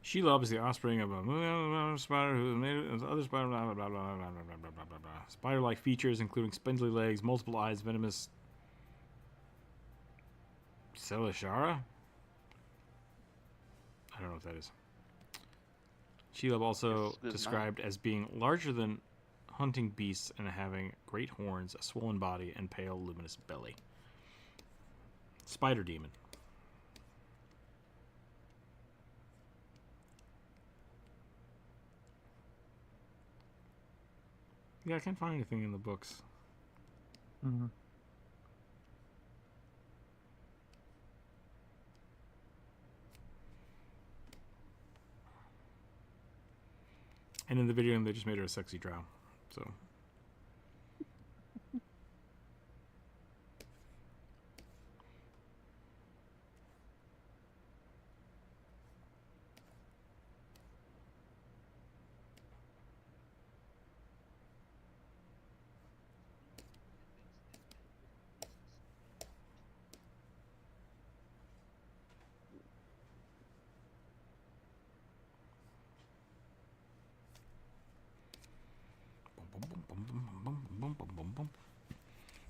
Shelob is the offspring of a spider who made other spider. Blah blah blah blah blah blah blah blah blah blah. Spider-like features including spindly legs, multiple eyes, venomous. Celishara? I don't know what that is. Shelob also described as being larger than hunting beasts and having great horns, a swollen body, and pale, luminous belly. Spider demon. Yeah, I can't find anything in the books. Mm-hmm. And in the video, they just made her a sexy drow. So.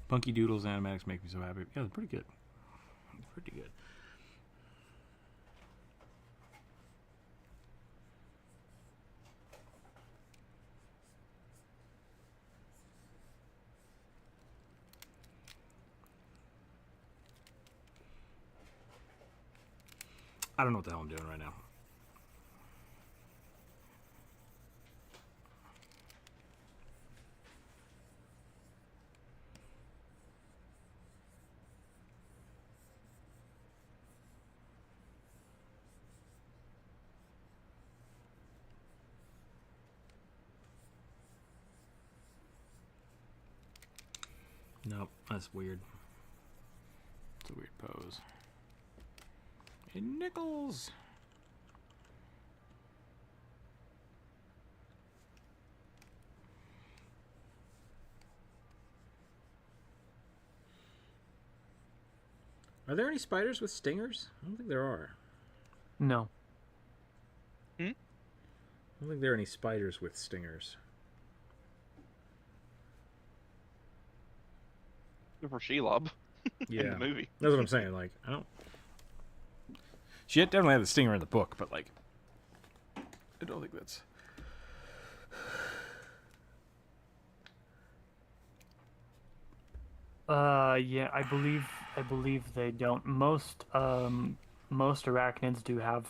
Punky Doodles animatics make me so happy. Yeah, they're pretty good. Pretty good. I don't know what the hell I'm doing right now. Nope, that's weird. It's a weird pose. Hey, Nichols! Are there any spiders with stingers? I don't think there are. No. Hmm? I don't think there are any spiders with stingers. For Shelob. Yeah. In the movie. That's what I'm saying. Like, I don't. She definitely had the stinger in the book, but like, I don't think that's. Yeah, I believe they don't. Most arachnids do have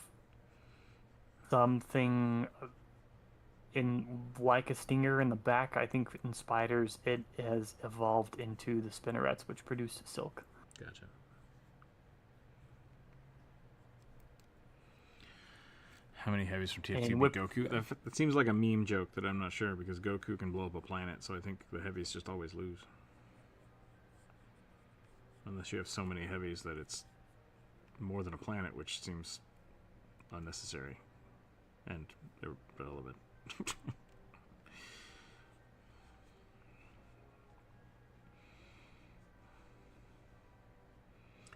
something in like a stinger in the back. I think in spiders it has evolved into the spinnerets, which produce silk. Gotcha. How many heavies from TFT beat Goku? That seems like a meme joke that I'm not sure because Goku can blow up a planet, so I think the heavies just always lose. Unless you have so many heavies that it's more than a planet, which seems unnecessary and irrelevant.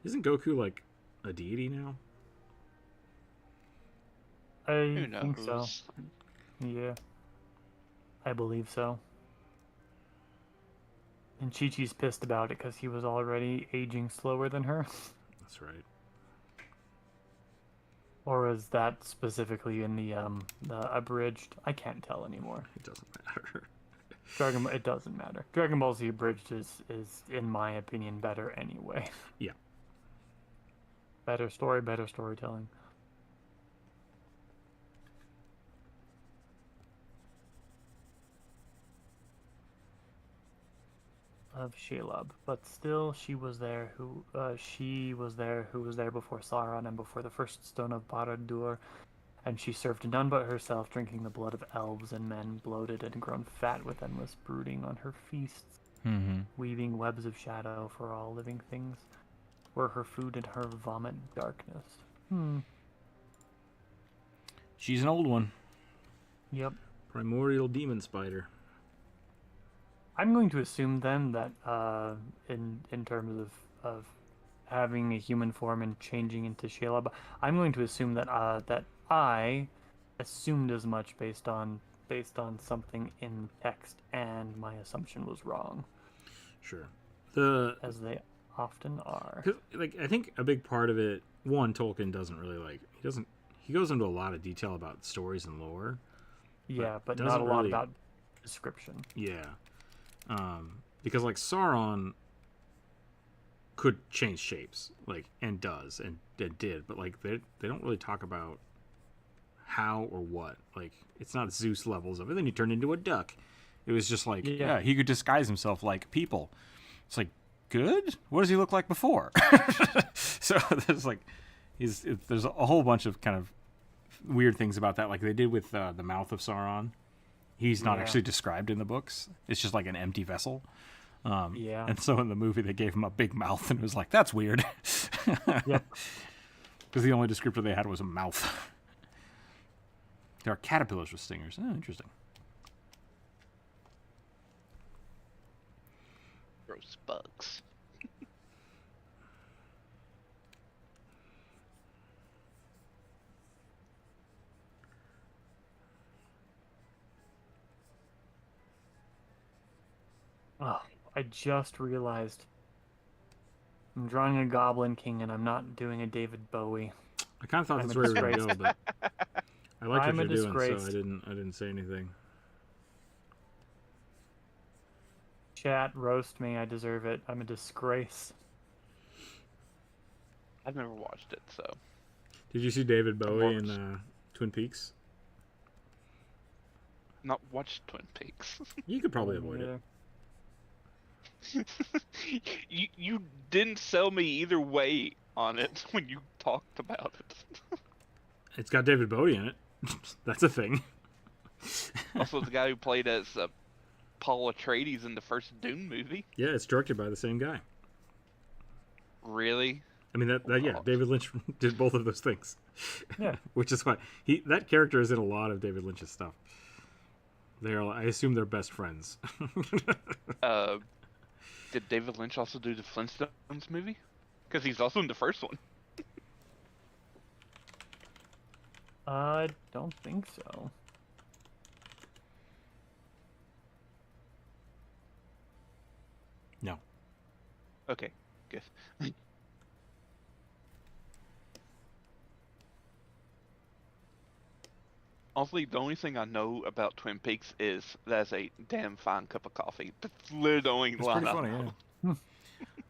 Isn't Goku like a deity now? Who I think so. knows? Yeah, I believe so. And Chi-Chi's pissed about it because he was already aging slower than her. That's right. Or was that specifically in the abridged? I can't tell anymore. It doesn't matter. It doesn't matter. Dragon Ball Z abridged is in my opinion better anyway. Yeah. Better story, better storytelling. Of Shelob, but still she was there who was there before Sauron and before the first stone of Barad-dûr, and she served none but herself, drinking the blood of elves and men, bloated and grown fat with endless brooding on her feasts, weaving webs of shadow for all living things, were her food and her vomit darkness. She's an old one. Yep. Primordial demon spider. I'm going to assume then that in terms of having a human form and changing into Shelob, I'm going to assume that that I assumed as much based on something in text, and my assumption was wrong. Sure. As they often are. Like, I think a big part of it, one, Tolkien doesn't really he goes into a lot of detail about stories and lore. Yeah, but not a lot about description. Yeah. Because like Sauron could change shapes, like, and does and did, but like they don't really talk about how or what. Like, it's not Zeus levels of it. Then he turned into a duck. It was just like, yeah, he could disguise himself like people. It's like, good. What does he look like before? So there's like, there's a whole bunch of kind of weird things about that, like they did with the mouth of Sauron. He's not actually described in the books. It's just like an empty vessel. And so in the movie, they gave him a big mouth, and it was like, that's weird. Yep. Because the only descriptor they had was a mouth. There are caterpillars with stingers. Oh, interesting. Gross bugs. Oh, I just realized I'm drawing a Goblin King and I'm not doing a David Bowie. I kind of thought that's where we were going to go, but I like what you're doing, so I didn't say anything. Chat, roast me. I deserve it. I'm a disgrace. I've never watched it, so. Did you see David Bowie in Twin Peaks? Not watched Twin Peaks. You could probably avoid it. You didn't sell me either way on it when you talked about it. It's got David Bowie in it. That's a thing. Also, the guy who played as Paul Atreides in the first Dune movie. Yeah, it's directed by the same guy. Really? I mean, David Lynch did both of those things. Yeah. Which is why that character is in a lot of David Lynch's stuff. I assume they're best friends. Did David Lynch also do the Flintstones movie? Because he's also in the first one. I don't think so. No. Okay, good. Honestly, the only thing I know about Twin Peaks is that's a damn fine cup of coffee. That's literally the only line I know.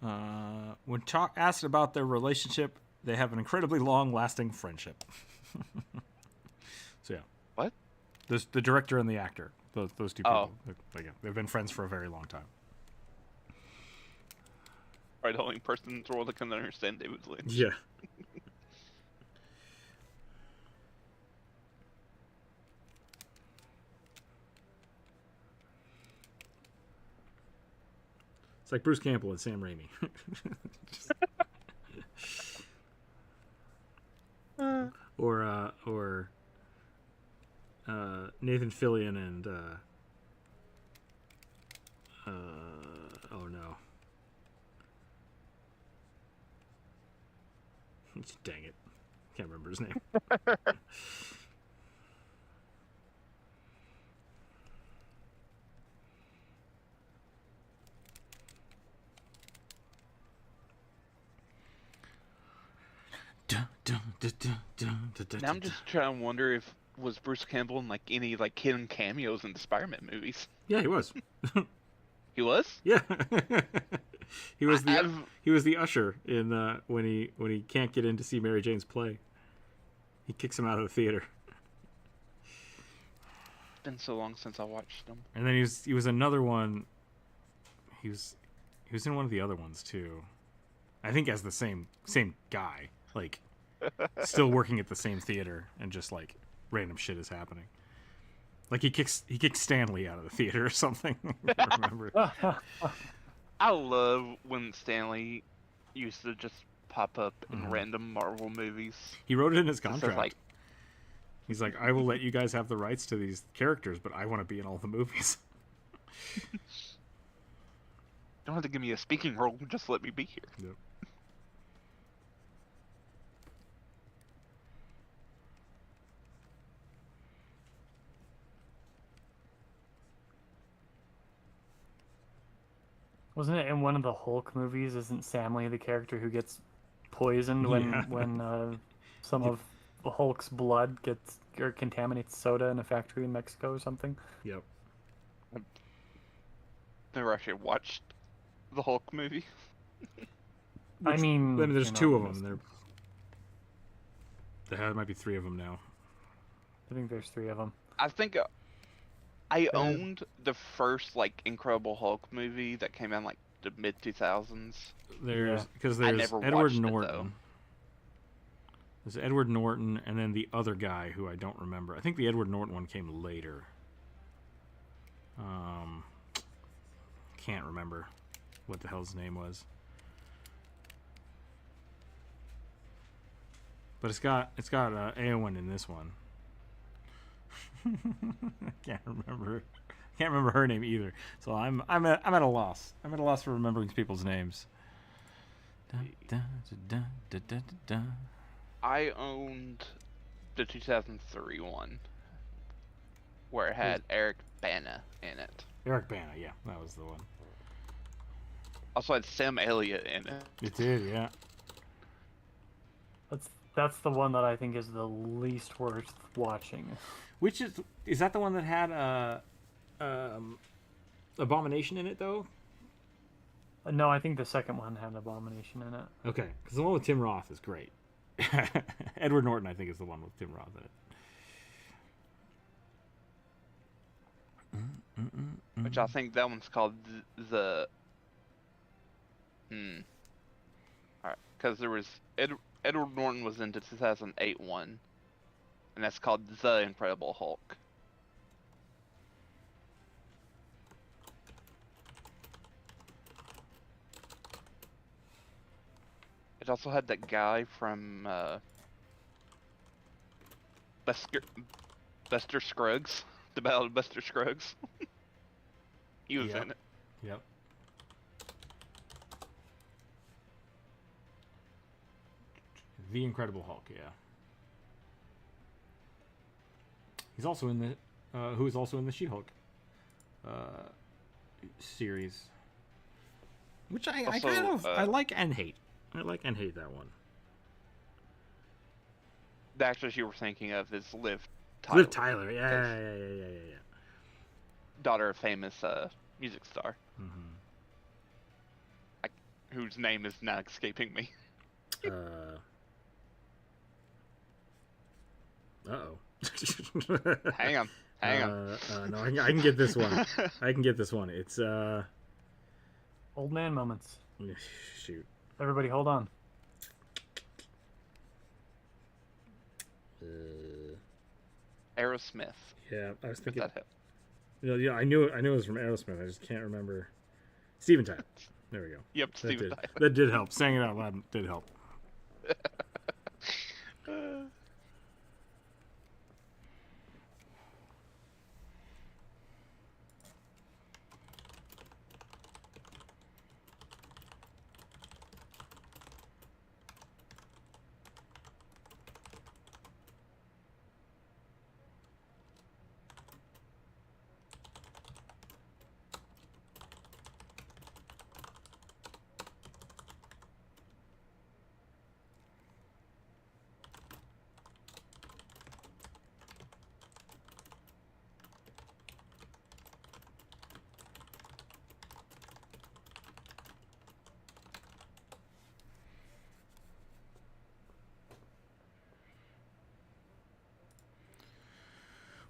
Yeah. When asked about their relationship, they have an incredibly long-lasting friendship. So yeah. What? The director and the actor, those two people, they've been friends for a very long time. Right, the only person in the world that can understand David Lynch. Yeah. It's like Bruce Campbell and Sam Raimi. Or Nathan Fillion and oh no, Dang it. Can't remember his name. Now I'm just trying to wonder if was Bruce Campbell in like any like hidden cameos in the Spider-Man movies. Yeah, he was. He was? Yeah. he was the I've- he was the usher in when he can't get in to see Mary Jane's play. He kicks him out of the theater. It's been so long since I watched them. And then he was another one. He was in one of the other ones too. I think as the same guy, like still working at the same theater, and just like random shit is happening. Like he kicks Stanley out of the theater or something. I remember. I love when Stanley used to just pop up in random Marvel movies. He wrote it in his Just as, contract. like, He's like, I will let you guys have the rights to these characters, but I want to be in all the movies. don't have to give me a speaking role, just let me be here. Yep. Wasn't it in one of the Hulk movies? Isn't Samley the character who gets poisoned when some of Hulk's blood gets or contaminates soda in a factory in Mexico or something? Yep. Never actually watched the Hulk movie. I mean, there's two of them. There might be three of them now. I think there's three of them. I think I owned the first like Incredible Hulk movie that came out in like the mid 2000s. There's I never Edward watched it, Norton. though. There's Edward Norton, and then the other guy who I don't remember. I think the Edward Norton one came later. Can't remember what the hell his name was. But it's got Eowyn in this one. I can't remember her name either. So I'm at a loss. I'm at a loss for remembering people's names. I owned the 2003 one where it had Eric Bana in it. Eric Bana, yeah, that was the one. Also had Sam Elliott in it. It did, yeah. That's the one that I think is the least worth watching. Which is that the one that had Abomination in it though? No, I think the second one had Abomination in it. Okay, because the one with Tim Roth is great. Edward Norton, I think, is the one with Tim Roth in it. Which I think that one's called the. Alright, because there was Edward Norton was in the 2008 one, and that's called The Incredible Hulk. It also had that guy from Buster Scruggs, the Battle of Buster Scruggs. He was in it. Yep. The Incredible Hulk, yeah. He's also in the, who is also in the She-Hulk series, which I kind of I like and hate. I like and hate that one. The actress you were thinking of is Liv Tyler. Liv Tyler, yeah. Daughter of famous music star. Mm-hmm. Whose name is not escaping me. Uh-oh. Hang on. No, I can get this one. It's Old man moments. shoot. Everybody, hold on. Aerosmith. Yeah, I was If thinking. that helps. Yeah, I knew it was from Aerosmith. I just can't remember. Steven Tyler. There we go. Yep, Steven Tyler. That did help. Saying it out loud did help.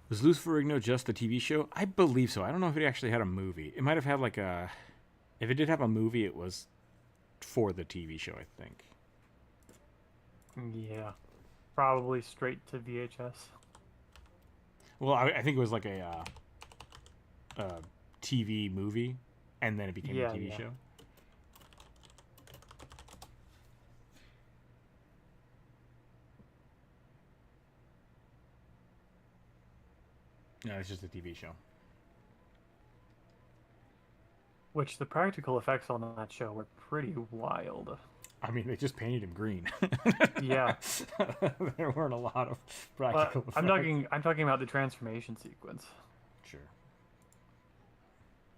Was Lou Ferrigno just the TV show? I believe so. I don't know if it actually had a movie. It might have had like a... If it did have a movie, it was for the TV show, I think. Yeah. Probably straight to VHS. Well, I think it was like a TV movie, and then it became a TV show. No, it's just a TV show. Which the practical effects on that show were pretty wild. I mean, they just painted him green. Yeah. There weren't a lot of practical effects. I'm talking about the transformation sequence. Sure.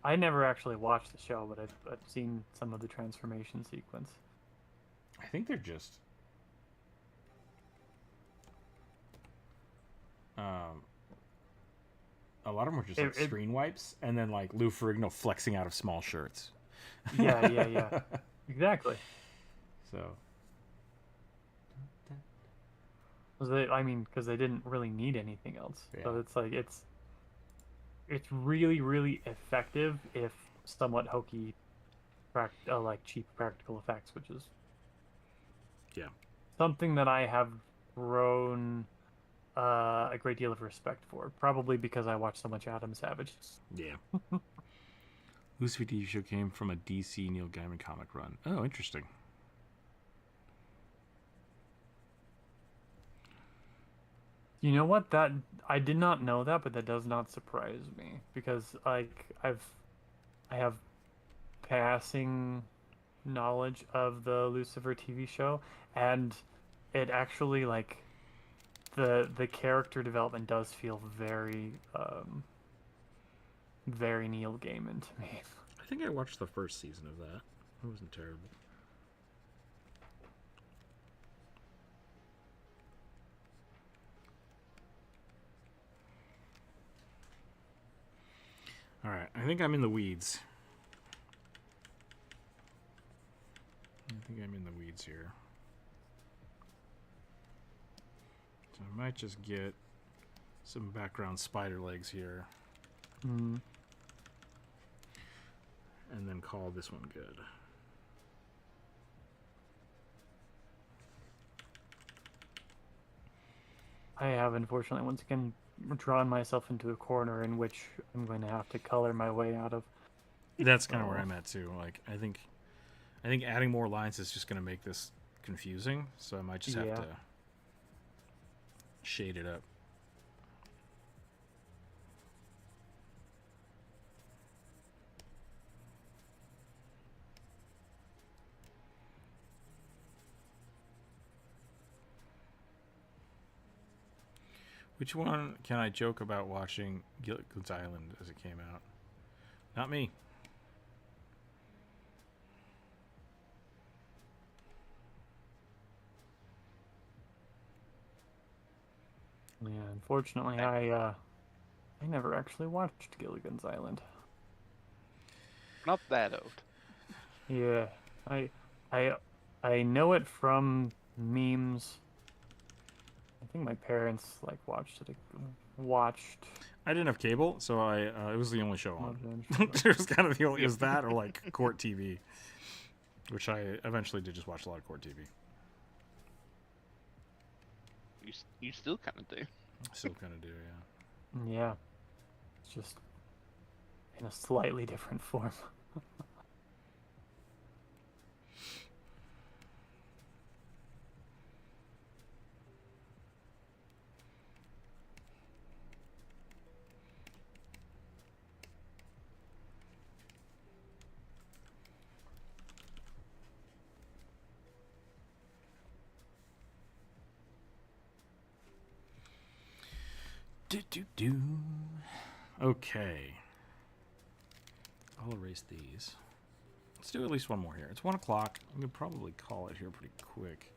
I never actually watched the show, but I've seen some of the transformation sequence. I think they're just a lot of them were just like screen wipes, and then like Lou Ferrigno flexing out of small shirts. Yeah. Exactly. So. Because they didn't really need anything else. Yeah. So it's like it's really, really effective if somewhat hokey, like cheap practical effects, which is something that I have grown a great deal of respect for. Probably because I watch so much Adam Savage. Yeah. Lucifer TV show came from a DC Neil Gaiman comic run. Oh, interesting. You know what? That I did not know that, but that does not surprise me because like I have passing knowledge of the Lucifer TV show, and it actually like the character development does feel very very Neil Gaiman to me. I think I watched the first season of that. It wasn't terrible. All right, I think I'm in the weeds. Here. So I might just get some background spider legs here. Mm. And then call this one good. I have, unfortunately, once again, drawn myself into a corner in which I'm going to have to color my way out of. That's kind of where I'm at too. Like, I think adding more lines is just going to make this confusing, so I might just have to shade it up. Which one can I joke about watching Gilligan's Island as it came out? Not me. Yeah, unfortunately, I never actually watched Gilligan's Island. Not that old. Yeah, I know it from memes. I think my parents like watched it. I didn't have cable, so it was the only show on. It was kind of the only. It was that or like Court TV, which I eventually did just watch a lot of Court TV. You still kind of do. Still kind of do, yeah. Yeah, it's just in a slightly different form. Okay. I'll erase these. Let's do at least one more here. It's 1 o'clock. I'm going to probably call it here pretty quick.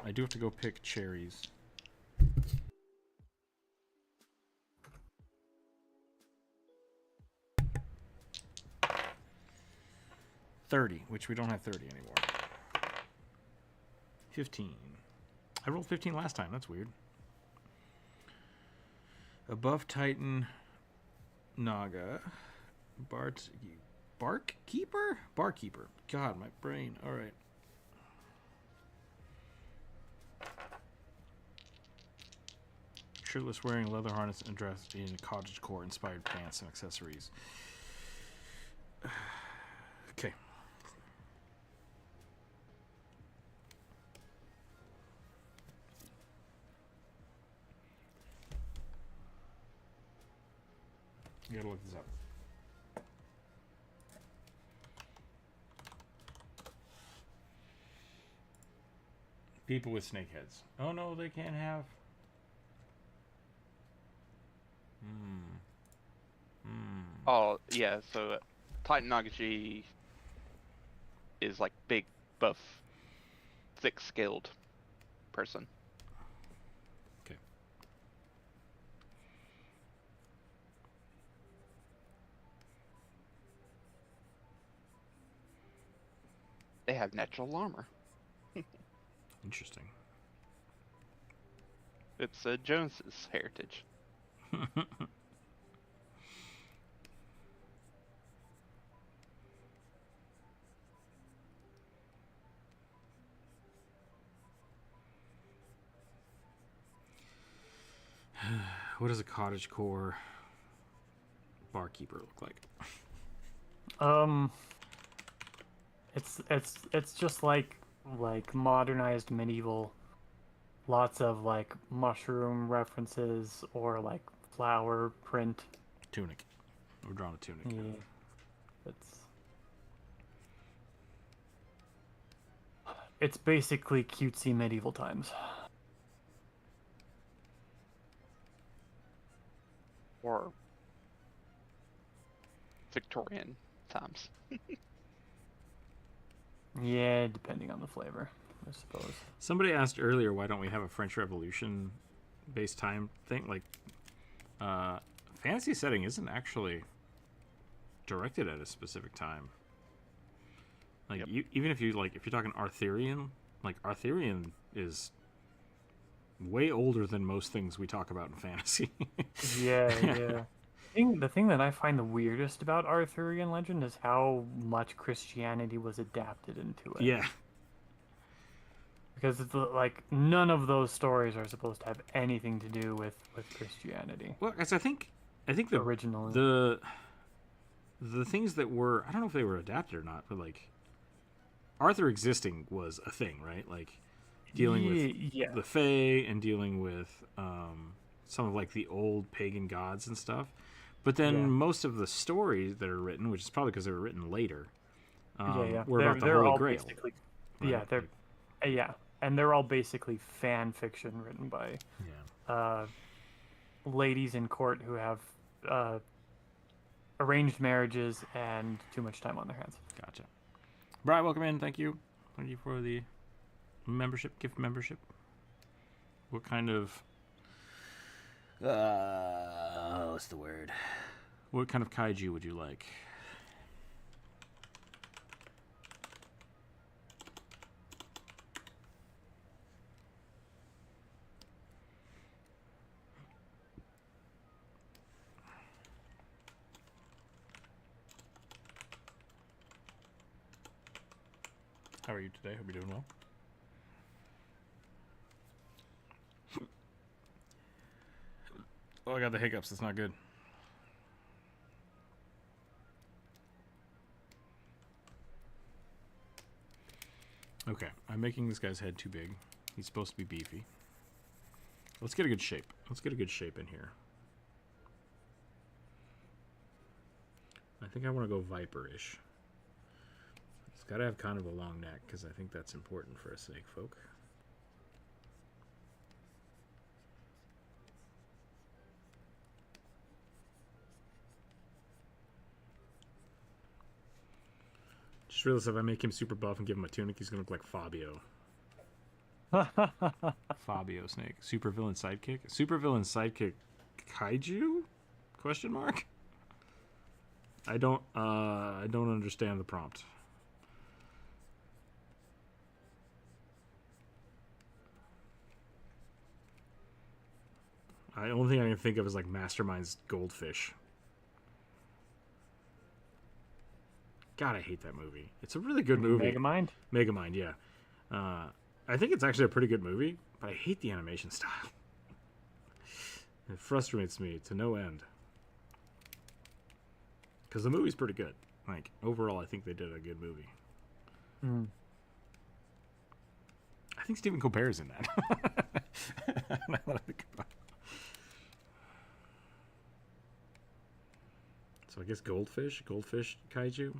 I do have to go pick cherries. $30, which we don't have 30 anymore. 15. I rolled 15 last time. That's weird. Above Titan, Naga, Barkeeper? Barkeeper. God, my brain. All right. Shirtless, wearing leather harness and dressed in cottagecore inspired pants and accessories. Okay. You gotta look this up. People with snake heads. Oh no, they can't have. Oh yeah, so Titan Nagaji is like big, buff, thick-skilled person. Okay. They have natural armor. Interesting. It's Jones's heritage. What does a cottagecore barkeeper look like? It's just like modernized medieval, lots of like mushroom references or like flower print. Tunic. We're drawing a tunic. Yeah, it's basically cutesy medieval times. Or Victorian times. Yeah, depending on the flavor, I suppose. Somebody asked earlier, why don't we have a French Revolution based time thing? Like, fantasy setting isn't actually directed at a specific time. Like, Yep. Even if you're talking Arthurian, like Arthurian is way older than most things we talk about in fantasy. Yeah. The thing that I find the weirdest about Arthurian legend is how much Christianity was adapted into it. Yeah. Because it's like none of those stories are supposed to have anything to do with Christianity. Well, guys, I think the Originally. the things that were, I don't know if they were adapted or not, but like Arthur existing was a thing, right? Like dealing with the Fae and dealing with some of like the old pagan gods and stuff. But then most of the stories that are written, which is probably because they were written later, were about the Holy Grail. Right? And they're all basically fan fiction written by ladies in court who have arranged marriages and too much time on their hands. Gotcha. Brian, welcome in. Thank you. Thank you for the gift membership. What kind of what's the word? What kind of kaiju would you like? How are you today? Hope you're doing well. Oh, I got the hiccups. That's not good. Okay, I'm making this guy's head too big. He's supposed to be beefy. Let's get a good shape. Let's get a good shape in here. I think I want to go viper-ish. It's got to have kind of a long neck because I think that's important for a snake folk. Just realized if I make him super buff and give him a tunic, he's going to look like Fabio. Fabio snake. Super villain sidekick? Super villain sidekick kaiju? Question mark? I don't understand the prompt. The only thing I can think of is like Mastermind's Goldfish. God, I hate that movie. It's a really good movie. Megamind? Megamind, yeah. I think it's actually a pretty good movie, but I hate the animation style. It frustrates me to no end. Because the movie's pretty good. Like, overall, I think they did a good movie. Mm. I think Stephen Colbert's in that. Now that I think about it. So I guess goldfish kaiju.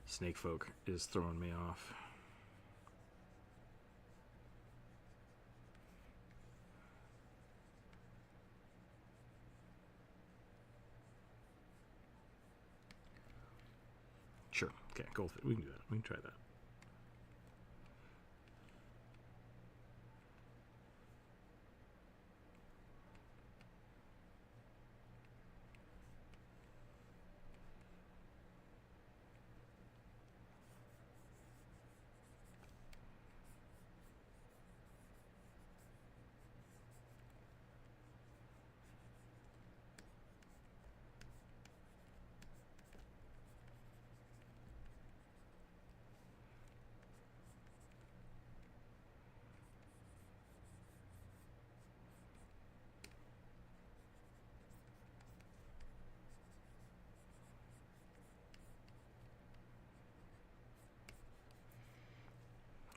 Snake folk is throwing me off. Sure. Okay, goldfish. We can do that. We can try that.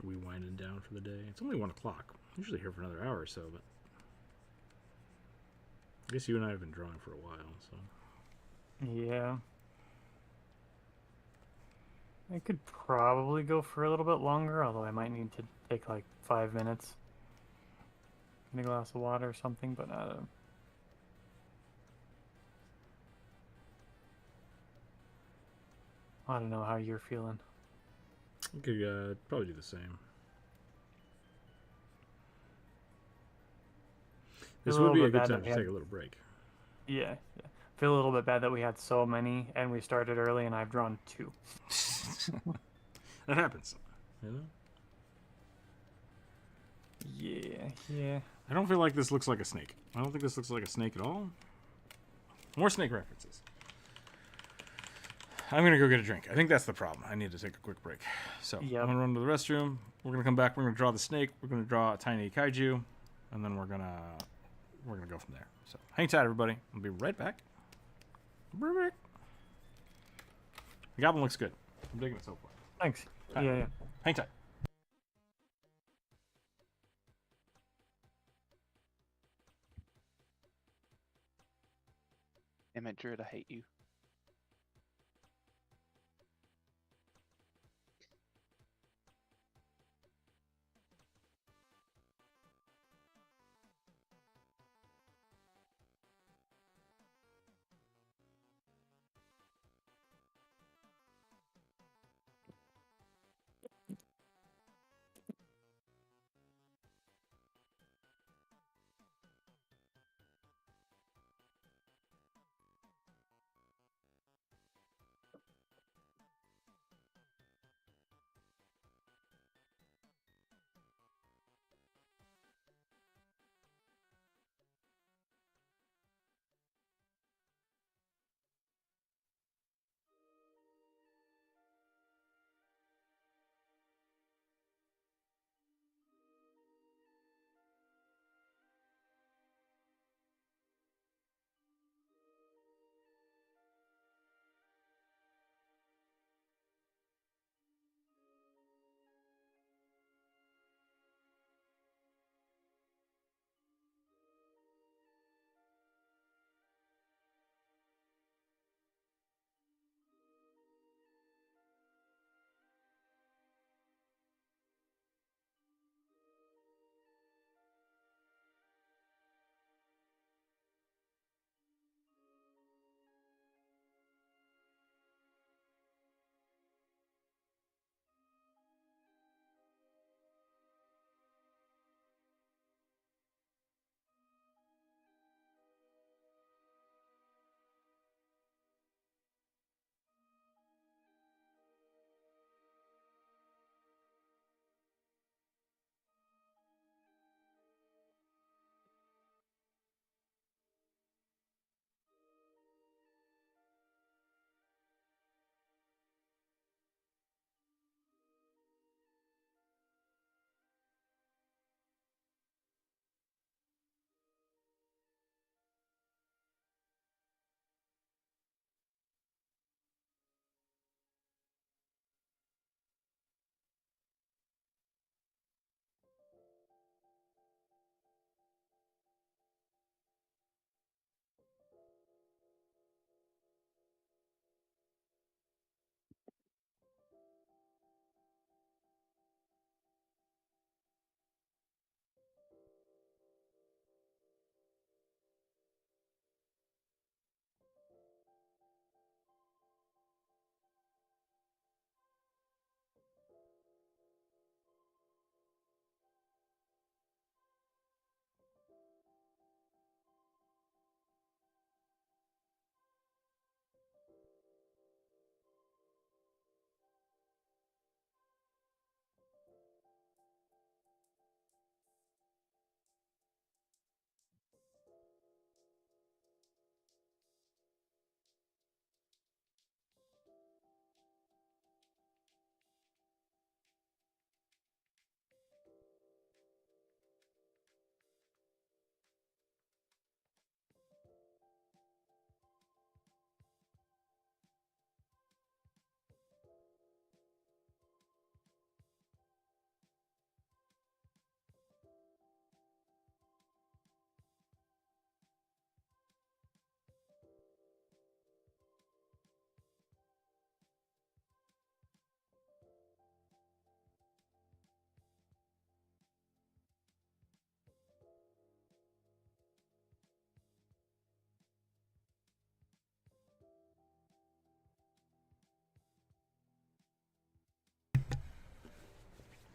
Are we winding down for the day? It's only 1 o'clock. I'm usually here for another hour or so, but I guess you and I have been drawing for a while, so. Yeah. I could probably go for a little bit longer, although I might need to take like 5 minutes. Get a glass of water or something, but I don't know how you're feeling. We could probably do the same. This would be a good time to take a little break. Yeah. Feel a little bit bad that we had so many and we started early and I've drawn 2. That happens, you know? Yeah. I don't feel like this looks like a snake. I don't think this looks like a snake at all. More snake references. I'm going to go get a drink. I think that's the problem. I need to take a quick break. So I'm going to run to the restroom. We're going to come back. We're going to draw the snake. We're going to draw a tiny kaiju. And then we're going to go from there. So hang tight, everybody. I'll be right back. The goblin looks good. I'm digging it so far. Thanks. Right. Yeah. Hang tight. Damn it, Druid, I hate you.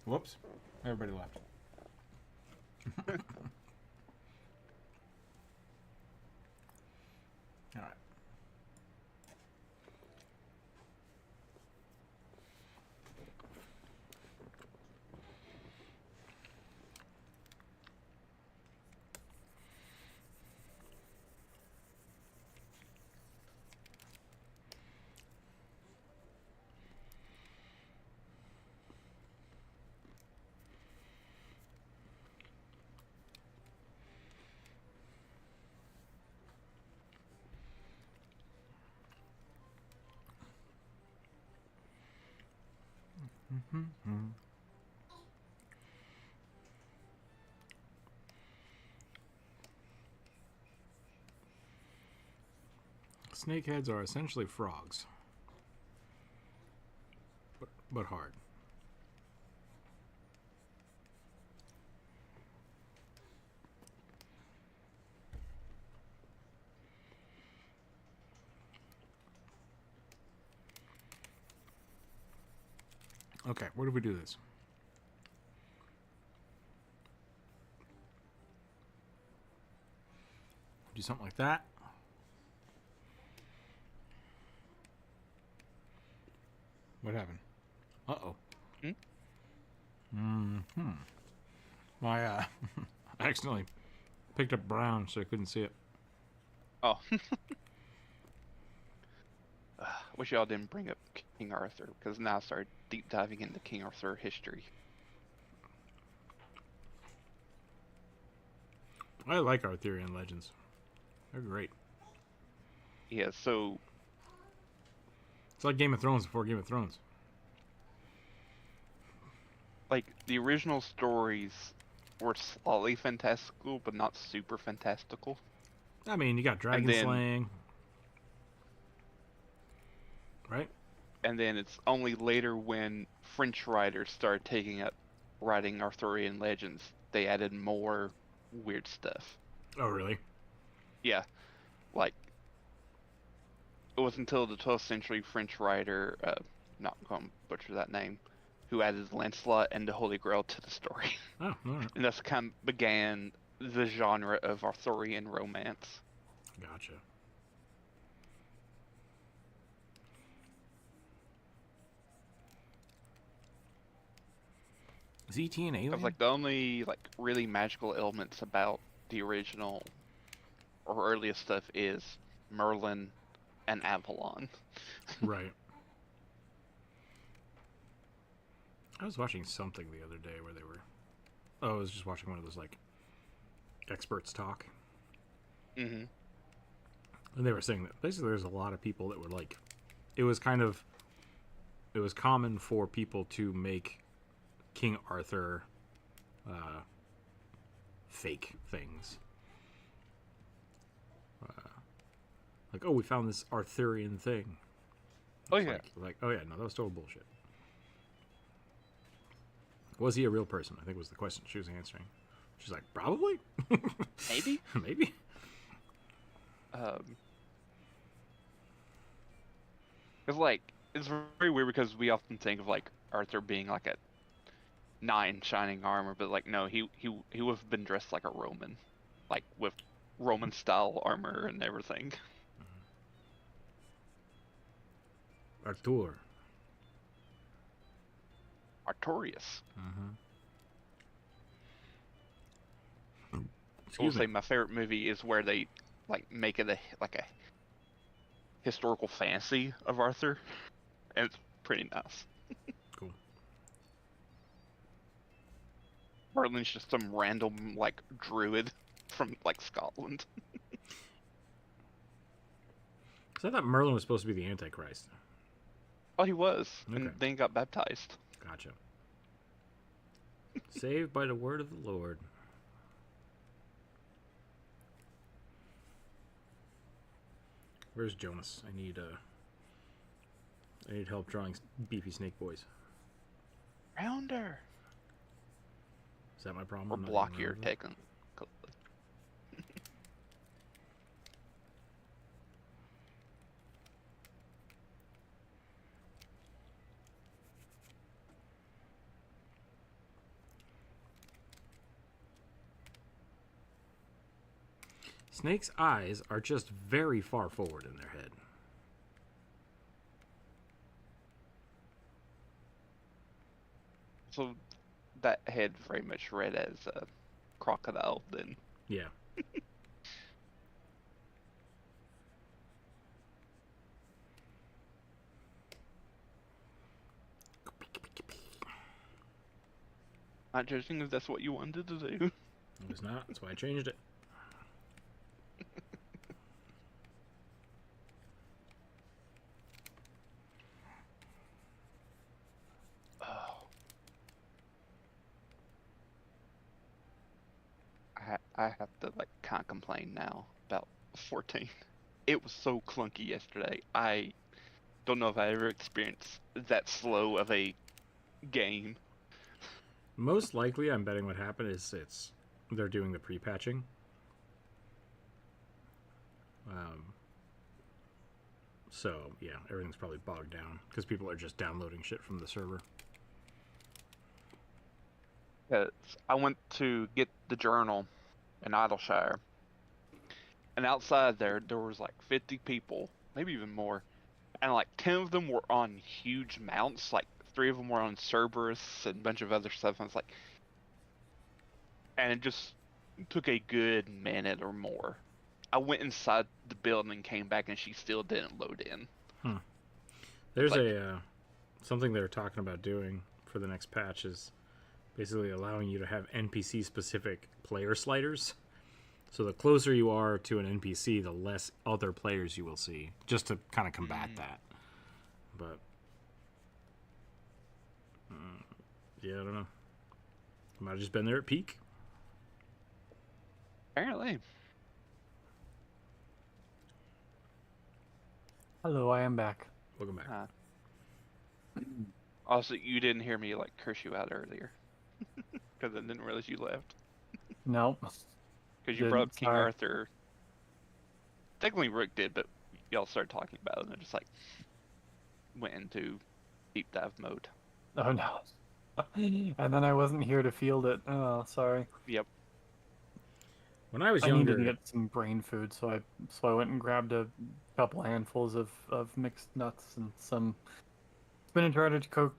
Whoops. Everybody left. All right. Snakeheads are essentially frogs, but hard. Okay, where do we do this? Do something like that. What happened? Uh-oh. My, I accidentally picked up brown, so I couldn't see it. Oh. Wish y'all didn't bring up King Arthur, because now I started deep diving into King Arthur history. I like Arthurian legends. They're great. Yeah, so... It's like Game of Thrones before Game of Thrones. Like, the original stories were slightly fantastical, but not super fantastical. I mean, you got dragon slaying. Right? And then it's only later when French writers started taking up writing Arthurian legends, they added more weird stuff. Oh, really? Yeah. Like, it was until the 12th century French writer, not going to butcher that name, who added Lancelot and the Holy Grail to the story. Oh, all right. And that's kind of began the genre of Arthurian romance. Gotcha. Is E.T. an alien? Because, like, the only, like, really magical elements about the original or earliest stuff is Merlin and Avalon. Right. I was watching something the other day where they were... Oh, I was just watching one of those, like, experts talk. Mm-hmm. And they were saying that basically there's a lot of people that were like... It was common for people to make King Arthur fake things. Like, oh, we found this Arthurian thing. Oh, It's yeah. Like, oh, yeah, no, that was total bullshit. Was he a real person? I think was the question she was answering. She's like, probably? Maybe? Maybe. Because, like, it's very weird because we often think of, like, Arthur being, like, a knight in shining armor, but, like, no, he would have been dressed like a Roman. Like, with Roman-style armor and everything. Arthur. Artorias. I will Excuse say me. my favorite movie is where they, like, make it a historical fantasy of Arthur. And it's pretty nice. Cool. Merlin's just some random, like, druid from, like, Scotland. So I thought Merlin was supposed to be the Antichrist. Oh, he was. Okay. And then he got baptized. Gotcha. Saved by the word of the Lord. Where's Jonas? I need help drawing beefy snake boys. Rounder. Is that my problem? Or I'm not block even your relevant? taken. Snakes' eyes are just very far forward in their head. So that head very much read as a crocodile then. Yeah. Not judging if that's what you wanted to do. It was not. That's why I changed it. Oh. I have to like kind of complain now about 14. It was so clunky yesterday. I don't know if I ever experienced that slow of a game. Most likely, I'm betting what happened is they're doing the pre-patching. So yeah, everything's probably bogged down because people are just downloading shit from the server. 'Cause I went to get the journal in Idleshire, and outside there was like 50 people, maybe even more, and like 10 of them were on huge mounts. Like 3 of them were on Cerberus and a bunch of other stuff. And it's like, and it just took a good minute or more. I went inside the building and came back, and she still didn't load in. There's Like- something they're talking about doing for the next patch is basically allowing you to have NPC specific player sliders. So the closer you are to an NPC, the less other players you will see, just to kind of combat that. But yeah, I don't know. Might have just been there at peak. Apparently. Hello, I am back. Welcome back. Also, you didn't hear me like curse you out earlier because I didn't realize you left. Nope. Because you Didn't, brought up King sorry. Arthur. Technically, Rook did, but y'all started talking about it, and I just like went into deep dive mode. Oh no. And then I wasn't here to field it. Oh, sorry. Yep. When I was I younger, needed to get some brain food, so I went and grabbed a couple handfuls of mixed nuts and some spinach artichoke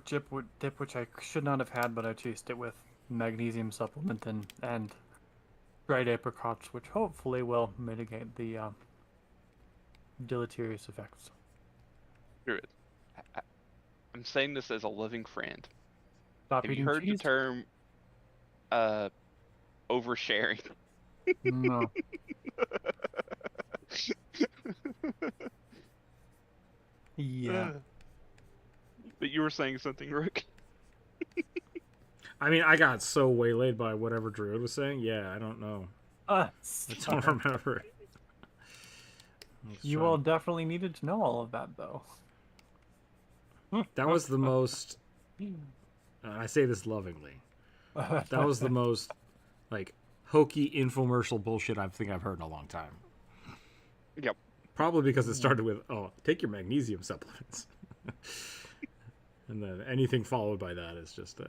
dip, which I should not have had, but I chased it with magnesium supplement and dried apricots, which hopefully will mitigate the deleterious effects. Screw it. I'm saying this as a loving friend. Stop Have you eating heard cheese? the term oversharing? No. Yeah. But you were saying something, Rook. I mean, I got so waylaid by whatever Druid was saying. Yeah, I don't know. I don't remember. You all definitely needed to know all of that, though. That was the most. I say this lovingly. That was the most, like, hokey infomercial bullshit I think I've heard in a long time. Yep. Probably because it started with, "Oh, take your magnesium supplements," and then anything followed by that is just.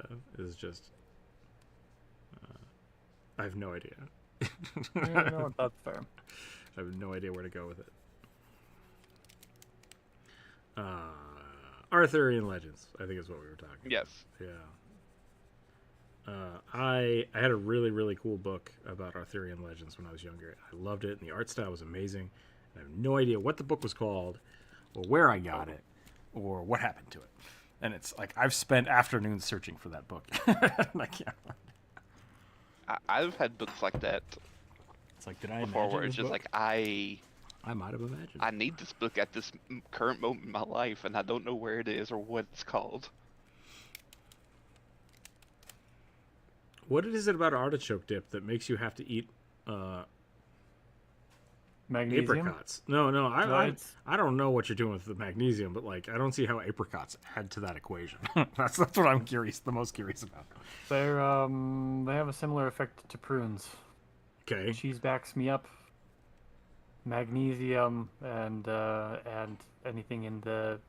I have no idea. Yeah, no, that's fair. I have no idea where to go with it. Arthurian Legends, I think is what we were talking about. Yes. Yeah. I had a really, really cool book about Arthurian Legends when I was younger. I loved it, and the art style was amazing. I have no idea what the book was called, or where I got it, or what happened to it. And it's like I've spent afternoons searching for that book. I can't. I've had books like that It's like, did I before imagine where it's this just book? like I might have imagined. I need this book at this current moment in my life, and I don't know where it is or what it's called. What is it about artichoke dip that makes you have to eat Magnesium? apricots? No, it's- I don't know what you're doing with the magnesium, but like I don't see how apricots add to that equation. that's what I'm the most curious about. They have a similar effect to prunes. Okay. Cheese backs me up. Magnesium and anything in the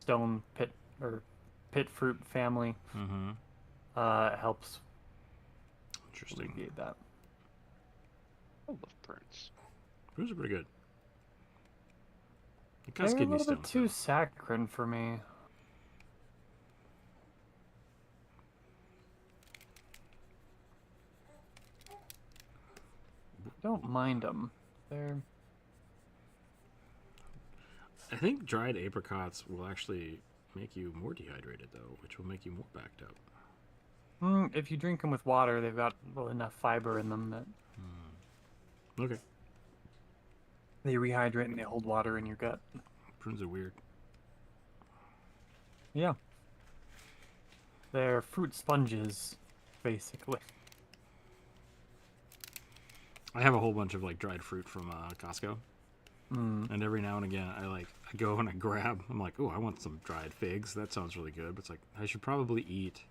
stone pit or pit fruit family Mm-hmm. helps Interesting. alleviate that. I love prunes. Prunes are pretty good. It They're causes a kidney little bit stones. too though. saccharine for me. I don't mind them. They're I think dried apricots will actually make you more dehydrated, though, which will make you more backed up. if you drink them with water, they've got enough fiber in them that Okay. they rehydrate and they hold water in your gut. Prunes are weird. Yeah. They're fruit sponges, basically. I have a whole bunch of like dried fruit from Costco, and every now and again I go and I grab. I'm like, oh, I want some dried figs. That sounds really good. But it's like I should probably eat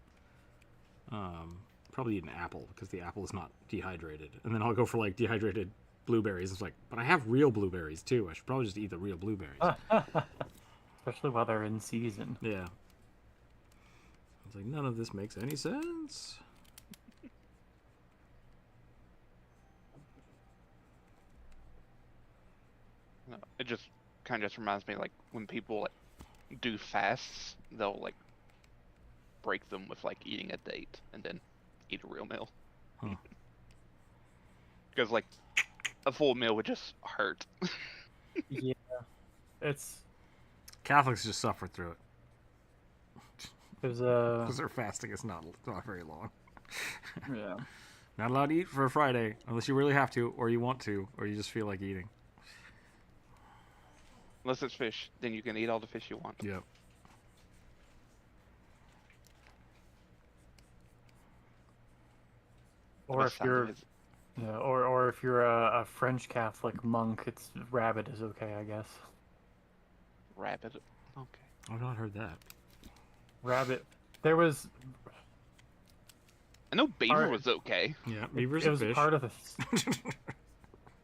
an apple because the apple is not dehydrated. And then I'll go for like dehydrated blueberries. It's like, but I have real blueberries too. I should probably just eat the real blueberries. Especially while they're in season. Yeah. It's like none of this makes any sense. No, it just kind of just reminds me like when people like do fasts, they'll like break them with like eating a date and then eat a real meal. Huh. Because like a full meal would just hurt. Yeah. It's Catholics just suffer through it there's a because their fasting is not very long. yeah. Not allowed to eat for a Friday unless you really have to, or you want to, or you just feel like eating. Unless it's fish, then you can eat all the fish you want. Yep. Or Best if time to you're visit. yeah, or if you're a French Catholic monk, it's rabbit is okay, I guess. Rabbit. Okay. I've not heard that. Rabbit. There was I know beaver Alright. was okay. Yeah, beavers it are was fish. part of the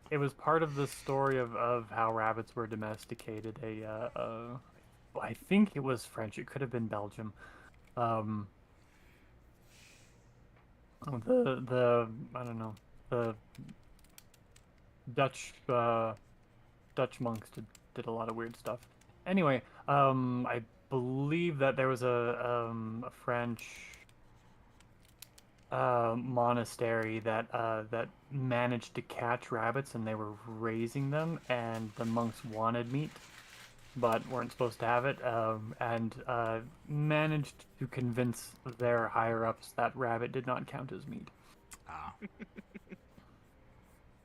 it was part of the story of how rabbits were domesticated. I think it was French. It could have been Belgium. The I don't know, the Dutch monks did a lot of weird stuff. Anyway, I believe that there was a French monastery that managed to catch rabbits, and they were raising them, and the monks wanted meat but weren't supposed to have it, and managed to convince their higher-ups that rabbit did not count as meat, Ah.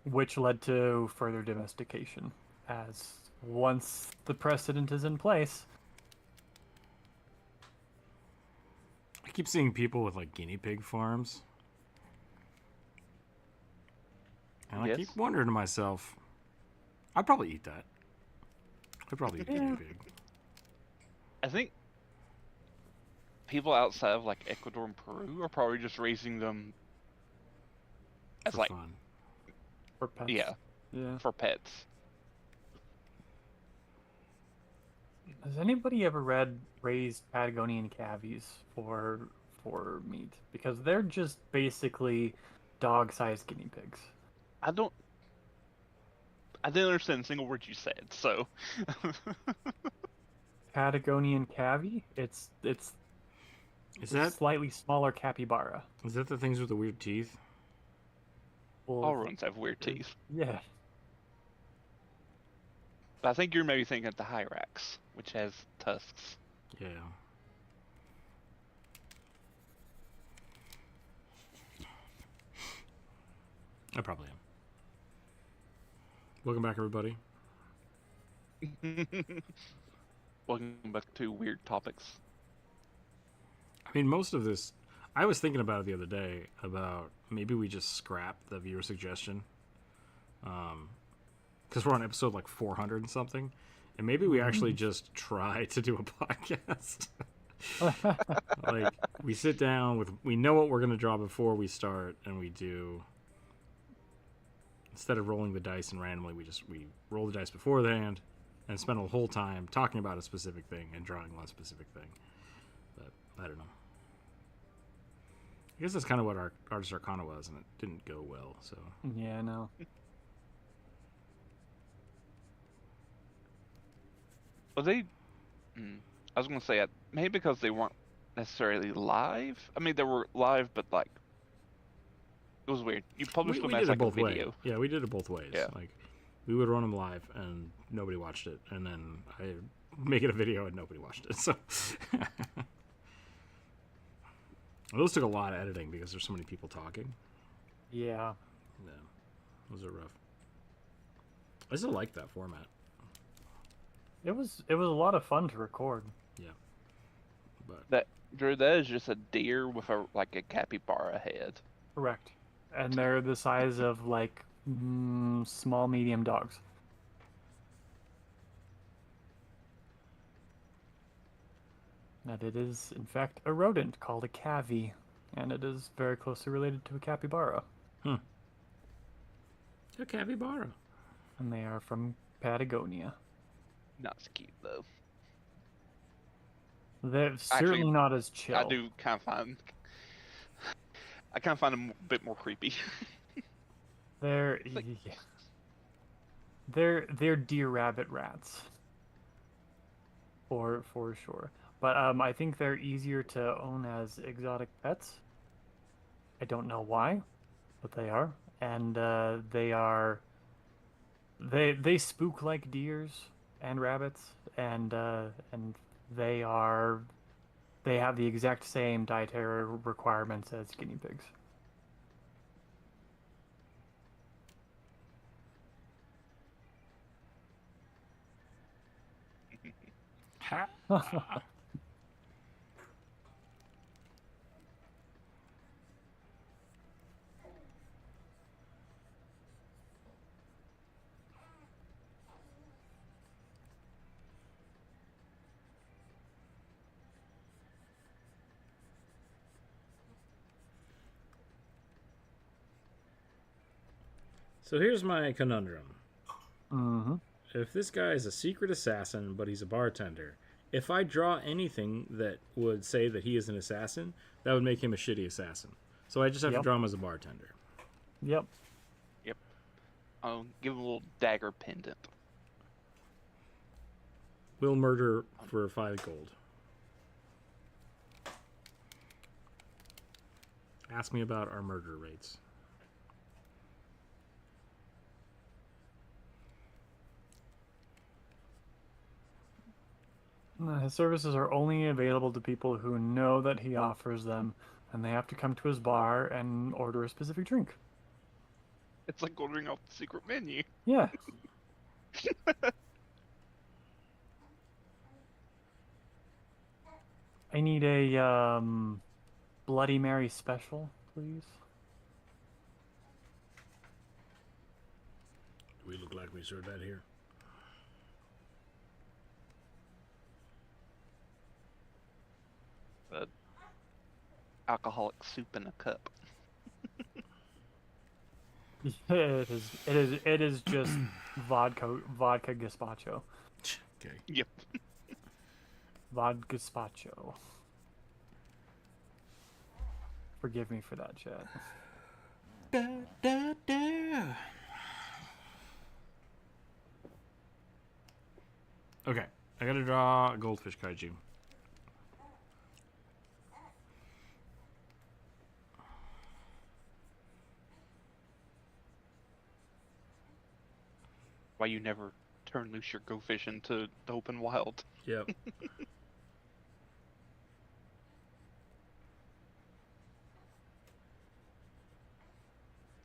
which led to further domestication, as once the precedent is in place. I keep seeing people with like guinea pig farms. And I Yes. keep wondering to myself, I'd probably eat that. I'd probably eat a guinea Yeah. pig. I think people outside of like Ecuador and Peru are probably just raising them as For like fun. For pets. yeah, Yeah. for pets. Has anybody ever read Raised Patagonian Cavies for meat? Because they're just basically dog-sized guinea pigs. I didn't understand a single word you said, so Patagonian Cavy? It's Is a that slightly smaller capybara. the things with the weird teeth? Well, all rodents have weird teeth. yeah. But I think you're maybe thinking of the Hyrax, which has tusks. Yeah. I probably am. Welcome back, everybody. Welcome back to Weird Topics. I mean, most of this, I was thinking about it the other day about maybe we just scrap the viewer suggestion. Because we're on episode like 400 and something. And maybe we actually just try to do a podcast. Like, we sit down we know what we're going to draw before we start, and we do, instead of rolling the dice and randomly, we roll the dice beforehand and spend a whole time talking about a specific thing and drawing one specific thing. But I don't know. I guess that's kind of what our Artist Arcana was, and it didn't go well, so. Yeah, no. Well, they. I was gonna say maybe because they weren't necessarily live. I mean, they were live, but like it was weird. You published them We as did it like a both ways. video. Yeah, we did it both ways. Yeah. Like, we would run them live and nobody watched it, and then I make it a video and nobody watched it. So those took a lot of editing because there's so many people talking. Yeah. Yeah, those are rough. I still like that format. It was a lot of fun to record. Yeah, but That Drew, that is just a deer with a capybara head. Correct. And they're the size of like small medium dogs. And it is in fact a rodent called a cavy, and it is very closely related to a capybara. a capybara. And they are from Patagonia. Not so cute though. They're certainly Actually, not as chill. I do kind of find. I kind of find them a bit more creepy. They're Like- yeah. They're deer rabbit rats. For sure. But I think they're easier to own as exotic pets. I don't know why, but they are. And they spook like deers and rabbits, and they have the exact same dietary requirements as guinea pigs. So here's my conundrum. Mm-hmm. If this guy is a secret assassin, but he's a bartender, if I draw anything that would say that he is an assassin, that would make him a shitty assassin. So I just have to Yep. draw him as a bartender. Yep. I'll give him a little dagger pendant. Will murder for 5 gold. Ask me about our murder rates. His services are only available to people who know that he offers them, and they have to come to his bar and order a specific drink. It's like ordering off the secret menu. Yeah. I need a Bloody Mary special, please. Do we look like we serve that here? Alcoholic soup in a cup. It is just vodka gazpacho. Okay. Yep. Vodka gazpacho. Forgive me for that, chat. Da, da, da. Okay, I gotta draw a goldfish kaiju. Why you never turn loose your go fish into the open wild? Yep.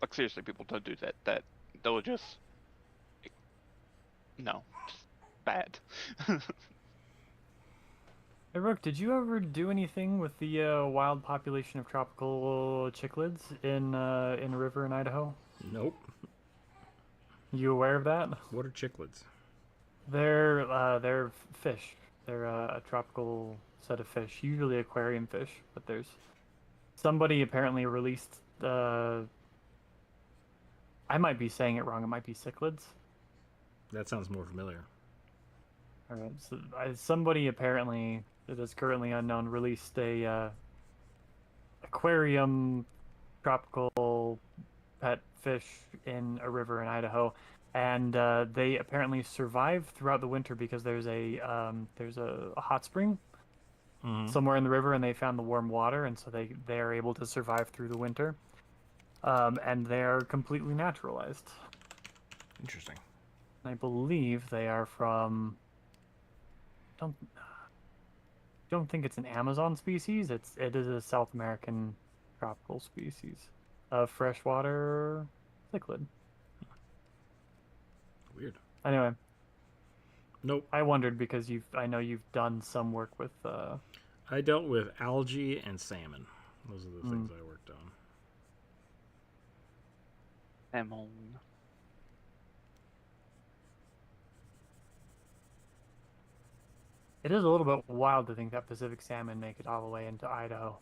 Like seriously, people don't do that. They'll just no, just bad. Hey, Rook, did you ever do anything with the wild population of tropical cichlids in a river in Idaho? Nope. You aware of that? What are cichlids? They're fish. They're a tropical set of fish, usually aquarium fish. But there's somebody apparently released. I might be saying it wrong. It might be cichlids. That sounds more familiar. All right. So somebody apparently that is currently unknown released a aquarium tropical pet fish in a river in Idaho, and they apparently survive throughout the winter because there's a hot spring somewhere in the river, and they found the warm water, and so they are able to survive through the winter. And they're completely naturalized. Interesting. I believe they are from. Don't think it's an Amazon species. It is a South American tropical species of freshwater cichlid. Weird. Anyway, Nope. I wondered because I know you've done some work with. I dealt with algae and salmon. Those are the things I worked on. Salmon. It is a little bit wild to think that Pacific salmon make it all the way into Idaho.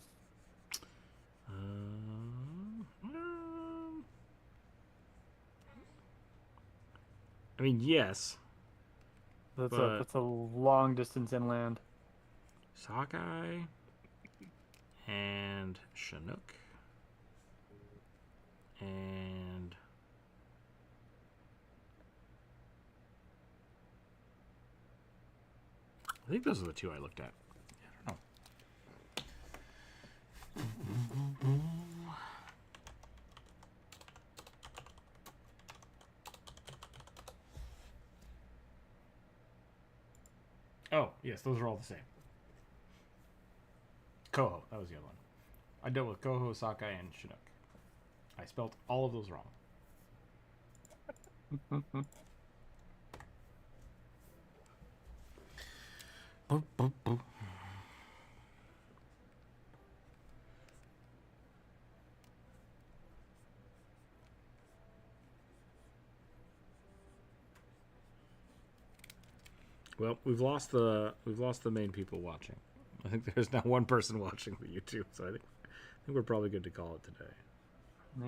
I mean, yes. That's a long distance inland. Sockeye and Chinook and I think those are the two I looked at. I don't know. Oh, yes, those are all the same. Coho, that was the other one. I dealt with Coho, Sockeye, and Chinook. I spelt all of those wrong. Boop, boop, boop. Well, we've lost the main people watching. I think there's now one person watching the YouTube, so I think we're probably good to call it today.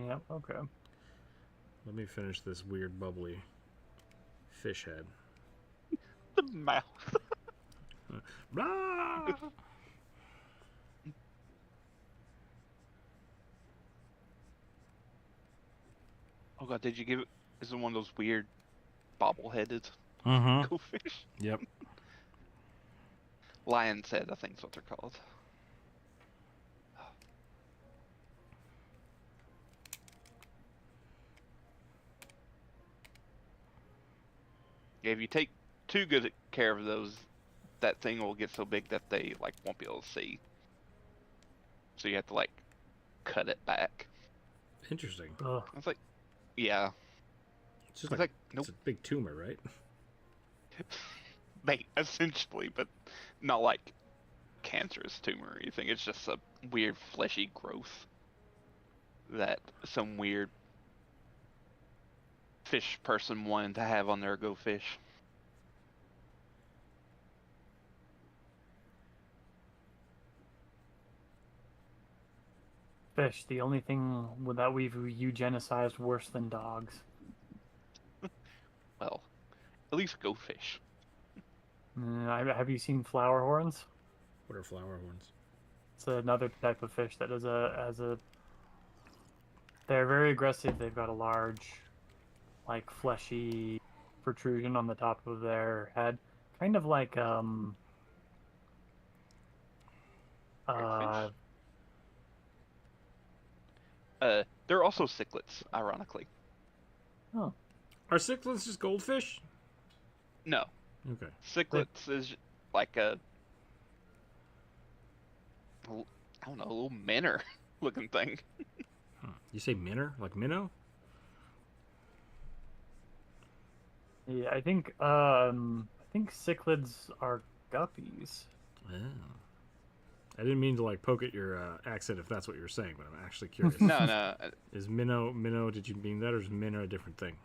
Yeah. Okay. Let me finish this weird bubbly fish head. The mouth. Blah! Oh god, did you give it? Is it one of those weird bobble-headed Mm-hmm. goldfish? Yep. Lion's head, I think is what they're called. Yeah, if you take too good care of those, that thing will get so big that they like won't be able to see. So you have to like cut it back. Interesting. Ugh. I was like, yeah, It's just it's like, like nope, it's a big tumor, right? bait essentially, but not like cancerous tumor or anything. It's just a weird fleshy growth that some weird fish person wanted to have on their go fish. Fish, the only thing that we've eugenicized worse than dogs. Well, at least go fish. Have you seen flower horns? What are flower horns? It's another type of fish that has a. They're very aggressive. They've got a large, like fleshy protrusion on the top of their head, kind of like Fish? They're also cichlids, ironically. Oh, Are cichlids just goldfish? No, Okay. cichlids is like a, I don't know, a little minnow looking thing. You say minnow? Like minnow? yeah. I think cichlids are guppies. Oh. I didn't mean to like poke at your accent if that's what you're saying, but I'm actually curious. No, Is minnow? Did you mean that, or is minnow a different thing?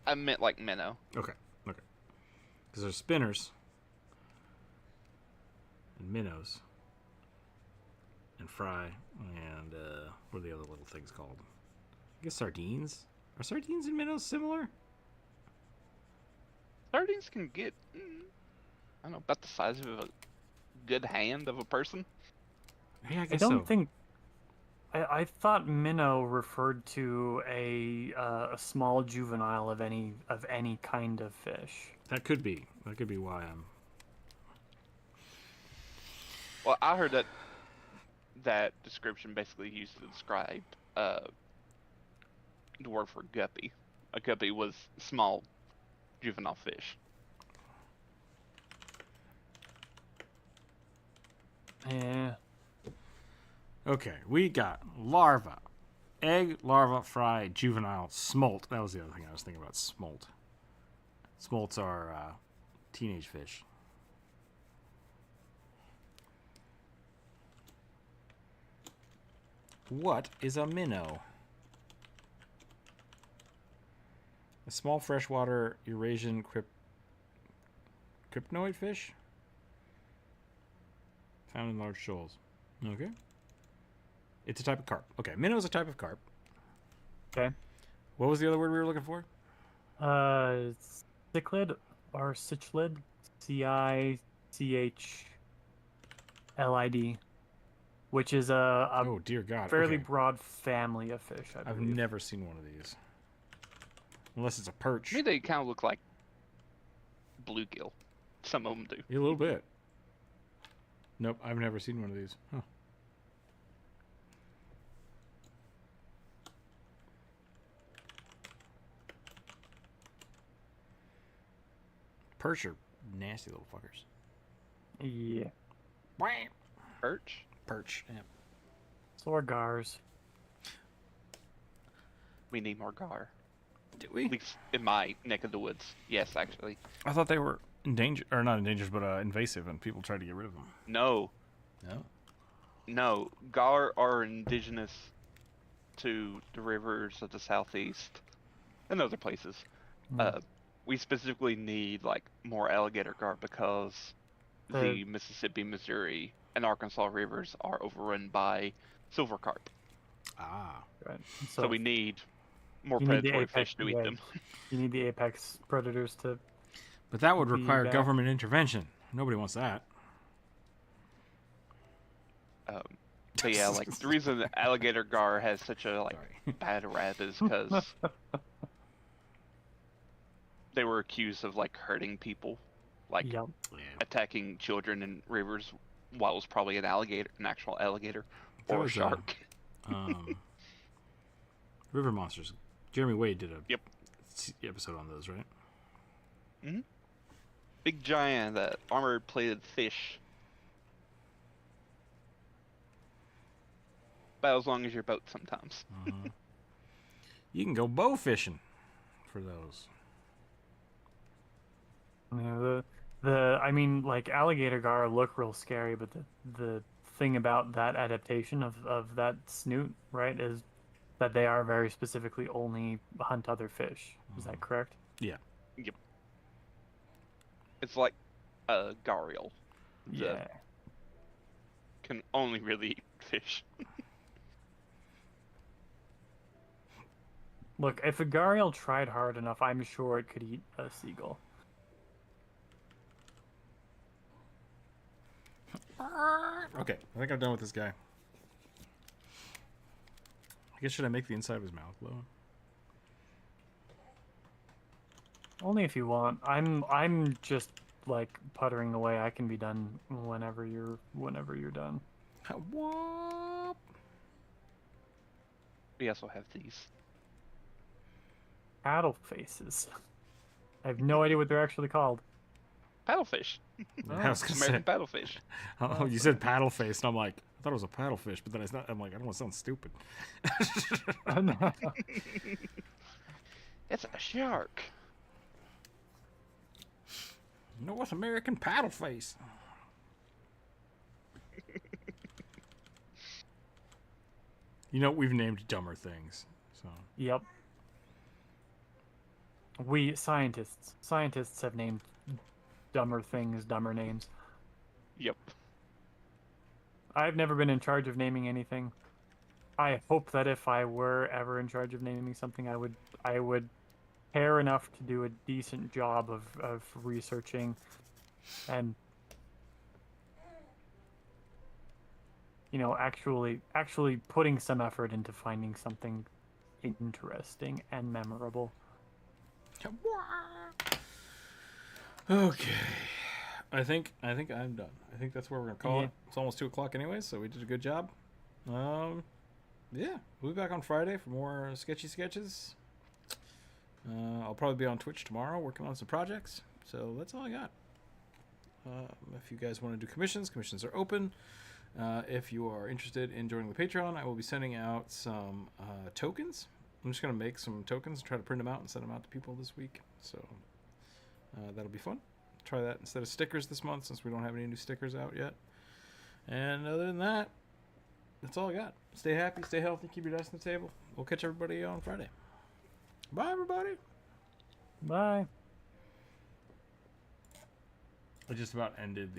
I meant like minnow. Okay. Because there's spinners and minnows and fry and what are the other little things called? I guess sardines. Are sardines and minnows similar? Sardines can get, I don't know, about the size of a good hand of a person. Yeah, I I guess don't so. think I thought minnow referred to a small juvenile of any kind of fish. That could be. That could be why I'm. Well, I heard that description basically used to describe the word for guppy. A guppy was small juvenile fish. Yeah. Okay, we got larva, egg, larva, fry, juvenile, smolt. That was the other thing I was thinking about. Smolt. Smolts are teenage fish. What is a minnow? A small freshwater Eurasian cryptonoid fish found in large shoals. Okay. It's a type of carp. Okay, minnow is a type of carp. Okay. What was the other word we were looking for? Cichlid or cichlid, Cichlid, which is a Oh dear God! fairly Okay. broad family of fish. I I've believe. never seen one of these, unless it's a perch. To me, they kind of look like bluegill. Some of them do. A little bit. Nope, I've never seen one of these. Huh. Perch are nasty little fuckers. Yeah. Perch? Perch. Yeah. Sorgars. We need more gar. Do At we? least in my neck of the woods. Yes, actually. I thought they were endangered, or not endangered, but invasive, and people tried to get rid of them. No. No. No. Gar are indigenous to the rivers of the southeast and other places. We specifically need like more alligator gar because the Mississippi, Missouri, and Arkansas rivers are overrun by silver carp. Ah. Right. So we need more you need the predatory apex, fish to eat yeah. them. You need the apex predators to. But that would Be require back. government intervention. Nobody wants that. But yeah, like the reason that alligator gar has such a like bad rap is because they were accused of like hurting people, like Yep. attacking children in rivers while it was probably an actual alligator That or a was, shark. River monsters. Jeremy Wade did a Yep. episode on those, right? Big giant armored plated fish. About as long as your boat sometimes. You can go bow fishing for those. Yeah, I mean, like alligator gar look real scary, but the thing about that adaptation of that snoot, right, is that they are very specifically only hunt other fish. Is that correct? Yeah. Yep. It's like a gharial. Yeah. Can only really eat fish. Look, if a gharial tried hard enough, I'm sure it could eat a seagull. Okay, I think I'm done with this guy. I guess should I make the inside of his mouth glow? Only if you want. I'm just like puttering away. I can be done whenever you're done. What? We also have these. Paddle faces. I have no idea what they're actually called. Paddlefish. I was gonna American say. paddlefish. Oh, you said paddle face, and I'm like, I thought it was a paddlefish, but then it's not. I'm like, I don't want to sound stupid. It's a shark. North American paddle face. You know, we've named dumber things. So Yep. We scientists have named dumber things dumber names. Yep. I've never been in charge of naming anything. I hope that if I were ever in charge of naming something, I would care enough to do a decent job of researching and actually putting some effort into finding something interesting and memorable. Okay. I think I'm done. I think that's where we're gonna call Yeah. it. It's almost 2 o'clock anyway, so we did a good job. Yeah, we'll be back on Friday for more sketchy sketches. I'll probably be on Twitch tomorrow working on some projects. So that's all I got. If you guys want to do commissions are open. If you are interested in joining the Patreon, I will be sending out some tokens. I'm just going to make some tokens and try to print them out and send them out to people this week. So that'll be fun. Try that instead of stickers this month since we don't have any new stickers out yet. And other than that, that's all I got. Stay happy, stay healthy, keep your dice on the table. We'll catch everybody on Friday. Bye, everybody. Bye. I just about ended the